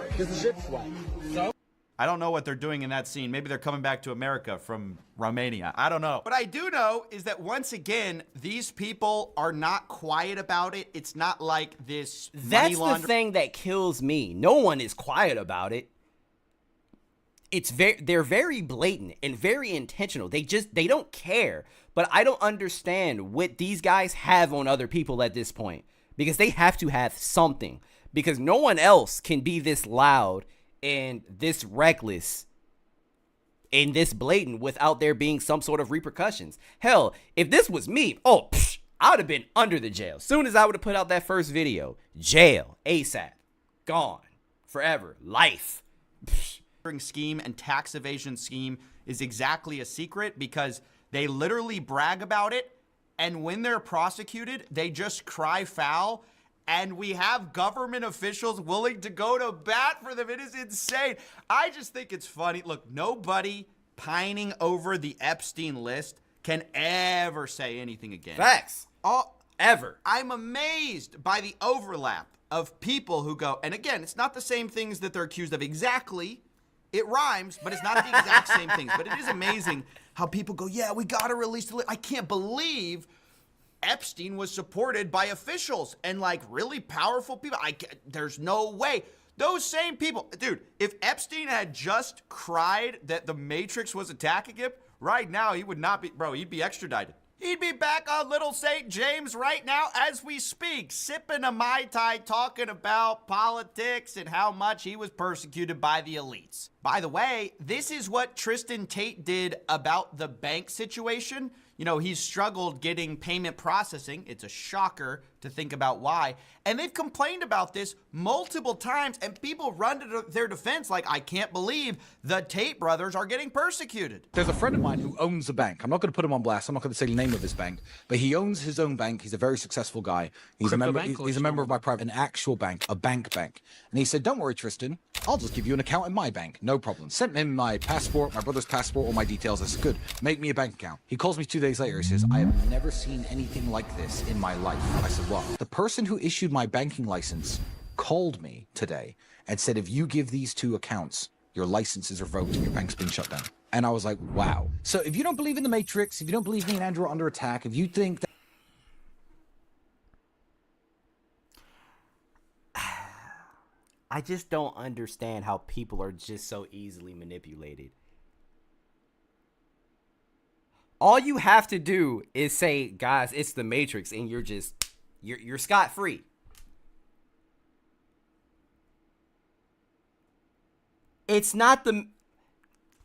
Because the ship's wet. So? I don't know what they're doing in that scene. Maybe they're coming back to America from Romania. I don't know. What I do know is that once again, these people are not quiet about it. It's not like this That's the thing that kills me. No one is quiet about it. They're very blatant and very intentional. They don't care. But I don't understand what these guys have on other people at this point, because they have to have something, because no one else can be this loud and this reckless and this blatant without there being some sort of repercussions. Hell, if this was me, I would have been under the jail. Soon as I would have put out that first video, jail, ASAP, gone, forever, life. Scheme and tax evasion scheme is exactly a secret, because they literally brag about it, and when they're prosecuted, they just cry foul, and we have government officials willing to go to bat for them. It is insane. I just think it's funny. Look, nobody pining over the Epstein list can ever say anything again. Facts. Ever. I'm amazed by the overlap of people who go, and again, it's not the same things that they're accused of exactly. It rhymes, but it's not the exact same things. But it is amazing how people go, yeah, we got to release the list. I can't believe Epstein was supported by officials and like really powerful people. There's no way. Those same people, dude, if Epstein had just cried that the Matrix was attacking him, right now he would not be, bro, he'd be extradited. He'd be back on Little St. James right now as we speak, sipping a Mai Tai, talking about politics and how much he was persecuted by the elites. By the way, this is what Tristan Tate did about the bank situation. You know, he's struggled getting payment processing. It's a shocker to think about why. And they've complained about this multiple times, and people run to their defense like, I can't believe the Tate brothers are getting persecuted. There's a friend of mine who owns a bank. I'm not going to put him on blast. I'm not going to say the name of his bank, but he owns his own bank. He's a very successful guy. He's a member. He's a member of my private, an actual bank, a bank. And he said, "Don't worry, Tristan. I'll just give you an account in my bank. No problem." Sent him my passport, my brother's passport, all my details. I said, "Good. Make me a bank account." He calls me 2 days later. He says, "I have never seen anything like this in my life." I said, "What?" The person who issued my banking license called me today and said, "If you give these 2 accounts, your license is revoked and your bank's being shut down." And I was like, wow. So if you don't believe in the Matrix, if you don't believe me and Andrew are under attack, if you think that... I just don't understand how people are just so easily manipulated. All you have to do is say, guys, it's the Matrix, and you're scot-free. It's not the...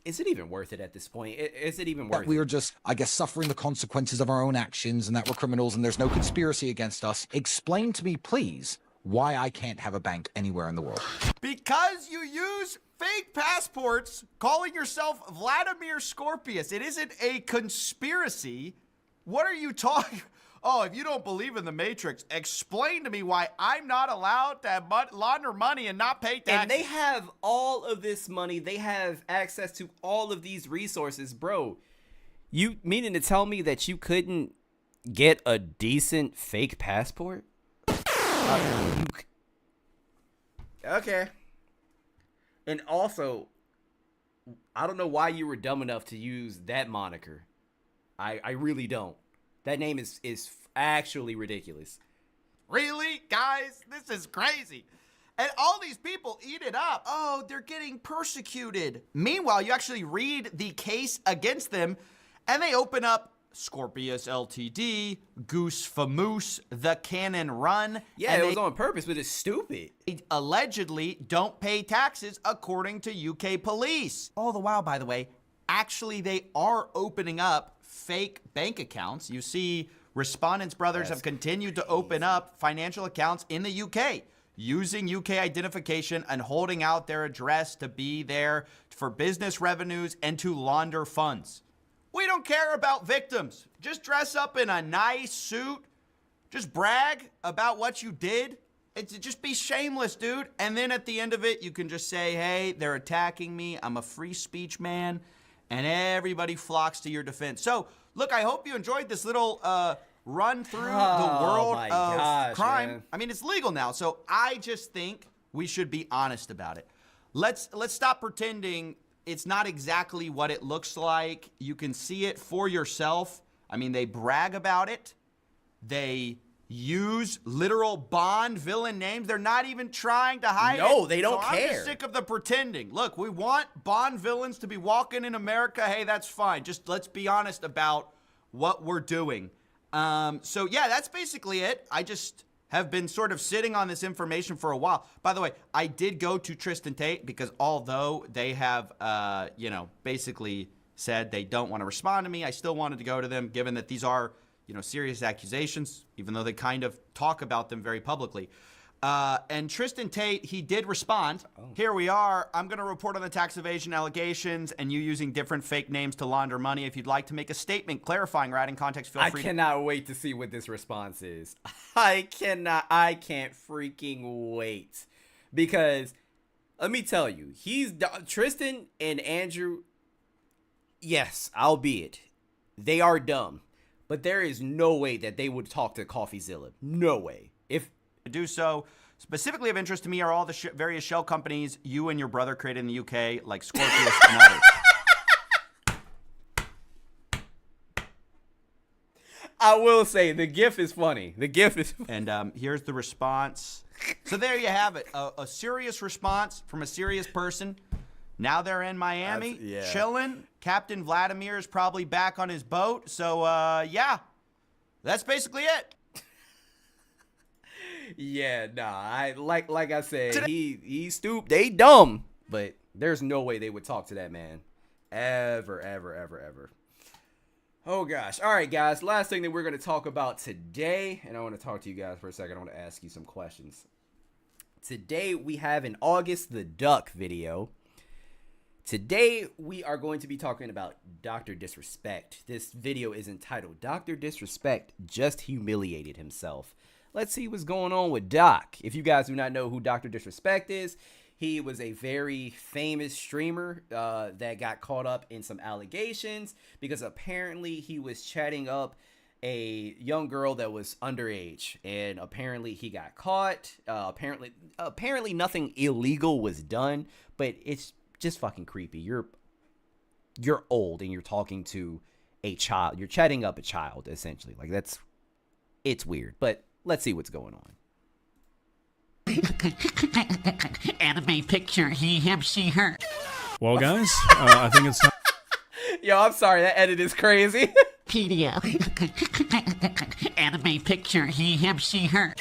Is it even worth it at this point? Is it even worth it? We are just, I guess, suffering the consequences of our own actions and that we're criminals and there's no conspiracy against us. Explain to me, please, why I can't have a bank anywhere in the world. Because you use fake passports calling yourself Vladimir Scorpius. It isn't a conspiracy. What are you talking... Oh, if you don't believe in the Matrix, explain to me why I'm not allowed to have launder money and not pay taxes. And they have all of this money. They have access to all of these resources. Bro, you meaning to tell me that you couldn't get a decent fake passport? Okay. And also, I don't know why you were dumb enough to use that moniker. I really don't. That name is Actually ridiculous. Really? Guys, this is crazy. And all these people eat it up. Oh, they're getting persecuted. Meanwhile, you actually read the case against them, and they open up Scorpius Ltd, Goose Famoose, The Cannon Run. Yeah, and it was on purpose, but it's stupid. They allegedly don't pay taxes according to UK police. All the while, by the way, actually they are opening up fake bank accounts. You see, respondents' brothers have continued to open up financial accounts in the UK, using UK identification and holding out their address to be there for business revenues and to launder funds. We don't care about victims. Just dress up in a nice suit. Just brag about what you did. Just be shameless, dude. And then at the end of it, you can just say, hey, they're attacking me. I'm a free speech man. And everybody flocks to your defense. So, look, I hope you enjoyed this little run through the world of crime. Man. I mean, it's legal now. So I just think we should be honest about it. Let's stop pretending it's not exactly what it looks like. You can see it for yourself. I mean, they brag about it. They use literal Bond villain names. They're not even trying to hide it. No, they don't I'm care. just sick of the pretending. Look, we want Bond villains to be walking in America. Hey, that's fine. Just let's be honest about what we're doing. So, yeah, that's basically it. I just have been sort of sitting on this information for a while. By the way, I did go to Tristan Tate because although they have, basically said they don't want to respond to me, I still wanted to go to them given that these are, serious accusations, even though they kind of talk about them very publicly. And Tristan Tate, he did respond. Here we are. I'm going to report on the tax evasion allegations and you using different fake names to launder money. If you'd like to make a statement clarifying or adding context, feel free. I cannot wait to see what this response is. I can't freaking wait. Because, let me tell you, Tristan and Andrew, yes, albeit, they are dumb. But there is no way that they would talk to CoffeeZilla. No way. If to do so. Specifically of interest to me are all the various shell companies you and your brother created in the UK, like Scorpius and others. I will say, the GIF is funny. The GIF is And here's the response. So there you have it. A serious response from a serious person. Now they're in Miami, chilling. Captain Vladimir is probably back on his boat. So, yeah, that's basically it. Yeah, nah. Like I said, he stooped. They dumb, but there's no way they would talk to that man, ever. Oh gosh. All right, guys. Last thing that we're gonna talk about today, and I want to talk to you guys for a second. I want to ask you some questions. Today we have an August the Duck video. Today, we are going to be talking about Dr. Disrespect. This video is entitled, Dr. Disrespect Just Humiliated Himself. Let's see what's going on with Doc. If you guys do not know who Dr. Disrespect is, he was a very famous streamer that got caught up in some allegations because apparently he was chatting up a young girl that was underage, and apparently he got caught. Apparently nothing illegal was done, but it's just fucking creepy. You're old and you're talking to a child. You're chatting up a child, essentially. Like, it's weird. But let's see what's going on. Anime picture, he, him, she, her. Well, guys, I think it's time. Yo, I'm sorry. That edit is crazy. Pedia. Anime picture, he, him, she, her.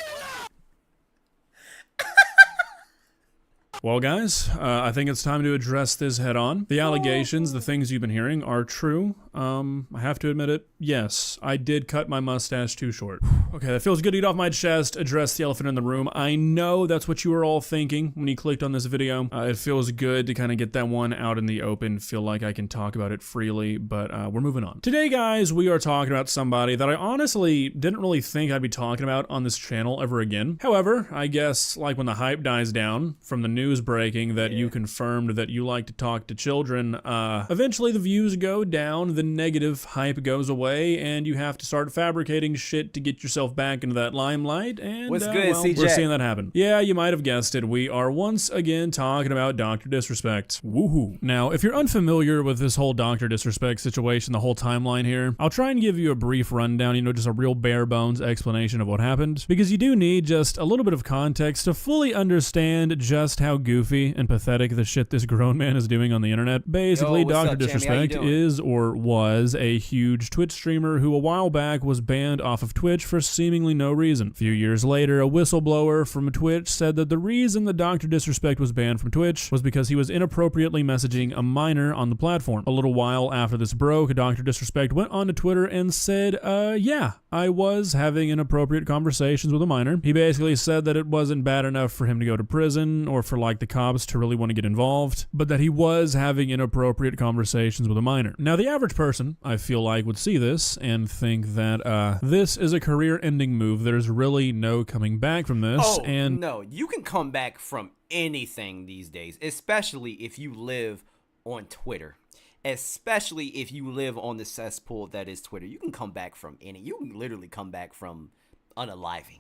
Well, guys, I think it's time to address this head on. The allegations, the things you've been hearing are true. I have to admit it. Yes, I did cut my mustache too short. Okay, that feels good to get off my chest, address the elephant in the room. I know that's what you were all thinking when you clicked on this video. It feels good to kind of get that one out in the open, feel like I can talk about it freely, but we're moving on. Today, guys, we are talking about somebody that I honestly didn't really think I'd be talking about on this channel ever again. However, I guess, like when the hype dies down from the news news breaking that you confirmed that you like to talk to children, eventually the views go down, the negative hype goes away, and you have to start fabricating shit to get yourself back into that limelight, and What's good, well, CJ? we're seeing that happen. Yeah, you might have guessed it. We are once again talking about Dr. Disrespect. Woohoo. Now, if you're unfamiliar with this whole Dr. Disrespect situation, the whole timeline here, I'll try and give you a brief rundown, just a real bare bones explanation of what happened, because you do need just a little bit of context to fully understand just how goofy and pathetic the shit this grown man is doing on the internet. Basically, Yo, what's Dr. up, Jamie? How you Disrespect doing? is or was a huge Twitch streamer who a while back was banned off of Twitch for seemingly no reason. A few years later, a whistleblower from Twitch said that the reason that Dr. Disrespect was banned from Twitch was because he was inappropriately messaging a minor on the platform. A little while after this broke, Dr. Disrespect went onto Twitter and said, yeah, I was having inappropriate conversations with a minor. He basically said that it wasn't bad enough for him to go to prison or for like the cops to really want to get involved, but that he was having inappropriate conversations with a minor. Now, the average person, I feel like, would see this and think that this is a career-ending move. There's really no coming back from this. Oh, and no, you can come back from anything these days, especially if you live on Twitter. Especially if you live on the cesspool that is Twitter. You can come back from any. You can literally come back from unaliving.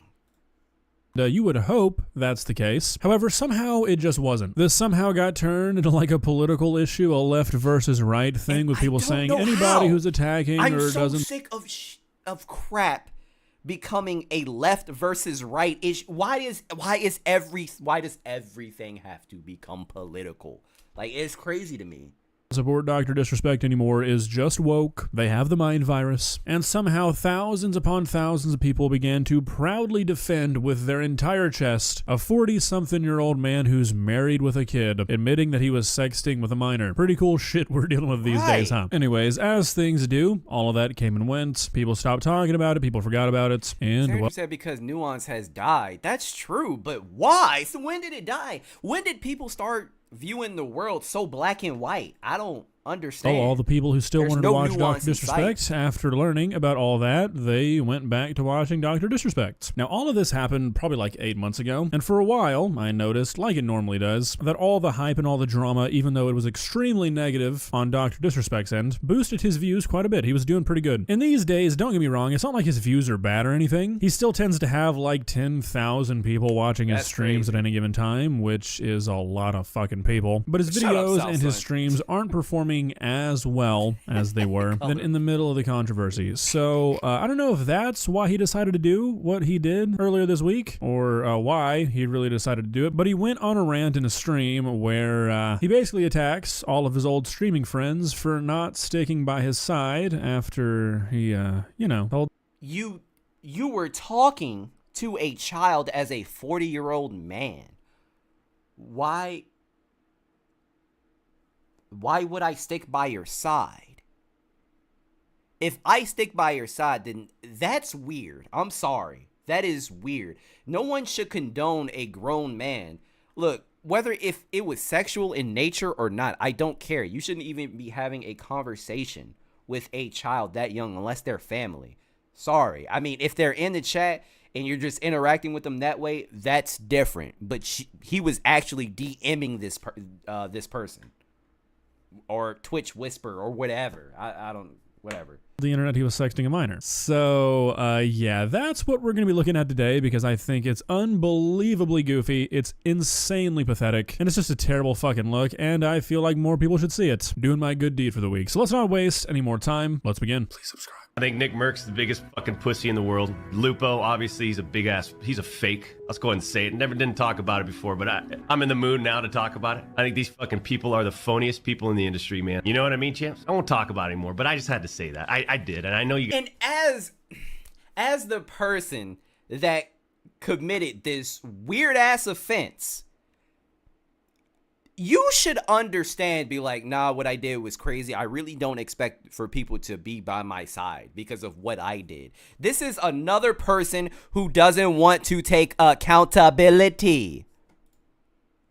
You would hope that's the case. However, somehow it just wasn't. This somehow got turned into like a political issue, a left versus right thing, with people saying anybody who's attacking I'm or so doesn't. sick of crap becoming a left versus right issue. Why does everything have to become political? Like, it's crazy to me. Support Dr. Disrespect anymore is just woke. They have the mind virus. And somehow thousands upon thousands of people began to proudly defend with their entire chest a 40-something-year-old man who's married with a kid, admitting that he was sexting with a minor. Pretty cool shit we're dealing with these days, huh? Anyways, as things do, all of that came and went. People stopped talking about it. People forgot about it. And You said because nuance has died. That's true, but why? So when did it die? When did people start viewing the world so black and white? I don't understand. all the people who still There's wanted no to watch Dr. nuance in Disrespect, sight. after learning about all that, they went back to watching Dr. Disrespect. Now, all of this happened probably like 8 months ago, and for a while, I noticed, like it normally does, that all the hype and all the drama, even though it was extremely negative on Dr. Disrespect's end, boosted his views quite a bit. He was doing pretty good. In these days, don't get me wrong, it's not like his views are bad or anything. He still tends to have like 10,000 people watching his streams at any given time, which is a lot of fucking people. But his videos and his streams aren't performing as well as they were then in the middle of the controversy. So I don't know if that's why he decided to do what he did earlier this week, or why he really decided to do it, but he went on a rant in a stream where he basically attacks all of his old streaming friends for not sticking by his side after he, told You were talking to a child as a 40-year-old man. Why would I stick by your side? If I stick by your side, then that's weird. I'm sorry. That is weird. No one should condone a grown man. Look, whether if it was sexual in nature or not, I don't care. You shouldn't even be having a conversation with a child that young unless they're family. Sorry. I mean, if they're in the chat and you're just interacting with them that way, that's different. But he was actually DMing this person. Or Twitch whisper or whatever. I don't, whatever. The internet, he was sexting a minor. So, yeah, that's what we're going to be looking at today, because I think it's unbelievably goofy, it's insanely pathetic, and it's just a terrible fucking look, and I feel like more people should see it. Doing my good deed for the week. So let's not waste any more time. Let's begin. Please subscribe. I think Nick Merck's the biggest fucking pussy in the world. Lupo, obviously, he's a big ass, he's a didn't go ahead and say it. Didn't talk about it before, but I'm in the mood now to talk about it. I think these fucking people are the phoniest people in the industry, man. You know what I mean, champs? I won't talk about it anymore, but I just had to say that. I did, and I know you guys. And as the person that committed this weird ass offense, you should understand, be like, nah, what I did was crazy. I really don't expect for people to be by my side because of what I did. This is another person who doesn't want to take accountability.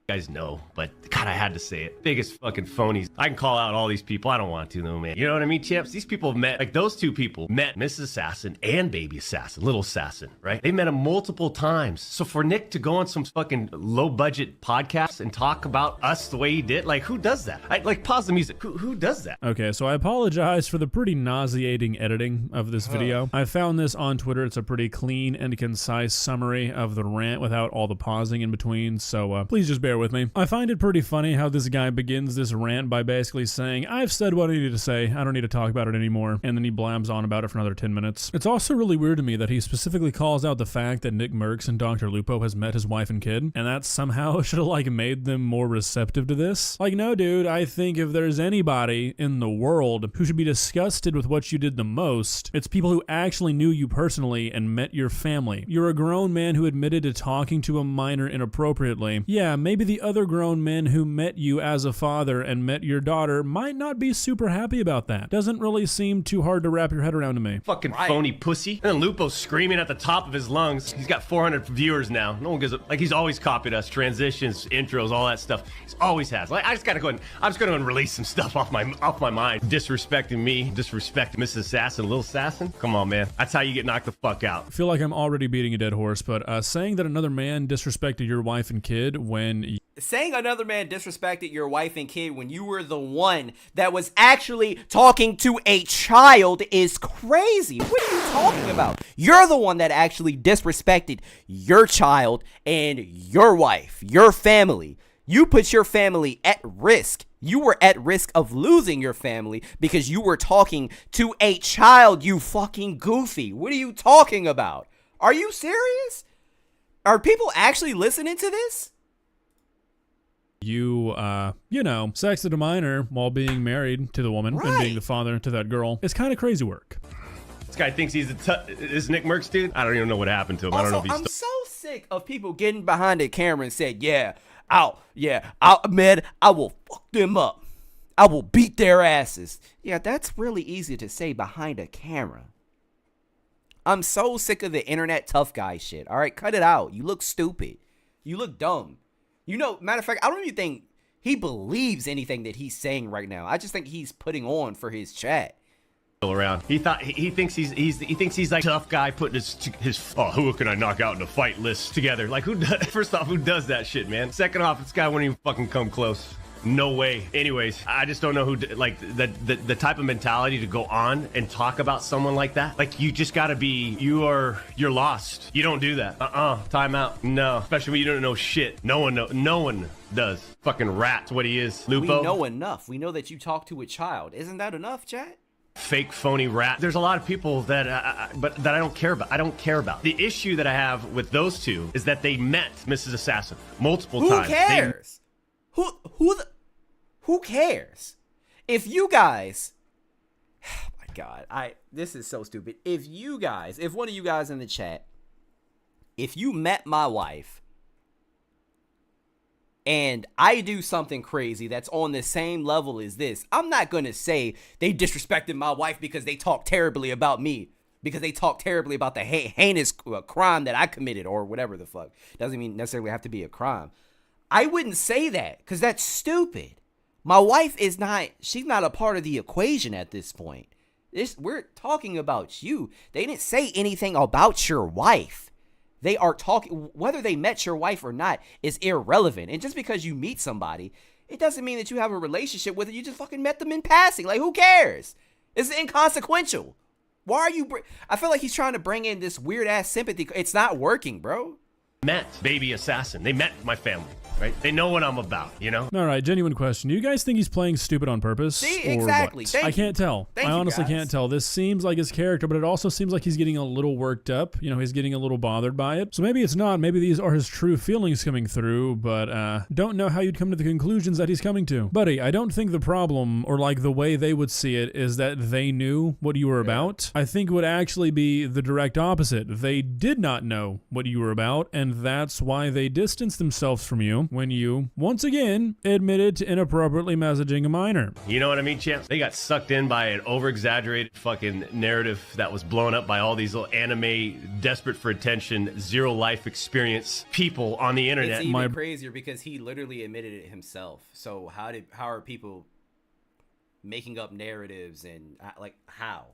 guys know, but God, I had to say it. Biggest fucking phonies. I can call out all these people. I don't want to though, man. You know what I mean, champs? These people have met, like those two people met Mrs. Assassin and Baby Assassin, Little Assassin, right? They met him multiple times. So for Nick to go on some fucking low budget podcast and talk about us the way he did, like who does that? Like pause the music. Who does that? Okay, so I apologize for the pretty nauseating editing of this video. I found this on Twitter. It's a pretty clean and concise summary of the rant without all the pausing in between, so please just bear with me. I find it pretty funny how this guy begins this rant by basically saying, I've said what I needed to say, I don't need to talk about it anymore, and then he blabs on about it for another 10 minutes. It's also really weird to me that he specifically calls out the fact that Nick Merckx and Dr. Lupo has met his wife and kid, and that somehow should have like made them more receptive to this. Like, no dude, I think if there's anybody in the world who should be disgusted with what you did the most, it's people who actually knew you personally and met your family. You're a grown man who admitted to talking to a minor inappropriately. Yeah, maybe the other grown men who met you as a father and met your daughter might not be super happy about that. Doesn't really seem too hard to wrap your head around to me. Fucking phony pussy. And then Lupo's screaming at the top of his lungs. He's got 400 viewers now. No one gives a, like he's always copied us. Transitions, intros, all that stuff. He's always has. Like I just gotta go and I'm just gonna release some stuff off my mind. Disrespecting me, disrespecting Mrs. Assassin, Little Assassin. Come on, man. That's how you get knocked the fuck out. I feel like I'm already beating a dead horse, but saying that another man disrespected your wife and kid when saying another man disrespected your wife and kid when you were the one that was actually talking to a child is crazy. What are you talking about? You're the one that actually disrespected your child and your wife, your family. You put your family at risk. You were at risk of losing your family because you were talking to a child, you fucking goofy. What are you talking about? Are you serious? Are people actually listening to this? You know, sexted a minor while being married to the woman and being the father to that girl. It's kind of crazy work. This guy thinks he's is Nick Merckx, dude? I don't even know what happened to him. Also, I don't know if he's I'm so sick of people getting behind the camera and said, I'll fuck them up. I will beat their asses. Yeah, that's really easy to say behind a camera. I'm so sick of the internet tough guy shit. All right, cut it out. You look stupid. You look dumb. You know, matter of fact, I don't even think he believes anything that he's saying right now. I just think he's putting on for his chat. Around. He thinks he's like tough guy putting his who can I knock out in a fight list together. Like first off, who does that shit, man? Second off, this guy wouldn't even fucking come close. No way. Anyways, I just don't know who like the type of mentality to go on and talk about someone like that. Like you just gotta be you're lost. You don't do that. Time out. No, especially when you don't know shit. No one does. Fucking rat's what he is. Lupo. We know enough. We know that you talk to a child. Isn't that enough, chat? Fake phony rat. There's a lot of people that I don't care about. I don't care about. The issue that I have with those two is that they met Mrs. Assassin multiple times. Who cares? Who cares? If you guys, oh my God, this is so stupid. If one of you guys in the chat, if you met my wife and I do something crazy that's on the same level as this, I'm not going to say they disrespected my wife because they talk terribly about me, because they talk terribly about the heinous crime that I committed or whatever the fuck. Doesn't mean necessarily have to be a crime. I wouldn't say that because that's stupid. My wife she's not a part of the equation at this point. We're talking about you. They didn't say anything about your wife. They are talking, whether they met your wife or not is irrelevant. And just because you meet somebody, it doesn't mean that you have a relationship with it. You just fucking met them in passing. Like, who cares? It's inconsequential. Why are you, I feel like he's trying to bring in this weird ass sympathy. It's not working, bro. Met Baby Assassin. They met my family. Right? They know what I'm about, you know? All right, genuine question. Do you guys think he's playing stupid on purpose? See, or exactly. What? I can't tell. I honestly can't tell. This seems like his character, but it also seems like he's getting a little worked up. You know, he's getting a little bothered by it. So maybe it's not. Maybe these are his true feelings coming through, but don't know how you'd come to the conclusions that he's coming to. Buddy, I don't think the problem, or like the way they would see it, is that they knew what you were about. I think it would actually be the direct opposite. They did not know what you were about, and that's why they distanced themselves from you. video when you, once again, admitted to inappropriately messaging a minor. You know what I mean, champs? They got sucked in by an over-exaggerated fucking narrative that was blown up by all these little anime, desperate for attention, zero life experience people on the internet. It's even crazier because he literally admitted it himself. So how are people making up narratives and like how?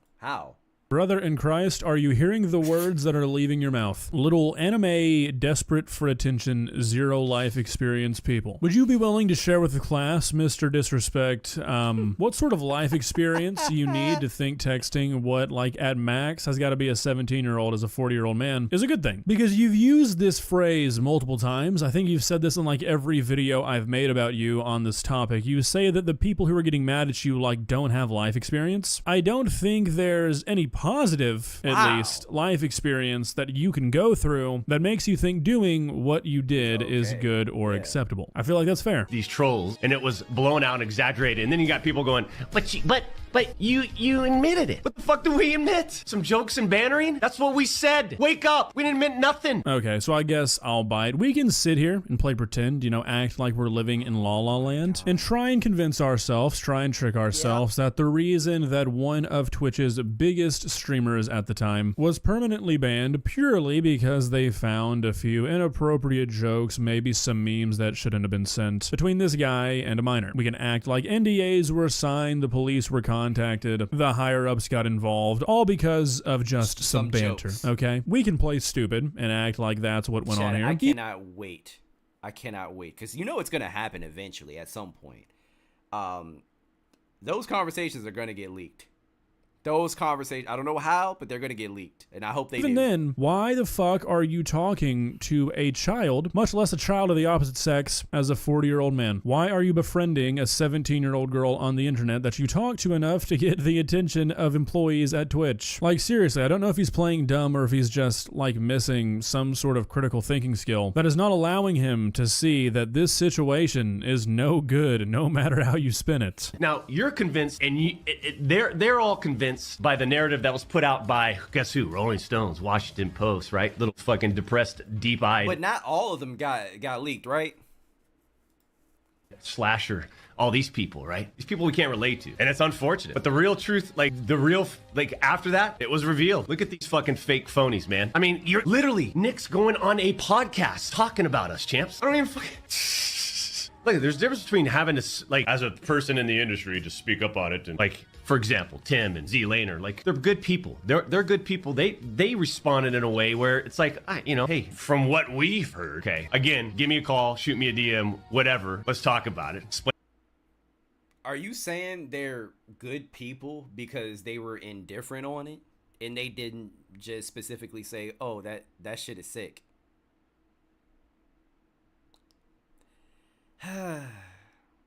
Brother in Christ, are you hearing the words that are leaving your mouth? Little anime, desperate for attention, zero life experience people. Would you be willing to share with the class, Mr. Disrespect, what sort of life experience you need to think texting what, like, at max has got to be a 17-year-old as a 40-year-old man is a good thing? Because you've used this phrase multiple times. I think you've said this in, like, every video I've made about you on this topic. You say that the people who are getting mad at you, like, don't have life experience. I don't think there's any positive, at least, life experience that you can go through that makes you think doing what you did is good or acceptable. I feel like that's fair. These trolls, and it was blown out and exaggerated, and then you got people going, but you admitted it. What the fuck do we admit? Some jokes and bannering? That's what we said. Wake up. We didn't admit nothing. Okay, so I guess I'll bite. We can sit here and play pretend, act like we're living in La La Land and try and convince ourselves, try and trick ourselves that the reason that one of Twitch's biggest streamers at the time was permanently banned purely because they found a few inappropriate jokes, maybe some memes that shouldn't have been sent between this guy and a minor. We can act like NDAs were signed, the police were contacted, the higher-ups got involved, all because of just some banter, jokes. Okay? We can play stupid and act like that's what went on here. I cannot wait. Because it's going to happen eventually at some point. Those conversations are going to get leaked. Those conversations, I don't know how, but they're going to get leaked. And I hope they do. Even then, why the fuck are you talking to a child, much less a child of the opposite sex, as a 40-year-old man? Why are you befriending a 17-year-old girl on the internet that you talk to enough to get the attention of employees at Twitch? Like, seriously, I don't know if he's playing dumb or if he's just, like, missing some sort of critical thinking skill that is not allowing him to see that this situation is no good, no matter how you spin it. Now, you're convinced, and they're all convinced by the narrative that was put out by, guess who? Rolling Stones, Washington Post, right? Little fucking depressed, deep-eyed. But not all of them got leaked, right? Slasher, all these people, right? These people we can't relate to. And it's unfortunate. But the real truth, after that, it was revealed. Look at these fucking fake phonies, man. I mean, you're literally, Nick's going on a podcast talking about us, champs. I don't even fucking... Look, there's a difference between having to, as a person in the industry, just speak up on it and, for example, Tim and Z Laner, they're good people. They're good people. They responded in a way where it's hey, from what we've heard, okay, again, give me a call, shoot me a DM, whatever. Let's talk about it. Explain. Are you saying they're good people because they were indifferent on it and they didn't just specifically say, oh, that shit is sick?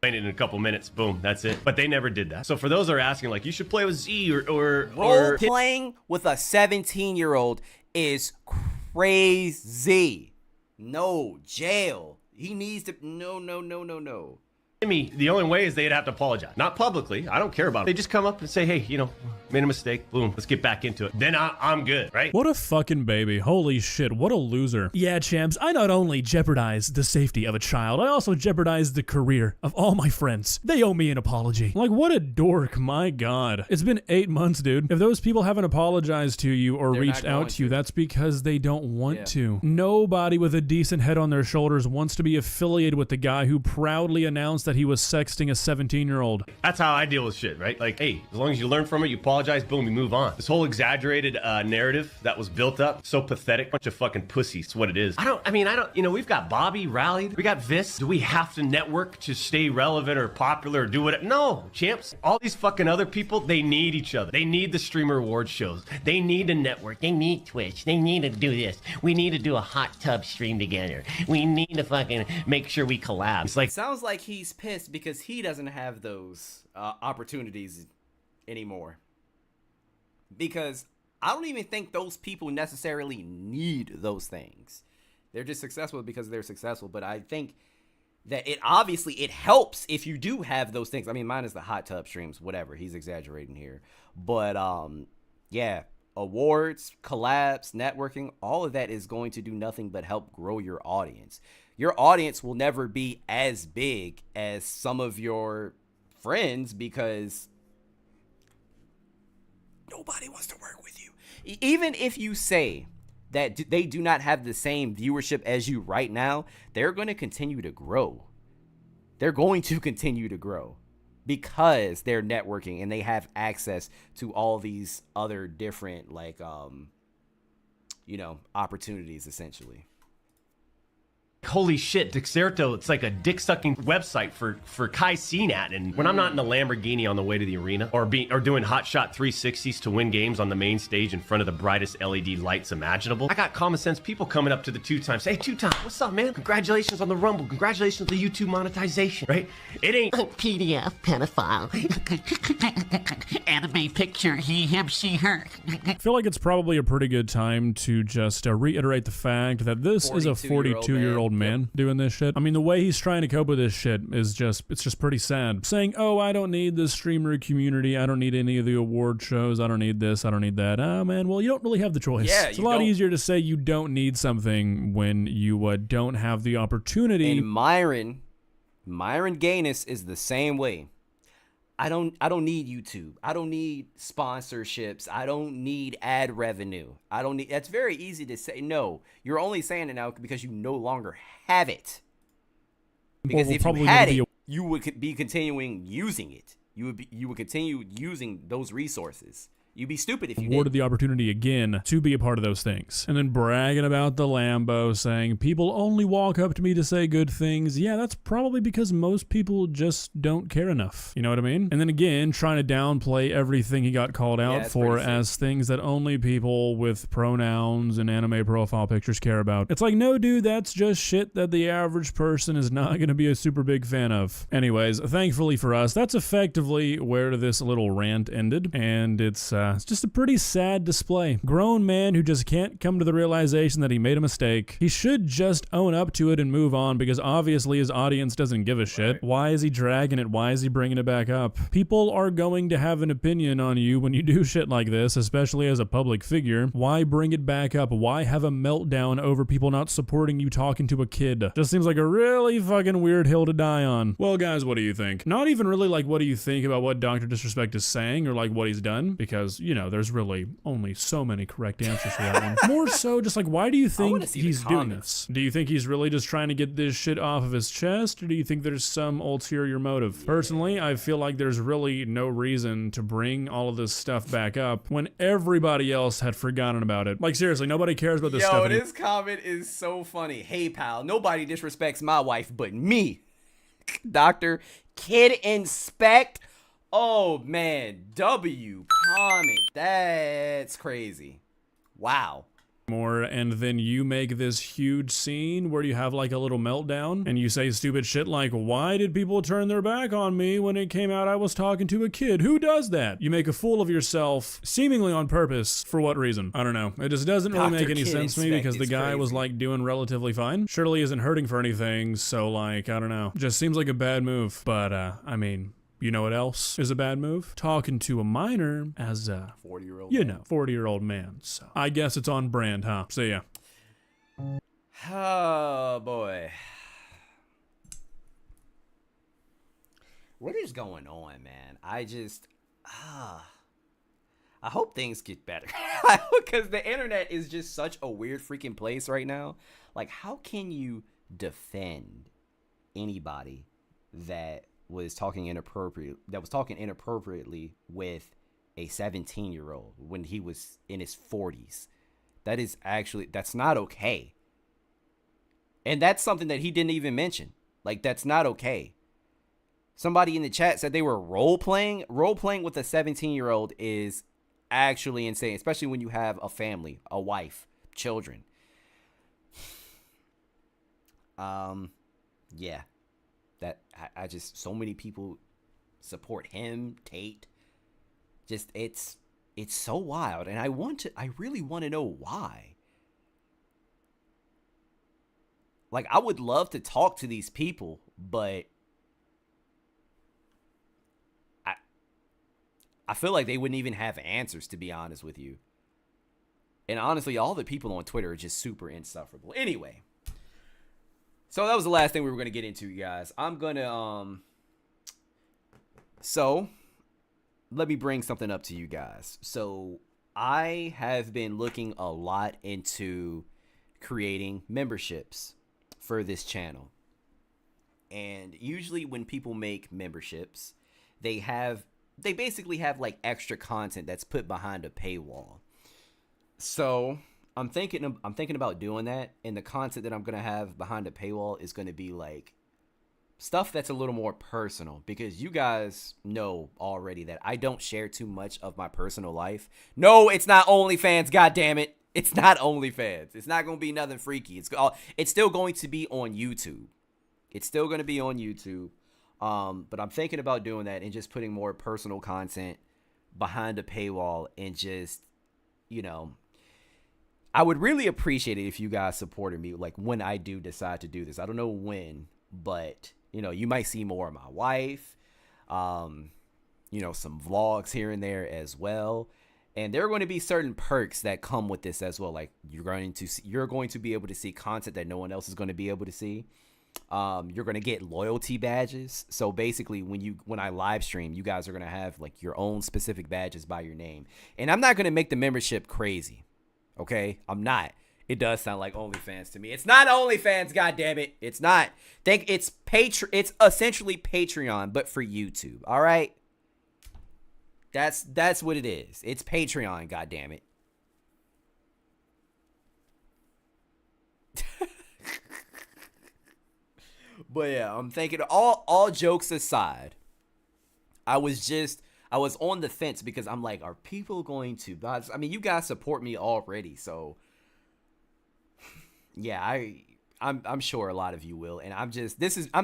It in a couple minutes, boom, that's it. But they never did that. So for those that are asking, you should play with Z or role playing with a 17-year-old is crazy. No, jail. He needs to. No. The only way is they'd have to apologize. Not publicly. I don't care about it. They just come up and say, hey, made a mistake. Boom, let's get back into it. Then I'm good, right? What a fucking baby. Holy shit, what a loser. Yeah, champs, I not only jeopardize the safety of a child, I also jeopardize the career of all my friends. They owe me an apology. What a dork, my god. It's been 8 months, dude. If those people haven't apologized to you or reached out to you, that's because they don't want to. Nobody with a decent head on their shoulders wants to be affiliated with the guy who proudly announced that he was sexting a 17-year-old. That's how I deal with shit, right? Hey, as long as you learn from it, you apologize, boom, you move on. This whole exaggerated narrative that was built up, so pathetic, bunch of fucking pussies, it's what it is. We've got Bobby rallied, we got Vis. Do we have to network to stay relevant or popular or do whatever? No, champs. All these fucking other people, they need each other. They need the streamer award shows. They need a network. They need Twitch. They need to do this. We need to do a hot tub stream together. We need to fucking make sure we collab. It's it sounds like he's pissed because he doesn't have those opportunities anymore. Because I don't even think those people necessarily need those things. They're just successful because they're successful. But I think that it helps if you do have those things. I mean, mine is the hot tub streams, whatever. He's exaggerating here. But yeah, awards, collabs, networking, all of that is going to do nothing but help grow your audience. your audience will never be as big as some of your friends because nobody wants to work with you. Even if you say that they do not have the same viewership as you right now, they're going to continue to grow. They're going to continue to grow because they're networking and they have access to all these other different, like, opportunities, essentially. Holy shit, Dexerto, it's like a dick-sucking website for Kai Cenat. And when I'm not in a Lamborghini on the way to the arena or doing hot shot 360s to win games on the main stage in front of the brightest LED lights imaginable, I got common sense people coming up to the two-time, say, hey, two-time, what's up, man? Congratulations on the Rumble. Congratulations on the YouTube monetization, right? It ain't PDF pedophile. Anime picture, he, him, she, her. I feel like it's probably a pretty good time to just reiterate the fact that this is a 42-year-old man doing this shit. I mean, the way he's trying to cope with this shit is it's just pretty sad. Saying, oh, I don't need the streamer community. I don't need any of the award shows. I don't need this. I don't need that. Oh, man, well, you don't really have the choice. Yeah, it's a lot easier to say you don't need something when you don't have the opportunity. And Myron Gaines is the same way. I don't need YouTube. I don't need sponsorships. I don't need ad revenue. That's very easy to say. No, you're only saying it now because you no longer have it. Because if you had it, you would be continuing using it. You would continue using those resources. You'd be stupid if you awarded the opportunity again to be a part of those things. And then bragging about the Lambo, saying people only walk up to me to say good things. Yeah, that's probably because most people just don't care enough. You know what I mean? And then again, trying to downplay everything he got called out for as things that only people with pronouns and anime profile pictures care about. It's like, no, dude, that's just shit that the average person is not going to be a super big fan of. Anyways, thankfully for us, that's effectively where this little rant ended. And it's just a pretty sad display. Grown man who just can't come to the realization that he made a mistake. He should just own up to it and move on because obviously his audience doesn't give a shit. Why is he dragging it? Why is he bringing it back up? People are going to have an opinion on you when you do shit like this, especially as a public figure. Why bring it back up? Why have a meltdown over people not supporting you talking to a kid? Just seems like a really fucking weird hill to die on. Well, guys, what do you think? Not even really like what do you think about what Dr. Disrespect is saying or like what he's done, because, you know, there's really only so many correct answers for that one. More so just like, why do you think he's doing this? Do you think he's really just trying to get this shit off of his chest, or do you think there's some ulterior motive? Personally, I feel like there's really no reason to bring all of this stuff back up when everybody else had forgotten about it. Like, seriously, nobody cares about this stuff anymore. Yo, this comment is so funny. Hey, pal, nobody disrespects my wife but me. Dr. Kid Inspect. Oh, man. W comment. That's crazy. Wow. More, and then you make this huge scene where you have like a little meltdown and you say stupid shit like, why did people turn their back on me when it came out I was talking to a kid? Who does that? You make a fool of yourself seemingly on purpose. For what reason? I don't know. It just doesn't really make any sense to me because the guy was like doing relatively fine. Surely isn't hurting for anything, so like, I don't know. Just seems like a bad move. But I mean, you know what else is a bad move? Talking to a minor as a 40-year-old, 40-year-old man. So I guess it's on brand, huh? See ya. Oh boy, what is going on, man? I just I hope things get better because the internet is just such a weird freaking place right now. Like, how can you defend anybody that was talking inappropriately with a 17-year-old when he was in his 40s? That's not okay. And that's something that he didn't even mention. Like, that's not okay. Somebody in the chat said they were role-playing. Role-playing with a 17-year-old is actually insane, especially when you have a family, a wife, children. Yeah. That I just, so many people support him, Tate. Just, it's so wild, and I really want to know why. Like, I would love to talk to these people, but I feel like they wouldn't even have answers, to be honest with you. And honestly, all the people on Twitter are just super insufferable. Anyway, So that was the last thing we were gonna get into, you guys. I'm gonna So let me bring something up to you guys. So I have been looking a lot into creating memberships for this channel. And usually when people make memberships, they basically have like extra content that's put behind a paywall. So I'm thinking about doing that, and the content that I'm gonna have behind a paywall is gonna be like stuff that's a little more personal, because you guys know already that I don't share too much of my personal life. No, it's not OnlyFans, goddammit. It's not OnlyFans. It's not gonna be nothing freaky. It's still going to be on YouTube. It's still gonna be on YouTube. But I'm thinking about doing that and just putting more personal content behind a paywall, and just, you know, I would really appreciate it if you guys supported me, like when I do decide to do this. I don't know when, but you know, you might see more of my wife, you know, some vlogs here and there as well. And there are going to be certain perks that come with this as well. Like you're going to be able to see content that no one else is going to be able to see. You're going to get loyalty badges. So basically when I live stream, you guys are going to have like your own specific badges by your name. And I'm not going to make the membership crazy. Okay? I'm not. It does sound like OnlyFans to me. It's not OnlyFans, goddammit. It's not. It's essentially Patreon, but for YouTube. All right? That's what it is. It's Patreon, goddammit. But yeah, I'm thinking, all jokes aside, I was on the fence, because I'm like, are people going to buy this? I mean, you guys support me already, so yeah, I'm sure a lot of you will. And I'm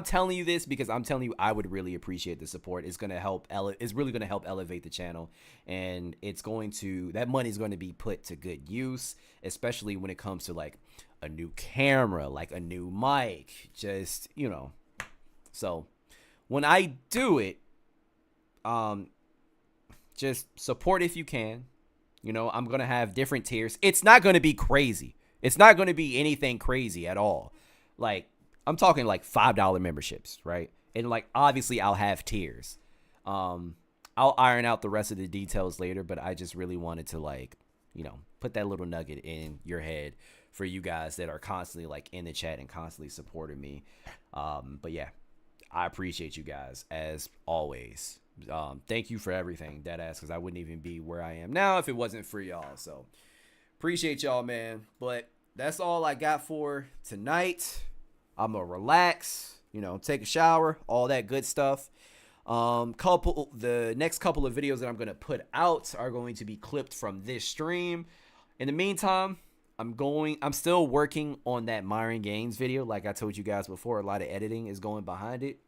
telling you this because I'm telling you I would really appreciate the support. It's really going to help elevate the channel, and that money is going to be put to good use, especially when it comes to like a new camera, like a new mic, just, you know. So when I do it, just support if you can. You know, I'm going to have different tiers. It's not going to be crazy. It's not going to be anything crazy at all. Like, I'm talking like $5 memberships, right? And like, obviously I'll have tiers. I'll iron out the rest of the details later, but I just really wanted to, like, you know, put that little nugget in your head for you guys that are constantly like in the chat and constantly supporting me. But yeah, I appreciate you guys as always. Thank you for everything, deadass, because I wouldn't even be where I am now if it wasn't for y'all. So appreciate y'all, man. But that's all I got for tonight. I'm gonna relax, you know, take a shower, all that good stuff. The next couple of videos that I'm gonna put out are going to be clipped from this stream. In the meantime, I'm still working on that Myron Gaines video. Like I told you guys before, a lot of editing is going behind it.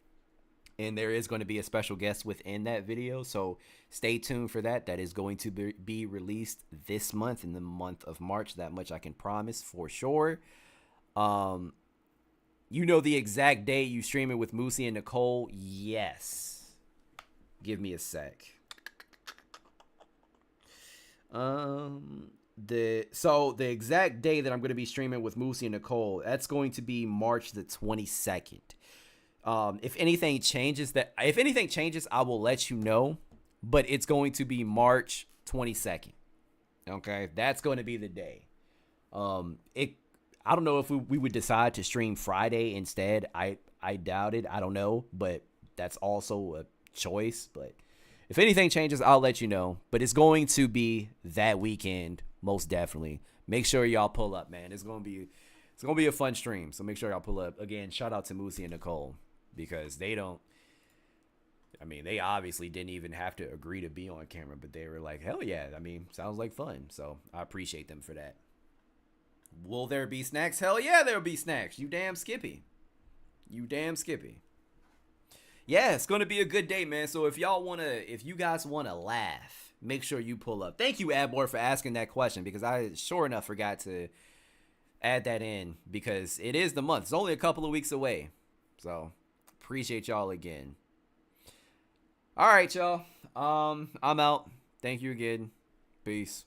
And there is going to be a special guest within that video. So stay tuned for that. That is going to be released this month, in the month of March. That much I can promise for sure. You know the exact day you stream it with Moosey and Nicole? Yes. Give me a sec. The exact day that I'm going to be streaming with Moosey and Nicole, that's going to be March the 22nd. If anything changes, I will let you know, but it's going to be March 22nd. Okay, that's going to be the day. I don't know if we would decide to stream Friday instead. I doubt it. I don't know, but that's also a choice. But if anything changes, I'll let you know. But it's going to be that weekend, most definitely. Make sure y'all pull up, man. It's gonna be a fun stream. So make sure y'all pull up. Again, shout out to Moosey and Nicole, because they obviously didn't even have to agree to be on camera, but they were like, hell yeah. I mean, sounds like fun. So I appreciate them for that. Will there be snacks? Hell yeah, there'll be snacks. You damn Skippy. Yeah, it's gonna be a good day, man. So if you guys wanna laugh, make sure you pull up. Thank you, Admore, for asking that question, because I sure enough forgot to add that in, because it is the month. It's only a couple of weeks away. So appreciate y'all again. All right, y'all. I'm out. Thank you again. Peace.